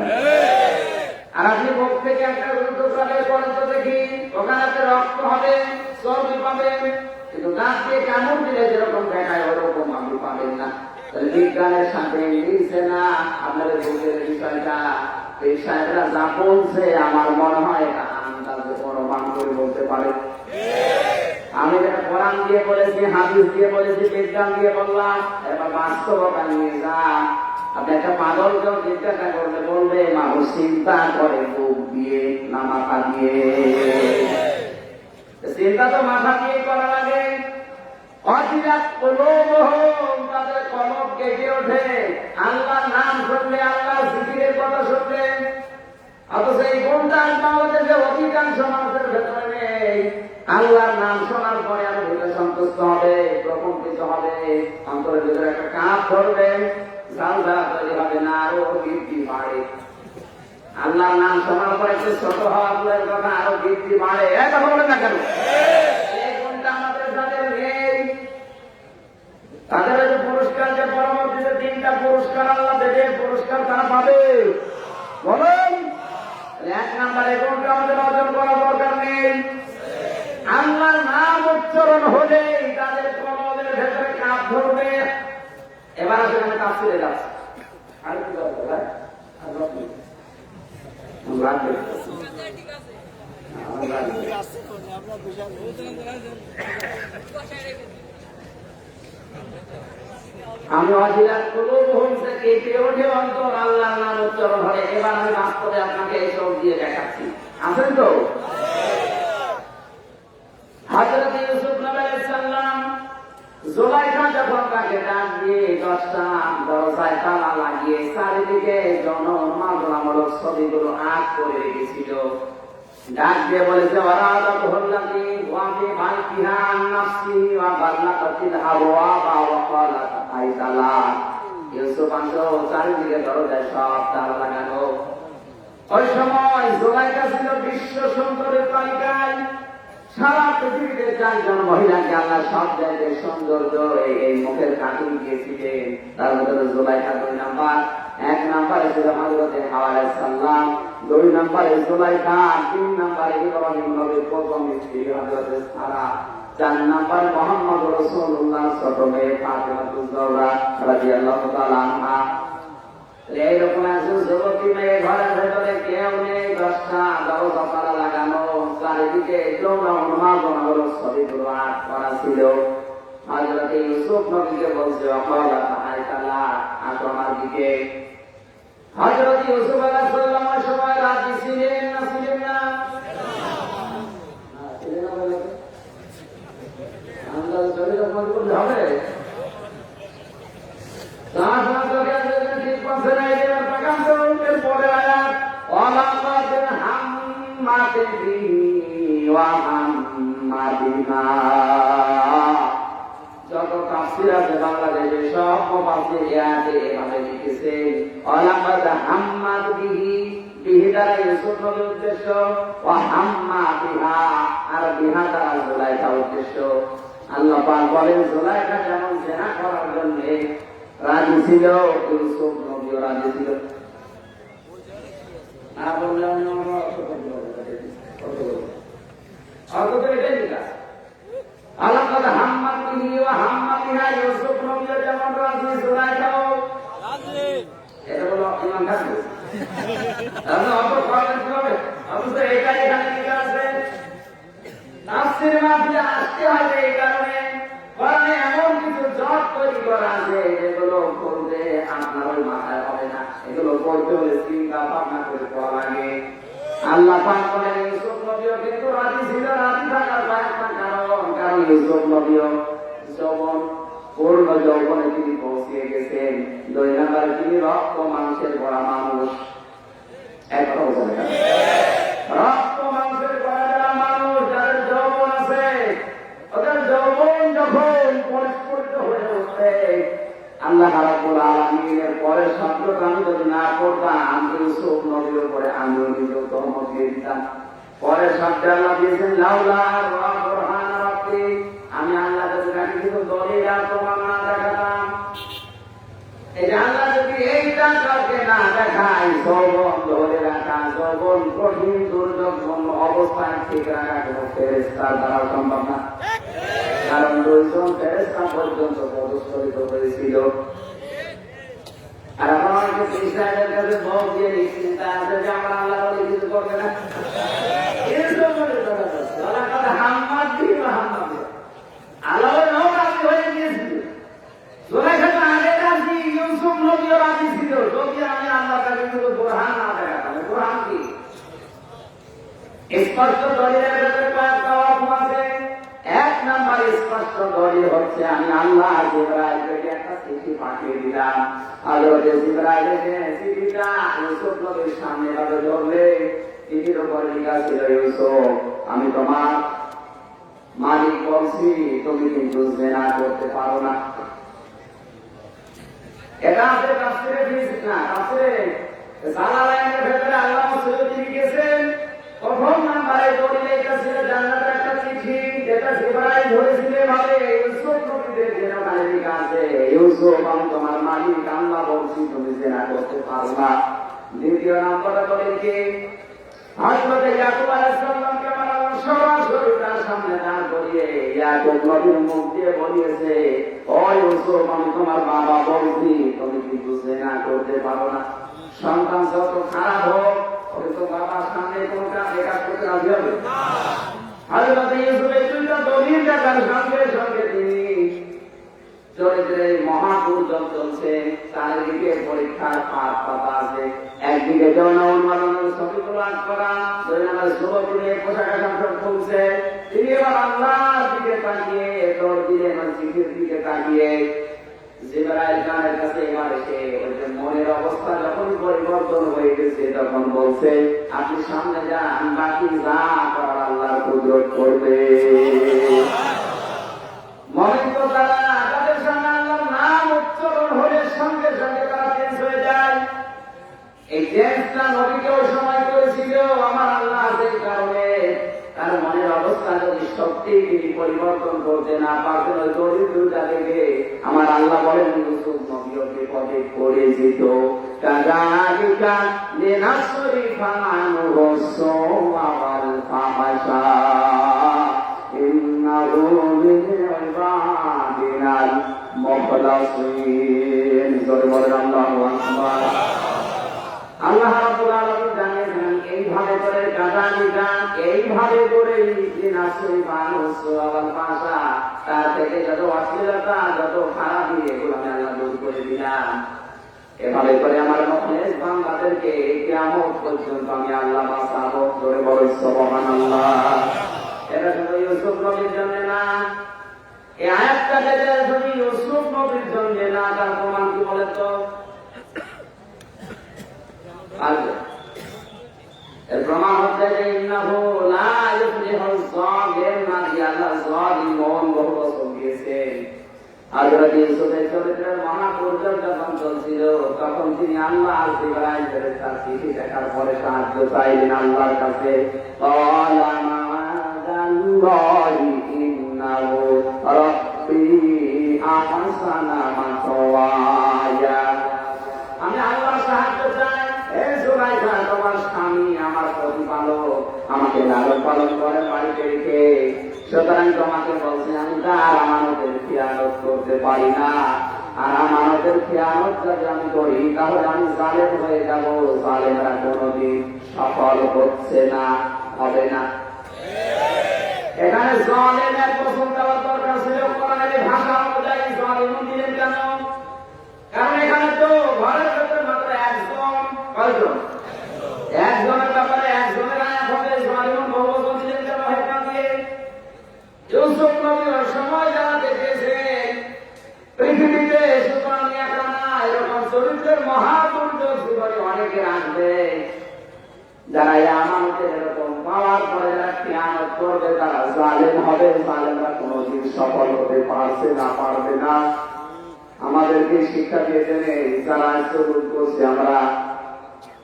আর আপনি মুখ থেকে একটা টুকরা বের করেন তো দেখি, ওখানে রক্ত হবে, চর্বি পাবেন, কিন্তু দাঁত দিয়ে কামড় দিলে যেরকম দেখায় ওরকম আপনি পাবেন না। তাহলে বিজ্ঞানের সাথে মিলছে না আপনাদের বুকের বিষয়টা। এই সাহেবরা যা বলছে আমার মনে হয় এটা আন্দাজে প্রমাণ করে বলতে পারে। আমি যেটা কোরআন দিয়ে বলেছি, হাদিস দিয়ে বলেছি, বিজ্ঞান দিয়ে বললাম, এবার বাস্তবতা নিয়ে যা। আপনি একটা পাগলকেও জিজ্ঞাসা করলে বলবে মানুষ চিন্তা করে বুক দিয়ে না মাথা দিয়ে। চিন্তা তো মাথা দিয়ে করা লাগে। অচিরাত কলবহম, তাদের কলব কেটে ওঠে আল্লাহর নাম শুনলে, আল্লাহর জিকিরের কথা শুনলে। অথচ এই গুণটা বাংলাদেশের অধিকাংশ মানুষের ভেতরে নেই। আল্লাহর নাম শোনার পরে আমি ভেতরে সন্তুষ্ট হবে, প্রকম্পিত হবে, অন্তরের ভিতরে একটা কাঁপ ধরবে, ঝালঝালা তৈরি হবে না, আরো বৃদ্ধি বাড়ে। আল্লাহর নাম শোনার পরে একটু ছোট হওয়া দূরের কথা, আরো বৃদ্ধি বাড়ে। এটা বলবেন না কেন? এই গুণটা আমাদের যাদের নেই তাদের যে পুরস্কার, যে পরবর্তীতে 3টা পুরস্কার আল্লাহ দেবে, পুরস্কার তারা পাবে। বলেন 1 নম্বরে কোনটা আমাদের অর্জন করার দরকার নেই। আল্লাহর নাম উচ্চারণ হলেই তাদের কলবের ভেতরে কাঁপ ধরবে। এবার সেখানে তাফসীরে যাচ্ছে। আর কি দরকার ভাই? আর রাখবে আমি অজিলার কলবহম থেকে কেটে ওঠে অন্তর আল্লাহর নাম উচ্চারণ হয়। এবার আমি বাস্তবে আপনাকে এইসব দিয়ে দেখাচ্ছি। আছেন তো? হযরত ইউসুফ নবী আলাইহিস সালাম জুলাইখা যখন তাকে ডাক দিয়ে 10টা দরজায় তালা লাগিয়ে চারিদিকে জনমাগলামূলক ছবিগুলো আঁক করে রেখেছিল, ডাক দিয়ে বলেছে ওয়ারাদা বহল্লাতি ওয়াফি বাইতিহা নাফসি ওয়া বাল্লাকাতিল হাওয়া ওয়া ক্বালাত আইতালা। ইউসুফ আনছো চারিদিকে দরজায় সব তালা লাগানো। ওই সময় জুলাইখা ছিল বিশ্ব সুন্দরের তালিকায়। সারা পৃথিবীতে 4 জন মহিলাকে আল্লাহ সব জায়গায় সৌন্দর্য এই মুখের কাটিং দিয়েছিলেন। তার মধ্যে জুলাইখা 2 নাম্বার। 1 নম্বরে ছিল হযরত হাওয়া আলাইহিস সালাম, 2 নম্বরে জুলাইখা, 3 নম্বরে ইব্রাহিম নবীর প্রথম স্ত্রী হযরত সারা, 4 নম্বরে মুহাম্মদ রাসূলুল্লাহ ছোট মেয়ে ফাতিমাতুজ জোহরা রাদিয়াল্লাহু তাআলা আনহা। এইরকম একজন যুবতী মেয়ে ঘরের ভেতরে কেউ নেই, 10টা দরজা তালা লাগানো, চারিদিকে জনমাগলামূলক ছবিগুলো আঁক করা ছিল। হযরত ইউসুফ নবীকে বলছে ওয়াক্বালাত আইতালা, আসো আমার দিকে। হযরত ইউসুফ আলাইহিস সালাম ওই সময় রাজি ছিলেন না ছিলেন না? ছিলেন না বলে আমরা জমি রকম করলে হবে। পরে আয়াত ওয়ালাকাদ হাম্মাত বিহি ওয়া হাম্মা বিহা। যত তাফসীর আছে বাংলাদেশে সব মুফাসসির আয়াতে এভাবে লিখেছেন ওয়ালাকাদ হাম্মাত বিহি, বিহি দ্বারা ইউসুফ নবীর উদ্দেশ্য, ওয়া হাম্মা বিহা আর বিহা দ্বারা জুলাইখা উদ্দেশ্য। আল্লাহ পাক বলেন জুলাইখা যেমন জিনা করার জন্য রাজি ছিল, ইউসুফ নবীও রাজি ছিল। না বললে আমি অথচ এটাই লেখা আলাকাদ হাম্মাত বিহি ওয়া হাম্মা বিহা, ইউসুফ নবীও যেমন রাজি, জুলাইখাও রাজি। এটা হলো ইমান থাকবে। তাহলে অত করেন কিভাবে? অথচ এটাই এখানে লেখা আছে। তাফসীর মাহফিলে আসতে হবে এই কারণে কোরআনে এমন কিছু জট তৈরি করা আছে যেগুলো করতে আপনার ওই মাথায় হবে না। এগুলো করতে হলে চিন্তা ভাবনা করে করা লাগে। আল্লাহ পাক বলেন ইউসুফ নবীও কিন্তু রাজি ছিল। রাজি থাকার কয়েকটা কারণ, কারণ ইউসুফ নবীও যৌবন, পূর্ণ যৌবনে তিনি পৌঁছে গেছেন। 2 নম্বরে তিনি রক্ত মাংসের গড়া মানুষ। এক কথা বলছেন রক্ত মাংসের গড়া যারা মানুষ, যাদের যৌবন আছে, ওদের যৌবন আল্লাহ রাব্বুল আলামিনের পরের শব্দটা আমি যদি না করতাম, ইউসুফ নবীর উপরে আমিও নিজেও তহমত দিয়ে দিতাম। পরের শব্দে আল্লাহ দিয়েছেন লাউলা বুরহান রাব্বি, আমি আল্লাহ যদি নাকি কিছু দলিল আর প্রমাণ না দেখাতাম, এই যে আল্লাহ যদি এইটা কাউকে না দেখায়, যৌবন ধরে রাখা, যৌবন কঠিন দুর্যোগপূর্ণ অবস্থায় ঠিক রাখা কোনো ফেরেশতার দ্বারা সম্ভব না। কারণ দুইজন ফেরেশতা পর্যন্ত পদস্খলিত হয়েছিল। আর এখন অনেকে ইসরায়েলের কাছে ভোট দিয়ে চিন্তা আছে যে আমার আল্লাহ বলে কিছু করবে না, আল্লাহ রাজি হয়ে গিয়েছিল। ইউসুফ নবীও রাজি ছিল, যদি আমি আল্লাহ তাকে কিন্তু বোরহান না দেখাতাম। বোরহান কি? স্পষ্ট দলিলের ভেতরে কয়েকটা অর্থ আছে। এক নাম্বার স্পষ্ট দলিল হচ্ছে আমি আল্লাহ জিবরাইলকে একটা চিঠি পাঠিয়ে দিলাম। হযরত জিবরাইলকে চিঠিটা ইউসুফ নবীর সামনে ভাবে ধরলে চিঠির উপর লেখা ছিল, ইউসুফ আমি তোমার মালিক বলছি, তুমি কিন্তু জিনা করতে পারো না। এটা আছে তাফসীরে ফিজিক না, তাফসীরে জালালাইনের ভেতরে আল্লামা সৈয়দী লিখেছেন প্রথম নাম্বারে দলিল এটা ছিল জান্নাতের একটা চিঠি, যেটা জিবরাইল ধরেছিল ভাবে ইউসুফ নবীদের জন্য কালে লেখা আছে, ইউসুফ আমি তোমার মালিক আল্লাহ বলছি, তুমি জিনা করতে পারো না। দ্বিতীয় নাম্বারে দলিল কি? হযরত ইয়াকুব আলাইহিস সালামকে আমার সরাসরি তার সামনে দাঁড় করিয়ে ইয়াকুব নবীর মুখ দিয়ে বলিয়েছে, ও ইউসুফ আমি তোমার বাবা বলছি, তুমি কিন্তু জিনা করতে পারো না। সন্তান যত খারাপ হোক, ওই তো বাবার সামনে কোনো কাজ করতে রাজি হবে না। হযরত ইউসুফ এই দুইটা দলিল দেখার সঙ্গে সঙ্গে তিনি চরিত্রে মহাদুর্যোগ চলছে, চারিদিকে পরীক্ষার পাঠ পাতা আছে। একদিকে যৌন উন্মাদনের ছবিগুলো আঁক করা, দুই নম্বর যুবতীকে পোশাক আশাক খুলছে। তিনি এবার আল্লাহর দিকে তাকিয়ে, দৌড় দিলে চিঠির দিকে তাকিয়ে জিবরাইল খানের কাছে এবার এসে ওই যে মনের অবস্থা যখন পরিবর্তন হয়ে গেছে, তখন বলছে আপনি সামনে যান, বাকি যা করার আল্লাহর কুদরত করবে। মনে তো তারা তাদের সামনে আল্লাহর নাম উচ্চারণ হলে সঙ্গে সঙ্গে তারা চেঞ্জ হয়ে যায়। এই চেঞ্জটা নবীকে ওই সময় করেছিল আমার আল্লাহ, সেই কারণে তার মনের অবস্থা যদি সত্যি তিনি পরিবর্তন করতে না পারতেন, ওই দরিদ্রতা থেকে আমার আল্লাহ বলেন ইউসুফ নবীও বিপদে পড়ে যেত। কাযালিকা লিনাসরিফা আনহু সুআল ফাহাশা ইন্নাহু মিন ইবাদিনাল মুখলাসিন। জোরে বলেন আল্লাহু আকবার। আল্লাহ রাব্বুল আলামিন জানিয়েছেন এইভাবে করে কাযালিকা, এইভাবে করে লিনাসরিফা আনহু সুআল ফাহাশা, তার থেকে যত অশ্লীলতা যত খারাপি এগুলো আমি আল্লাহ দূর করে দিলাম। এভাবে করে আমার মুখলেস বান্দাদেরকে কিয়ামত পর্যন্ত আমি আল্লাহ বাঁচাবো। জোরে বলেন সুবহানাল্লাহ। এটা শুধু ইউসুফ নবীর জন্য না, এই আয়াতটা যেটা শুধু ইউসুফ নবীর জন্য না, তার প্রমাণ কি বলেন তো? এর প্রমাণ হচ্ছে যে ইন্নাহু লা ইউফলিহুল যালিমুন, আল্লাহ যালিমুন বহু বছর দিয়েছেন। হযরত ইউসুফের চরিত্রের মহাপরিচয় যখন চলছিল, তখন তিনি আল্লাহ আর জিবরাইল ফেরেশতার চিঠি দেখার পরে সাহায্য চাইলেন আল্লাহর কাছে। ক্বালা মাআযাল্লাহি ইন্নাহু রাব্বি আহসানা মাসওয়ায়া, আমি আল্লাহর সাহায্য চাই। হে সুলাইখা, তোমার স্বামী আমার প্রতিপালক, আমাকে লালন পালন করে বাড়িতে রেখে, সুতরাং তোমাকে বলছি আমি তার আমানতের খেয়ানত করতে পারি না। আর আমানতের খেয়ানত যদি আমি করি তাহলে আমি জালেম হয়ে যাব। জালেমরা কোনদিন সফল হচ্ছে না, হবে না। এখানে জালেমের প্রথম দেওয়ার দরকার ছিল কোরআনের ভাষা অনুযায়ী। জালেম দিলেন কেন? কারণ এখানে তো ঘরের ভেতরে মাত্র একজন, কয়জন? একজনের ব্যাপারে একজনের আয়াত হবে। জালেম বহুবচন দিলেন কেন? হেকমত দিয়ে। ইউসুফ নবী ওই সময় যারা দেখেছেন পৃথিবীতে শুধু আমি একা না, এরকম চরিত্রের মহাদুর্যোগ জীবনে অনেকে আসবে, যারা এই আমানতের এরকম পাওয়ার পরে যারা খেয়ানত করবে তারা জালেম হবে। জালেমরা কোনদিন সফল হতে পারছে না, পারবে না। আমাদেরকে শিক্ষা দিয়েছেন যারা জুলুম করছে আমরা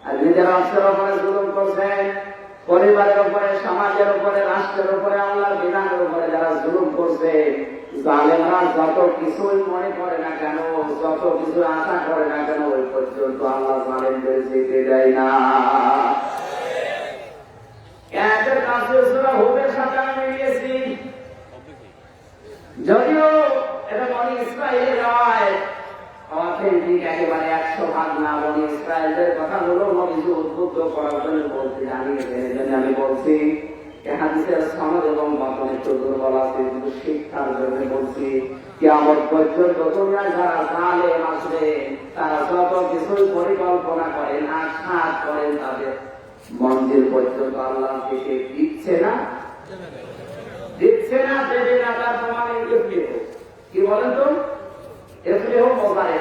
আর নিজেরা অস্ত্রের উপরে জুলুম করছেন, পরিবারের উপরে, সমাজের উপরে, রাষ্ট্রের উপরে, আল্লাহর বিধানের উপরে যারা জুলুম করছে, জালেমরা যত কিছুই মনে করে না কেন, যত কিছু আশা করে না কেন, ওই পর্যন্ত আল্লাহ জালেমদের যেতে দেয় না। এদের কাছে সূরা হুদের সাথে আমি মিলিয়েছি, যদিও এটা বনি ইসরায়েলের নয়, অথেন্টিক একেবারে 100% না। বনি ইসরায়েলের কথাগুলো নবীকে উদ্বুদ্ধ করার জন্য বলতে জানি, এর জন্য আমি বলছি হাদিসের সনদ এবং মতন একটু দুর্বল আছে, কিন্তু শিক্ষার জন্য বলছি। কিয়ামত পর্যন্ত দুনিয়ায় যারা জালেম আসবে, তারা যত কিছুই পরিকল্পনা করেন, আশা করেন, তাদের মন্দির পর্যন্ত আল্লাহ থেকে দিচ্ছে না, দেবে না। তার প্রমাণ কি বলেন তো?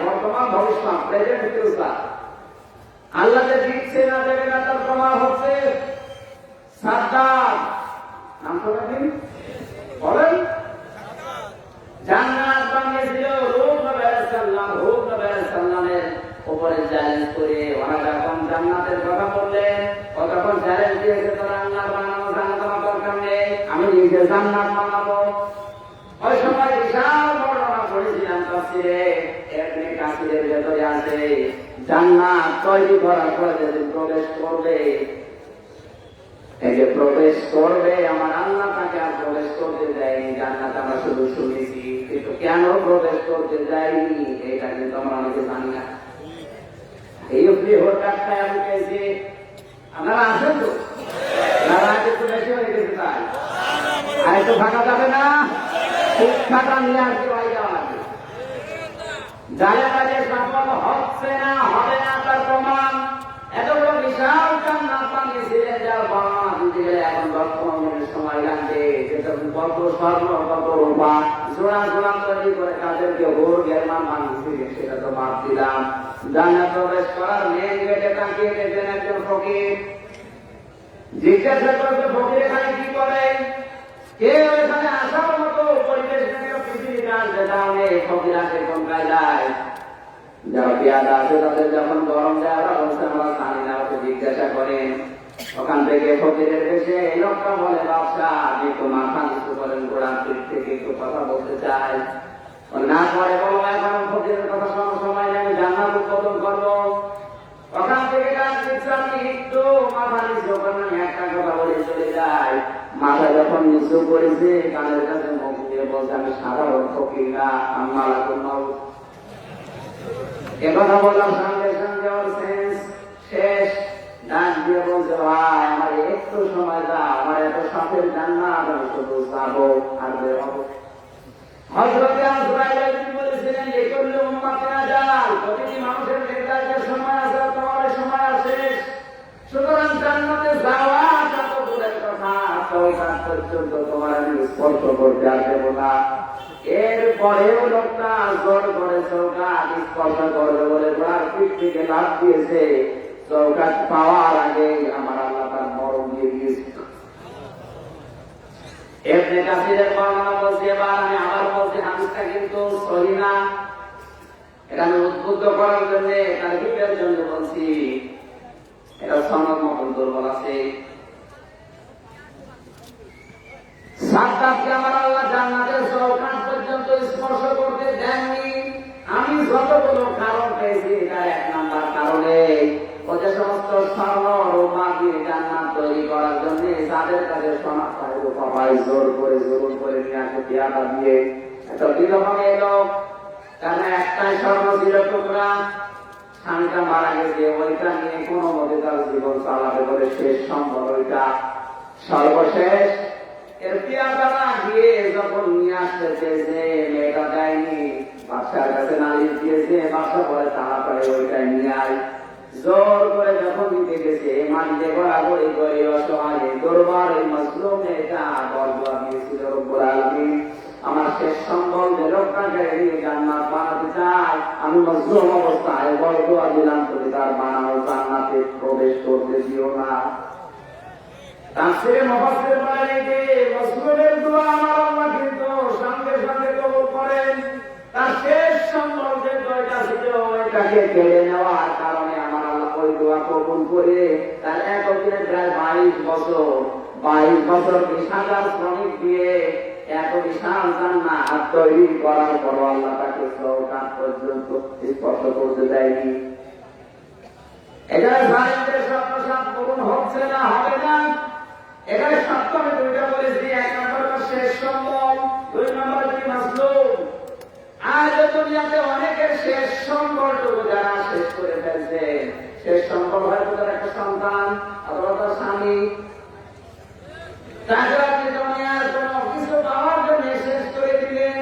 বর্তমান ভবিষ্যৎ, প্রেজেন্ট ফিউচার, আল্লাহ দিচ্ছে না, দেবে না, তার প্রমাণ হচ্ছে সাদ্দাম। নাম তো রাখেন, বলেন। জান্নাত বানিয়েছিল হুদ নবী আলাইহিস সালাম, হুদ নবী আলাইহিস সালামের উপরে চ্যালেঞ্জ করে ওরা যখন জান্নাতের কথা বললেন, ও তখন চ্যালেঞ্জ দিয়েছে, তোরা আল্লাহ বানানো জান্নাত আমার দরকার নেই, আমি নিজে জান্নাত বানাবো। ওই সময় বিশাল বর্ণনা করেছিলাম তাফসীরে, ইবনে কাসিরের ভেতরে আছে জান্নাত তৈরি করার পরে যদি প্রবেশ করবে, একে প্রবেশ করবে, আমার আল্লাহ তাকে আর প্রবেশ করতে দেয়নি। জান্নাত আমরা শুধু শুনেছি, কিন্তু কেন প্রবেশ করতে দেয়নি এটা কিন্তু আমরা অনেকে জানি না। এই অব্দি হঠাৎটাই আমি পেয়েছি, আপনারা আসেন তো, আপনারা একটু বেশি হয়ে গেছে, তাই আর একটু থাকা যাবে না, শিক্ষাটা নিয়ে আসতে পারি যাওয়া লাগবে। জায়গা যে সফল হচ্ছে না, হবে না, তার প্রমাণ এত বড় বিশাল জান্নাত বানিয়েছিলেন, যার বর্ণনা দিতে গেলে এখন 10-15 মিনিট সময় লাগবে। যেটা কত স্বর্ণ, কত রূপা জোড়া জোড়া তৈরি করে তাদেরকে হুর গেরমান বানিয়েছিলেন, সেটা তো বাদ দিলাম। জান্নাত প্রবেশ করার মেন গেটে তাকিয়ে দেখলেন একজন ফকির। জিজ্ঞাসা করতে, ফকির এখানে কি করেন? কেউ এখানে আসার মতো পরিবেশ পৃথিবীতে আসবে তাহলে ফকির আসে কোন কায়দায়? যারা পেয়াদা আছে তাদের যখন গরম দেয়, ওরা বলছে আমরা জানি না, ওকে জিজ্ঞাসা করেন। ওখান থেকে ফকিরের দেশে এই লোকটা বলে, বাদশা আপনি একটু মাথা নিচু করেন, গোড়ার দিক থেকে একটু কথা বলতে চাই। না করে বলো, এখন ফকিরের কথা শোনার সময় নেই, আমি জান্নাত উদ্বোধন করবো। ওখান থেকে আপনি একটু মাথা নিচু করেন, আমি একটা কথা বলে চলে যাই। মাথা যখন নিচু করেছে, কানের কাছে মুখ দিয়ে বলছে, আমি সাধারণ ফকির না, আমি মালাকুল মউত। একথা বললাম সঙ্গে সঙ্গে ওর সেন্স শেষ। ডাক দিয়ে বলছে, ভাই আমার একটু সময় দাও, আমার এত সাথের জান্নাত আমি শুধু যাবো আর বের হবো। হযরতে আজরাইল বলেছিলেন, এই করলে উম্মতেরা যান, প্রতিটি মানুষের নির্ধারিত সময় আছে, তোমার সময় আছে। সুতরাং জান্নাতে যাওয়া যত দূরের কথা, তওবা পর্যন্ত তোমার আমি স্পর্শ করতে আর দেব না। এরপরেও লোকটা জোর করে চৌকাঠ স্পর্শ করবে বলে ঘোড়ার পিঠ থেকে লাফ দিয়েছে। চৌকাঠ পাওয়ার আগে আমার আল্লাহ তার মরণ দিয়ে দিয়েছে। ইবনে কাসিরের বর্ণনা বলছে, এবার আমি আবার বলছি, হাদিসটা কিন্তু সহিহ না। এটা আমি উদ্বুদ্ধ করার জন্য, তার হিতের জন্য বলছি। এটা সনদ মতন দুর্বল আছে। সাদ্দাতকে আমার আল্লাহ জান্নাতের চৌকাঠ পর্যন্ত স্পর্শ করতে দেননি। আমি যতগুলো কারণ পেয়েছি, এটার 1 নাম্বার কারণে ও যে সমস্ত স্বর্ণ রূপা দিয়ে জান্নাত তৈরি করার জন্য তাদের কাছে সোনা পায়, রূপা পায়, জোর করে জোর করে নিয়ে আসে পেয়াদা দিয়ে। একটা বিধবা মেয়ে লোক, কারণ একটাই স্বর্ণ ছিল টুকরা, স্বামীটা মারা গেছে, ওইটা নিয়ে কোনো মতে তার জীবন চালাবে বলে শেষ সম্ভব ওইটা সর্বশেষ। এর পেয়াদাটা গিয়ে যখন নিয়ে আসতে চেয়েছে, মেয়েটা দেয়নি, বাদশার কাছে নালিশ দিয়েছে, বাদশা বলে তাড়াতাড়ি ওইটাই নিয়ে আয়। জোর করে যখন নিতে গেছে, মাটিতে গড়াগড়ি করে অসহায় দরবার ওই মজলুম মেয়েটা বরদোয়া দিয়েছিল, রব্বুল আলামিন আমার শেষ সম্বল যে লোকটাকে নিয়ে জান্নাত বানাতে চাই, আমি মজলুম অবস্থায় বরদোয়া দিলাম, তুমি তার বানানো জান্নাতে প্রবেশ করতে দিও না। তাফসীরে মুফাসসির বলেন যে মজলুমের দোয়া আমার আল্লাহ কিন্তু সঙ্গে সঙ্গে কবুল করেন। তার শেষ সম্বল যে দরজা ছিল ওইটাকে কেড়ে নেওয়ার কারণে আমার আল্লাহ ওই দোয়া কবুল করে তার একদিনে প্রায় 22 বছর 20,000 শ্রমিক দিয়ে এত বিশাল জান্নাত তৈরি করার পর আল্লাহ তাকে সওকাত পর্যন্ত স্পর্শ করতে দেয়নি। এখানে জালিমদের স্বপ্নসাৎ পূরণ হচ্ছে না, হবে না। এখানে সত্য আমি দুইটা বলেছি, 1 নম্বর শেষ সম্বল, 2 নম্বর কি মাসলুম। আজ দুনিয়াতে অনেকের শেষ সম্বলটুকু যারা শেষ করে ফেলছে, শেষ সম্বল হয়তো তার একটা সন্তান অথবা তার স্বামী, তাকে আপনি দুনিয়ার কোন কিছু পাওয়ার জন্য শেষ করে দিলেন,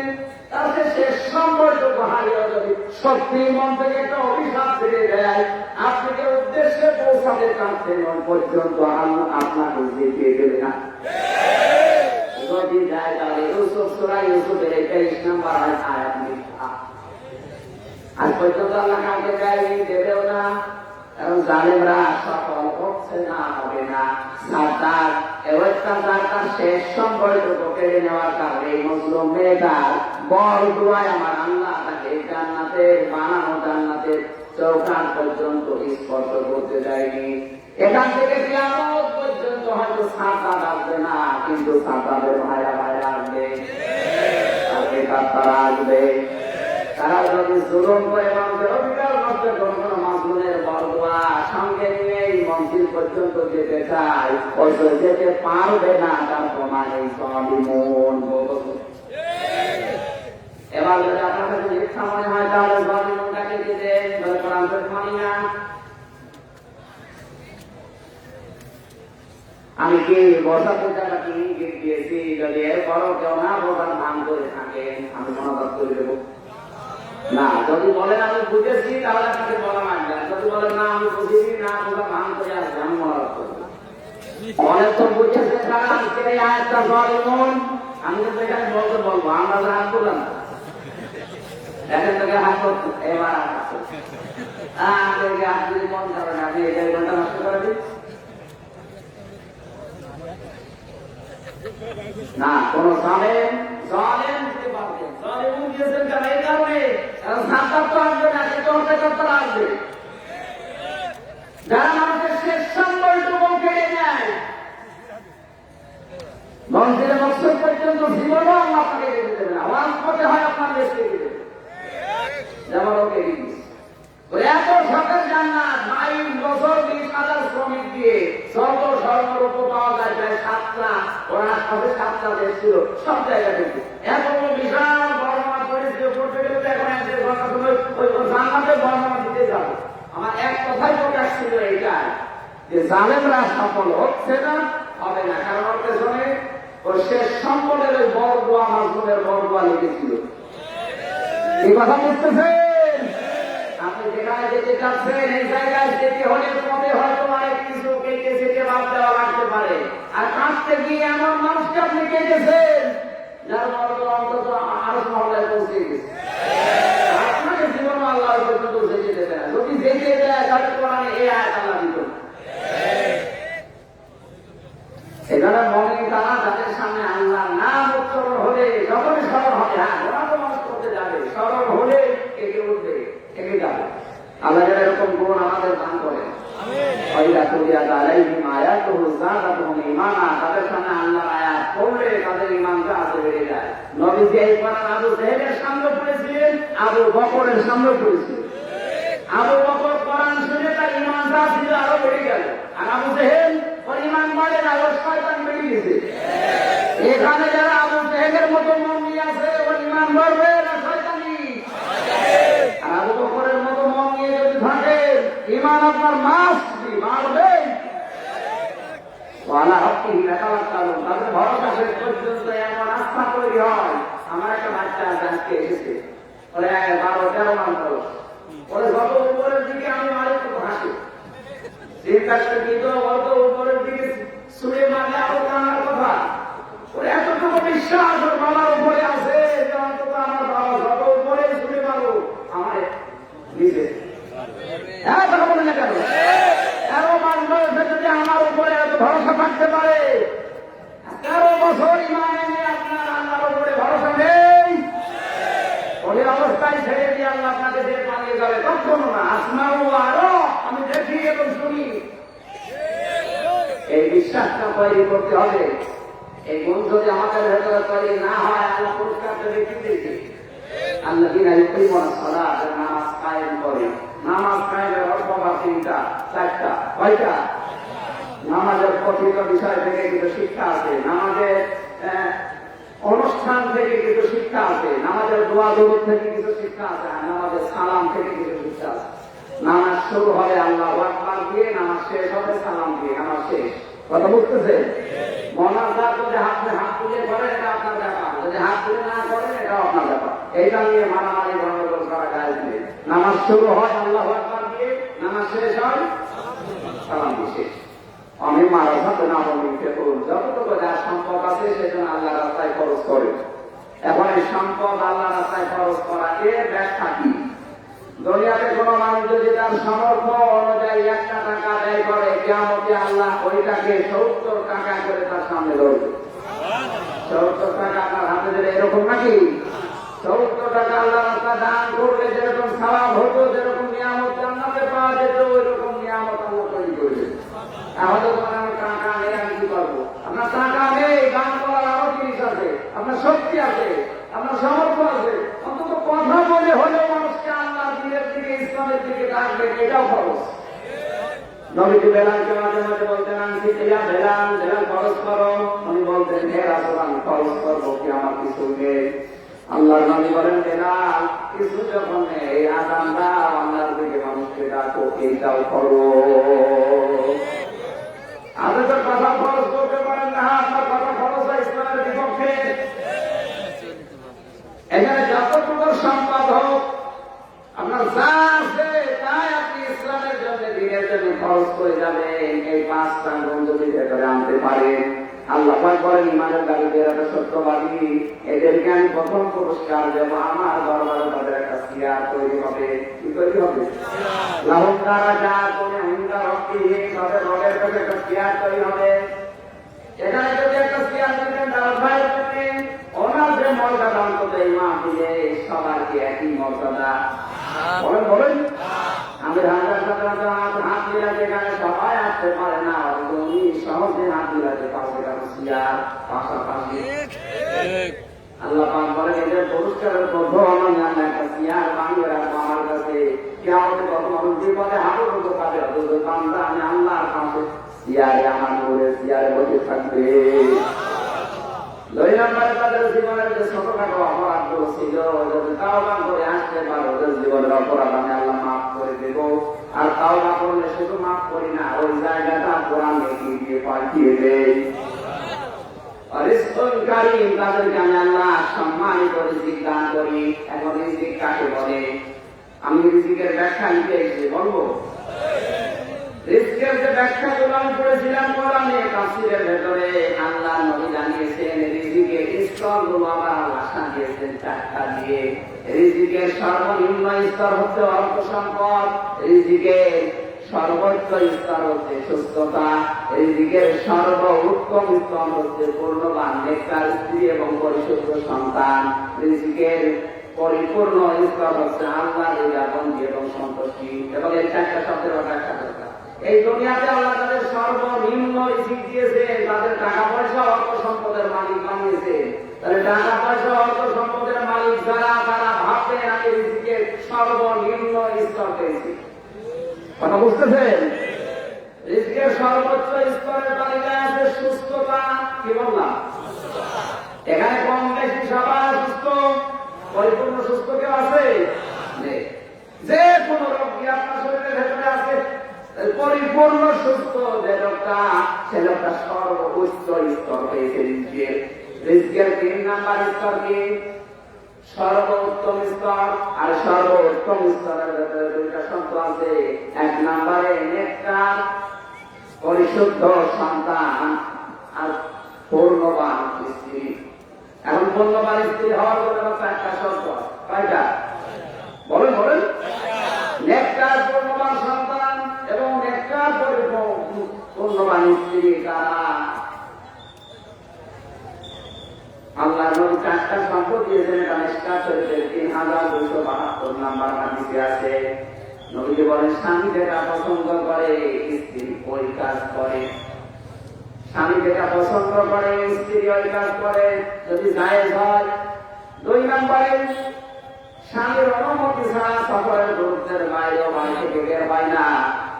তার শেষ সম্বলটুকু হারিয়ে যদি সত্যি মন থেকে একটা অভিশাপ ছেড়ে দেয়, আপনাকে উদ্দেশ্যে পৌঁছাতে চাচ্ছেন ওই পর্যন্ত আপনাকে জিতিয়ে দেবে না। যদি যায় তাহলে ইউসুফ সূরা ইউসুফের 23 নম্বর আয়াত মিথ্যা। আজ পর্যন্ত আল্লাহ কাউকে গায়ে দেবেও না, কারণ জালেমরা সফল হচ্ছে না, হবে না। সাদ্দাত তার শেষ সম্বলটুকু কেড়ে নেওয়ার কারণে এই মুসলিম মেয়েটার বড় দোয়ায় আমার আল্লাহ তাকে জান্নাতের বানানো জান্নাতের চৌকাঠ পর্যন্ত স্পর্শ করতে দেয়নি। এখান থেকে কিয়ামত পর্যন্ত হয়তো সাদ্দাত আসবে না, কিন্তু সাদ্দাতের ভাইরা আসবে, তারা আসবে। তারা যদি জুলুম করে মানুষের অধিকার নষ্ট করে কোন মাসুমের বরদোয়া সঙ্গে নিয়ে এই মন্দির পর্যন্ত যেতে চায়, অথচ যেতে পারবে না, তার প্রমাণ এই সবই মন। এবার যদি আপনার কাছে ইচ্ছা মনে হয় তাহলে সবই মনটাকে দিতে কোরআন মানি না। আমি কি বসাতে টাকা কি ইঙ্গিত দিয়েছি, যদি এরপরও কেউ না বোঝার ভান করে থাকেন আমি মনোভাব করে দেবো না। যদি বলেন আমি বুঝেছি তাহলে আপনাকে বলা মানবে, যদি বলেন না আমি বুঝিনি, না বোঝা ভান করে আসবে, আমি মনোভাব করবো। অনেক তো বুঝেছে তারা আজকের এই আয়াতটা জলিমুন, আমি কিন্তু এখানে বলবো আমরা তো হাত তুললাম না, দেখেন তোকে হাত করতো এবার আপনাকে হাত যদি মন যাবে না, আপনি এই ঘন্টা নষ্ট করে দিন না। কোন জালেম দিতে পারবেন, জালেম দিয়েছেন কেন? এই কারণে সাদ্দাত তো আসবে না, কিন্তু অত্যাচার আসবে। যারা মানুষের শেষ সম্বলটুকু কেড়ে নেয়, মন্দিরে মকসদ পর্যন্ত জীবনও আল্লাহ আপনাকে কেড়ে দেবে না, ওয়াজ করতে হয় আপনার দেশকে কেড়ে দেবে, যেমন ওকে এত সরকার জান্নাত 22 বছর 20,000 শ্রমিক দিয়ে যত স্বর্ণরূপ পাওয়া যায় প্রায় 7টা, ওর আশপাশে 7টা দেশ ছিল, সব জায়গা থেকে এত বিশাল বর্ণনা করেছে। করতে গেলে তো এখন 1 ঘন্টা সময় ওই জান্নাতের বর্ণনা দিতে যাবো। আমার এক কথাই প্রকাশ ছিল এইটাই যে জালেমরা সফল হচ্ছে না, হবে না, কারণ ওর পেছনে ওর শেষ সম্বলের ওই বড়দোয়া মাসুমের বড়দোয়া লিখেছিল। এই কথা বুঝতেছেন? আপনি যেখানে যেতে চাচ্ছেন এই জায়গায় যেতে হলে তোমাদের হয়তো অনেক কিছু কেটে সেটে বাদ দেওয়া লাগতে পারে, আর কাঁদতে গিয়ে এমন মানুষকে আপনি কেটেছেন যার মতো অন্তত আরো মহল্লায় পৌঁছে গেছে। আপনাকে জীবন আল্লাহ পর্যন্ত যেতে দেবে না, যদি যেতে দেয় তাহলে কোরআনে এই আয়াত আল্লাহ দিত। এখানে মনে তারা যাদের সামনে আল্লাহর নাম উচ্চারণ হলে যখনই স্মরণ হবে, হ্যাঁ ওরা তো মানুষ করতে যাবে, স্মরণ হলে এগিয়ে উঠবে, এগিয়ে যাবে। আল্লাহ যারা এরকম গুণ আমাদের দান করেন, তাদের সামনে আল্লাহর আয়াত পড়লে তাদের ঈমানটা আরো বেড়ে যায়। নবীজি এই কোরআন আবু জেহেলের সামনে পড়েছিলেন, আবু বকরের সামনে পড়েছিলেন। আবু বকর কোরআন শুনে তার ঈমানটা ছিল আরো বেড়ে গেল, আর আবু জেহেল ওর ঈমান বাড়ে না, ওর শয়তান বেড়ে গেছে। এখানে যারা আবু জেহেলের মতো মন নিয়ে আছে, ওর ঈমান বাড়বে না শয়তানি? আর আবু বকরের মতো মন নিয়ে যদি থাকে, ঈমান আপনার মাস বাড়বে। তাদের ভরসা শেষ পর্যন্ত এমন আস্থা তৈরি হয়। আমার একটা বাচ্চা আজকে এসেছে, ওরা 12-13 মান বয়স, ওরা যত উপরের দিকে আমি মারি তো হাসি, অত উপরের দিকে ছুড়ে মারলে আরো জানার কথা। ওরা এতটুকু বিশ্বাস ওর বাবার উপরে আছে যে অন্তত আমার বাবা যত উপরে ছুড়ে মারো আমার নিজে কথা বলে না কেন? 13 মাস বয়সে যদি আমার উপরে এত ভরসা থাকতে পারে, 13 বছর ইমান এনে আপনার আল্লাহর উপরে ভরসা নেই, ওরে অবস্থায় ছেড়ে দিয়ে আল্লাহ আপনাকে দিয়ে পালিয়ে যাবে, কখনো না। আসমাও আরো আমি দেখি এবং শুনি, এই বিশ্বাসটা তৈরি করতে হবে। এই গুণ যদি আমাদের ভেতরে তৈরি না হয়, আল্লাহ পুরস্কারটা রেখে দিয়েছে। আল্লাহ কিনা ইউকিমুনা সালাত, নামাজ কায়েম করে। নামাজ কায়েমের অর্থ বা তিনটা চারটা, কয়টা? নামাজের কথিত বিষয় থেকে কিছু শিক্ষা আছে, নামাজের অনুষ্ঠান থেকে কিছু শিক্ষা আছে, নামাজের দোয়া দরুদ থেকে কিছু শিক্ষা আছে, আর নামাজের সালাম থেকে কিছু শিক্ষা আছে। নামাজ শুরু হবে আল্লাহু আকবার দিয়ে, নামাজ শেষ হবে সালাম দিয়ে, নামাজ শেষ। কথা বুঝতেছে? মনাজাত যদি হাত তুলে করেন এটা আপনার ব্যাপার, যদি হাত তুলে না করেন এটাও আপনার ব্যাপার। এইটা নিয়ে মারামারি গন্ডগোল করা জায়েজ নেই। নামাজ শুরু হয় আল্লাহু আকবার দিয়ে, নামাজ শেষ হয় সালাম দিয়ে শেষ। আমি মারা যাতে না বলতে করুন, যতটুকু যার সম্পদ আছে সেজন্য আল্লাহ রাস্তায় খরচ করে। এখন এই সম্পদ আল্লাহ রাস্তায় খরচ করা এর ব্যাখ্যা কি? দুনিয়াতে কোন মানুষ যদি তার সামর্থ্য অনুযায়ী 1 টাকা ব্যয় করে, কিয়ামতে আল্লাহ ওইটাকে 70 টাকা করে তার সামনে ধরবে। 70 টাকা আপনার হাতে দিলে এরকম নাকি? 70 টাকা আল্লাহ রাস্তায় দান করলে যেরকম সওয়াব হতো, যেরকম নিয়ামত জান্নাতে পাওয়া যেত, ওইরকম নিয়ামত আল্লাহ তৈরি করবে। আমাদের আমার টাকা নেই, আমি কি করবো? আপনার টাকা নেই, দান করার আরো জিনিস আছে, আপনার শক্তি আছে, আপনার সামর্থ্য আছে, অন্তত কথা বলে হলেও মানুষকে আল্লাহ দিনের দিকে, ইসলামের দিকে ডাকবেন, এটাও খরচ। নবীজি বেলালকে মাঝে মাঝে বলতেন, আমি বেলাল খরচ করো। উনি বলতেন, হে রাসূল আমি খরচ করবো কি, আমার কিছু নেই। আল্লাহর নবী বলেন, বেলাল কিছু যখন নেই, আযান দাও, আল্লাহর দিকে মানুষকে ডাকো, এইটাও করো। আপনি তো কথা খরচ করতে পারেন না, আপনার কথা খরচ হয় ইসলামের বিপক্ষে। এখানে যতটুকু সম্পদ হোক, আপনার যা আছে তাই আপনি ইসলামের জন্য, দিনের জন্য খরচ করে যাবেন। এই 5টা গুণ যদি ভেতরে আনতে পারেন, আল্লাহ পাক বলেন ইমানের দাবিতে এরা সত্যবাদী, এদেরকে আমি প্রথম পুরস্কার দেব। আমার দরবারে তাদের একটা চেয়ার তৈরি হবে। কি তৈরি হবে? লাহুম দারাজাতুন ইনদা রাব্বিহিম, তাদের রবের কাছে একটা চেয়ার তৈরি হবে। এখানে যদি একটা চেয়ার দিতেন ভাই করতেন, ওনার যে মর্যাদা অন্তত এই মাহফিলে সবার কি একই মর্যাদা? বলেন আমি হাত মিলাতে গেলে সবাই আসতে পারে না, উনি সহজে হাত মিলাতে পারবে, কারণ চেয়ার পাশাপাশি। আল্লাহ পাক বলেন এদের পুরস্কারের প্রথম আমি একটা চেয়ার বানিয়ে রাখবো আমার কাছে। কিয়ামতের কত মানুষ বিপদে হাবুর মতো পাবে, অথচ বান্দা আমি আল্লাহর পাশে চেয়ারে আমার নূরের চেয়ারে বসে থাকবে। 2 নম্বরে তাদের জীবনের যে ছোটখাটো অপরাধগুলো ছিল, যদি তাওবা করে আসতে পারো, ওদের জীবনের অপরাধ আমি আল্লাহ মাফ করে দেব। আর তাওবা করলে শুধু মাফ করি না, ওই জায়গাটা কোরআন দিয়ে পাঠিয়ে দেয়। রিজকুন কারীম, তাদেরকে আমি আল্লাহ সম্মানিত রিজিক দান করি। এখন রিজিক কাকে বলে? আমি রিজিকের ব্যাখ্যা নিতে এসেছি, বলবো? রিজকের যে ব্যাখ্যাগুলো আমি পড়েছিলাম কোরআনে, তাফসীরের ভেতরে আল্লাহ নবী জানিয়েছেন রিজিকের স্তরগুলো আবার আল্লাহ সাজিয়েছেন 4টা দিয়ে। রিজিকের সর্বনিম্ন স্তর হচ্ছে অর্থ সম্পদ, রিজিকের সর্বোচ্চ স্তর হচ্ছে সুস্থতা, রিজিকের সর্বোত্তম স্তর হচ্ছে পূর্ণবান নেককার স্ত্রী এবং পরিশুদ্ধ সন্তান, রিজিকের পরিপূর্ণ স্তর হচ্ছে আল্লাহর রিজাবন্দি এবং সন্তুষ্টি। এবং এই 4টা শব্দের ব্যাখ্যা দরকার। এই দুনিয়াতে আল্লাহ তাদের সর্বনিম্ন রিজিক দিয়েছে, তাদের টাকা পয়সা অর্থ সম্পদের মালিক বানিয়েছে। তাহলে টাকা পয়সা অর্থ সম্পদের মালিক যারা, তারা ভাববেন আমি রিজিকের সর্বনিম্ন স্তর পেয়েছি। কথা বুঝতেছেন? রিজিকের সর্বোচ্চ স্তরের তালিকায় আছে সুস্থতা। কি বললাম? এখানে কম বেশি সবাই সুস্থ, পরিপূর্ণ সুস্থ কেউ আছে? যে কোন রোগ কি আপনার শরীরের ভেতরে আছে? পরিপূর্ণ সুস্থ যে লোকটা, সে লোকটা সর্বোচ্চ স্তর পেয়েছে রিজিকের। রিজিকের 3 নাম্বার স্তর কি? সর্বোত্তম স্তর। আর সর্বোত্তম স্তরের ভেতরে 2টা শব্দ আছে। 1 নম্বরে নেককার পরিশুদ্ধ সন্তান, আর পূর্ণবান স্ত্রী। এখন পূর্ণবান স্ত্রী হওয়ার জন্য 4টা শর্ত। কয়টা? বলেন। নেককার পূর্ণবান সন্তান এবং নেককার পূর্ণবান স্ত্রী কারা? আল্লাহ আল্লাহ নবী 4টা সম্পদ দিয়েছেন। এটা মিশকাত শরীফের 3272 নাম্বার হাদিসে আছে। নবীজি বলেন, স্বামী যেটা পছন্দ করে স্ত্রী ওই কাজ করে। স্বামী যেটা পছন্দ করে স্ত্রী ওই কাজ করে, যদি জায়েজ হয়। 2 নম্বরে, স্বামীর অনুমতি ছাড়া সফরের গুরুত্বের বাইরেও বাড়ি থেকে বের হয় না।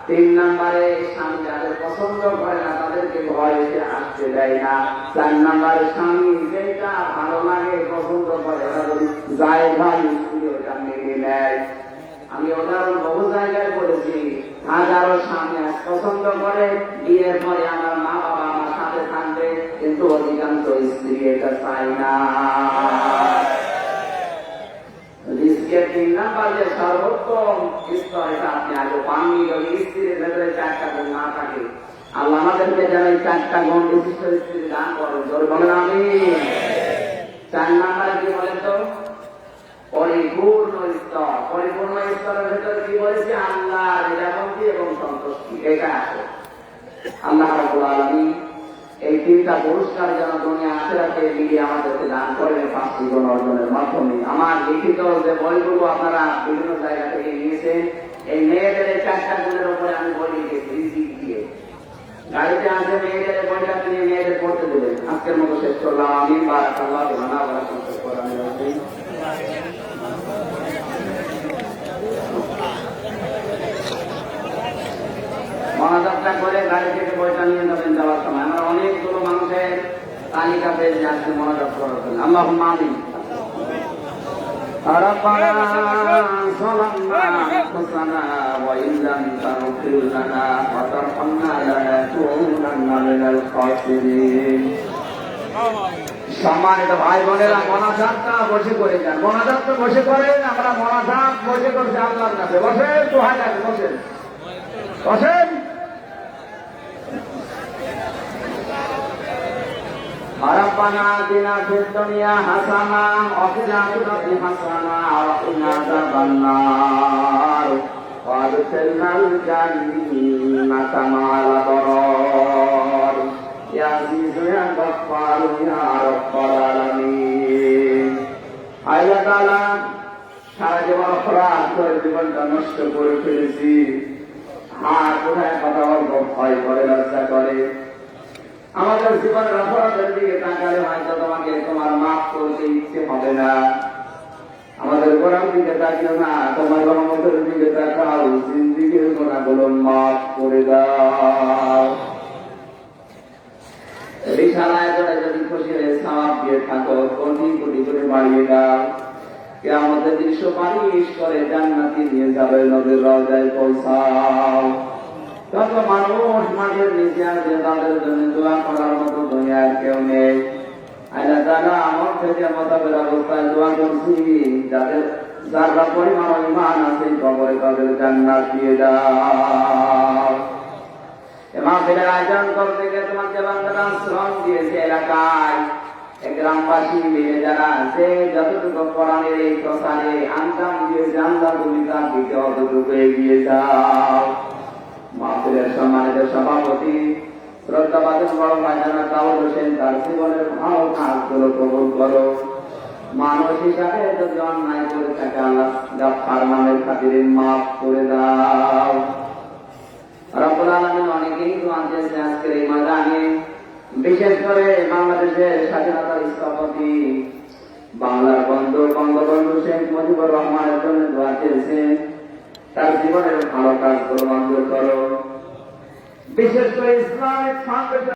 3 নম্বরে, স্বামী যাদের পছন্দ করে না তাদেরকে ঘরে এসে আসতে দেয় না। 4 নম্বরে, স্বামী যেটা ভালো লাগে পছন্দ করে ওরা যদি জায়েজ হয় স্ত্রী ওটা মেনে নেয়। আমি উদাহরণ বহু জায়গায় বলেছি, হাজারো স্বামী পছন্দ করে বিয়ের পরে আমার মা বাবা আমার সাথে থাকবে, কিন্তু অধিকাংশ স্ত্রী এটা চায় না। রিস্কের 3 নাম্বার যে সর্বোত্তম স্তর, এটা আপনি আগে পাননি। যদি স্ত্রীর ভেতরে 4টা গুণ না থাকে, আল্লাহ আমাদেরকে যেন এই 4টা গুণ বিশিষ্ট স্ত্রী দান করেন। জোরে বলেন আমিন। 4 নাম্বারে কি বলেন তো? পরিপূর্ণ স্তর। পরিপূর্ণ স্তরের ভেতরে কি বলেছে? আল্লাহ রিজাবন্দি এবং সন্তুষ্টি। এটা আছে। আল্লাহ রাব্বুল আলামিন এই 3টা পুরস্কার যেন দুনিয়া আখিরাতে মিলিয়ে আমাদেরকে দান করেন 5টি গুণ অর্জনের মাধ্যমে। আমার লিখিত যে বইগুলো আপনারা বিভিন্ন জায়গা থেকে নিয়েছেন, এই মেয়েদের 4টা গুণের উপরে আমি বই লিখেছি রিজিক দিয়ে। গাড়িতে আছে মেয়েদের বইটা নিয়ে মেয়েদের পড়তে দেবেন। আজকের মতো শেষ করলাম। আমিন। বারাকাল্লাহু লানা ওয়া লাকুম ফিল কোরআনিল আযীম। মহাযাত্রা করে গাড়ি থেকে বইটা নিয়ে যাবেন যাওয়ার সময়। আমরা অনেকগুলো মানুষের তালিকা পেয়ে যাচ্ছি মহাযাত্রা করার জন্য। আল্লাহুম্মা আমিন। ربنا ظلمنا أنفسنا وإن لم تغفر لنا وترحمنا لنكونن من الخاسرين। সম্মানিত ভাই বোনেরা, মোনাজাতটা বসে করে যান। মোনাজাতটা বসে করেন। আমরা মোনাজাত বসে করছি আল্লাহর কাছে। বসেন, দোহাই লাগে, বসেন বসেন। ربنا آتنا في الدنيا حسنة وفي الآخرة حسنة وقنا عذاب النار وادخلنا الجنة مع الأبرار يا عزيز يا غفار يا رب العالمين। আল্লাহ তাআলা সারা জীবন অপরাধ করে জীবনটা নষ্ট করে ফেলেছি। আর কোথায় কথা বলবো ভয় করে, লজ্জা করে। আমাদের জীবনের অপরাধের দিকে তাকালে হয়তো তোমাকে তোমার মাফ করতে ইচ্ছে হবে না। আমাদের গোড়ার দিকে তাকিও না, তোমার রহমতের দিকে তাকাও। জিন্দেগীর গুনাহগুলো মাফ করে দাও। রিসালায় করে যদি খুশি হয়ে সওয়াব দিয়ে থাকো, কোটি কোটি করে বাড়িয়ে দাও। কিয়ামতের দিন সুপারিশ করে জান্নাতে নিয়ে যাবে, নবীর রওজায় পৌঁছাও। কত মানুষ মাঠের নিচে আছে, তাদের জন্য দোয়া করার মতো দুনিয়ার কেউ নেই। আল্লাহ তাআলা আমার থেকে মোতাবেক অবস্থায় দোয়া করছি, যাদের যারা পরিমাণ ঈমান আছে কবরে তাদের জান্নাত দিয়ে দাও। মাহফিলের আয়োজন করতে গিয়ে তোমাকে বান্দারা শ্রম দিয়েছে এলাকায় গ্রামবাসী মিলে যারা আছে, যতটুকু কোরআনের এই প্রচারে আঞ্জাম দিয়েছে, আল্লাহ তুমি তার দিকে অতটুকু এগিয়ে যাও। মাহফিলের সম্মানিত সভাপতি শ্রদ্ধাবাদন বড় ভাই জনাব দাউদ হোসেন, তার জীবনের ভালো কাজগুলো কবুল করো। মানুষ হিসাবে যদি অন্যায় করে থাকে আল্লাহ গাফফার নামের খাতিরে মাফ করে দাও। রব্বুল আলামিন অনেকেই দোয়া দিয়েছে আজকের এই ময়দানে। বিশেষ করে বাংলাদেশের স্বাধীনতার স্থপতি বাংলার বঙ্গবন্ধু শেখ মুজিবুর রহমানের জন্য দোয়া চেয়েছেন। তার জীবনের ভালো কাজগুলো মঞ্জুর করো। বিশেষ করে ইসলামিক ফাউন্ডেশন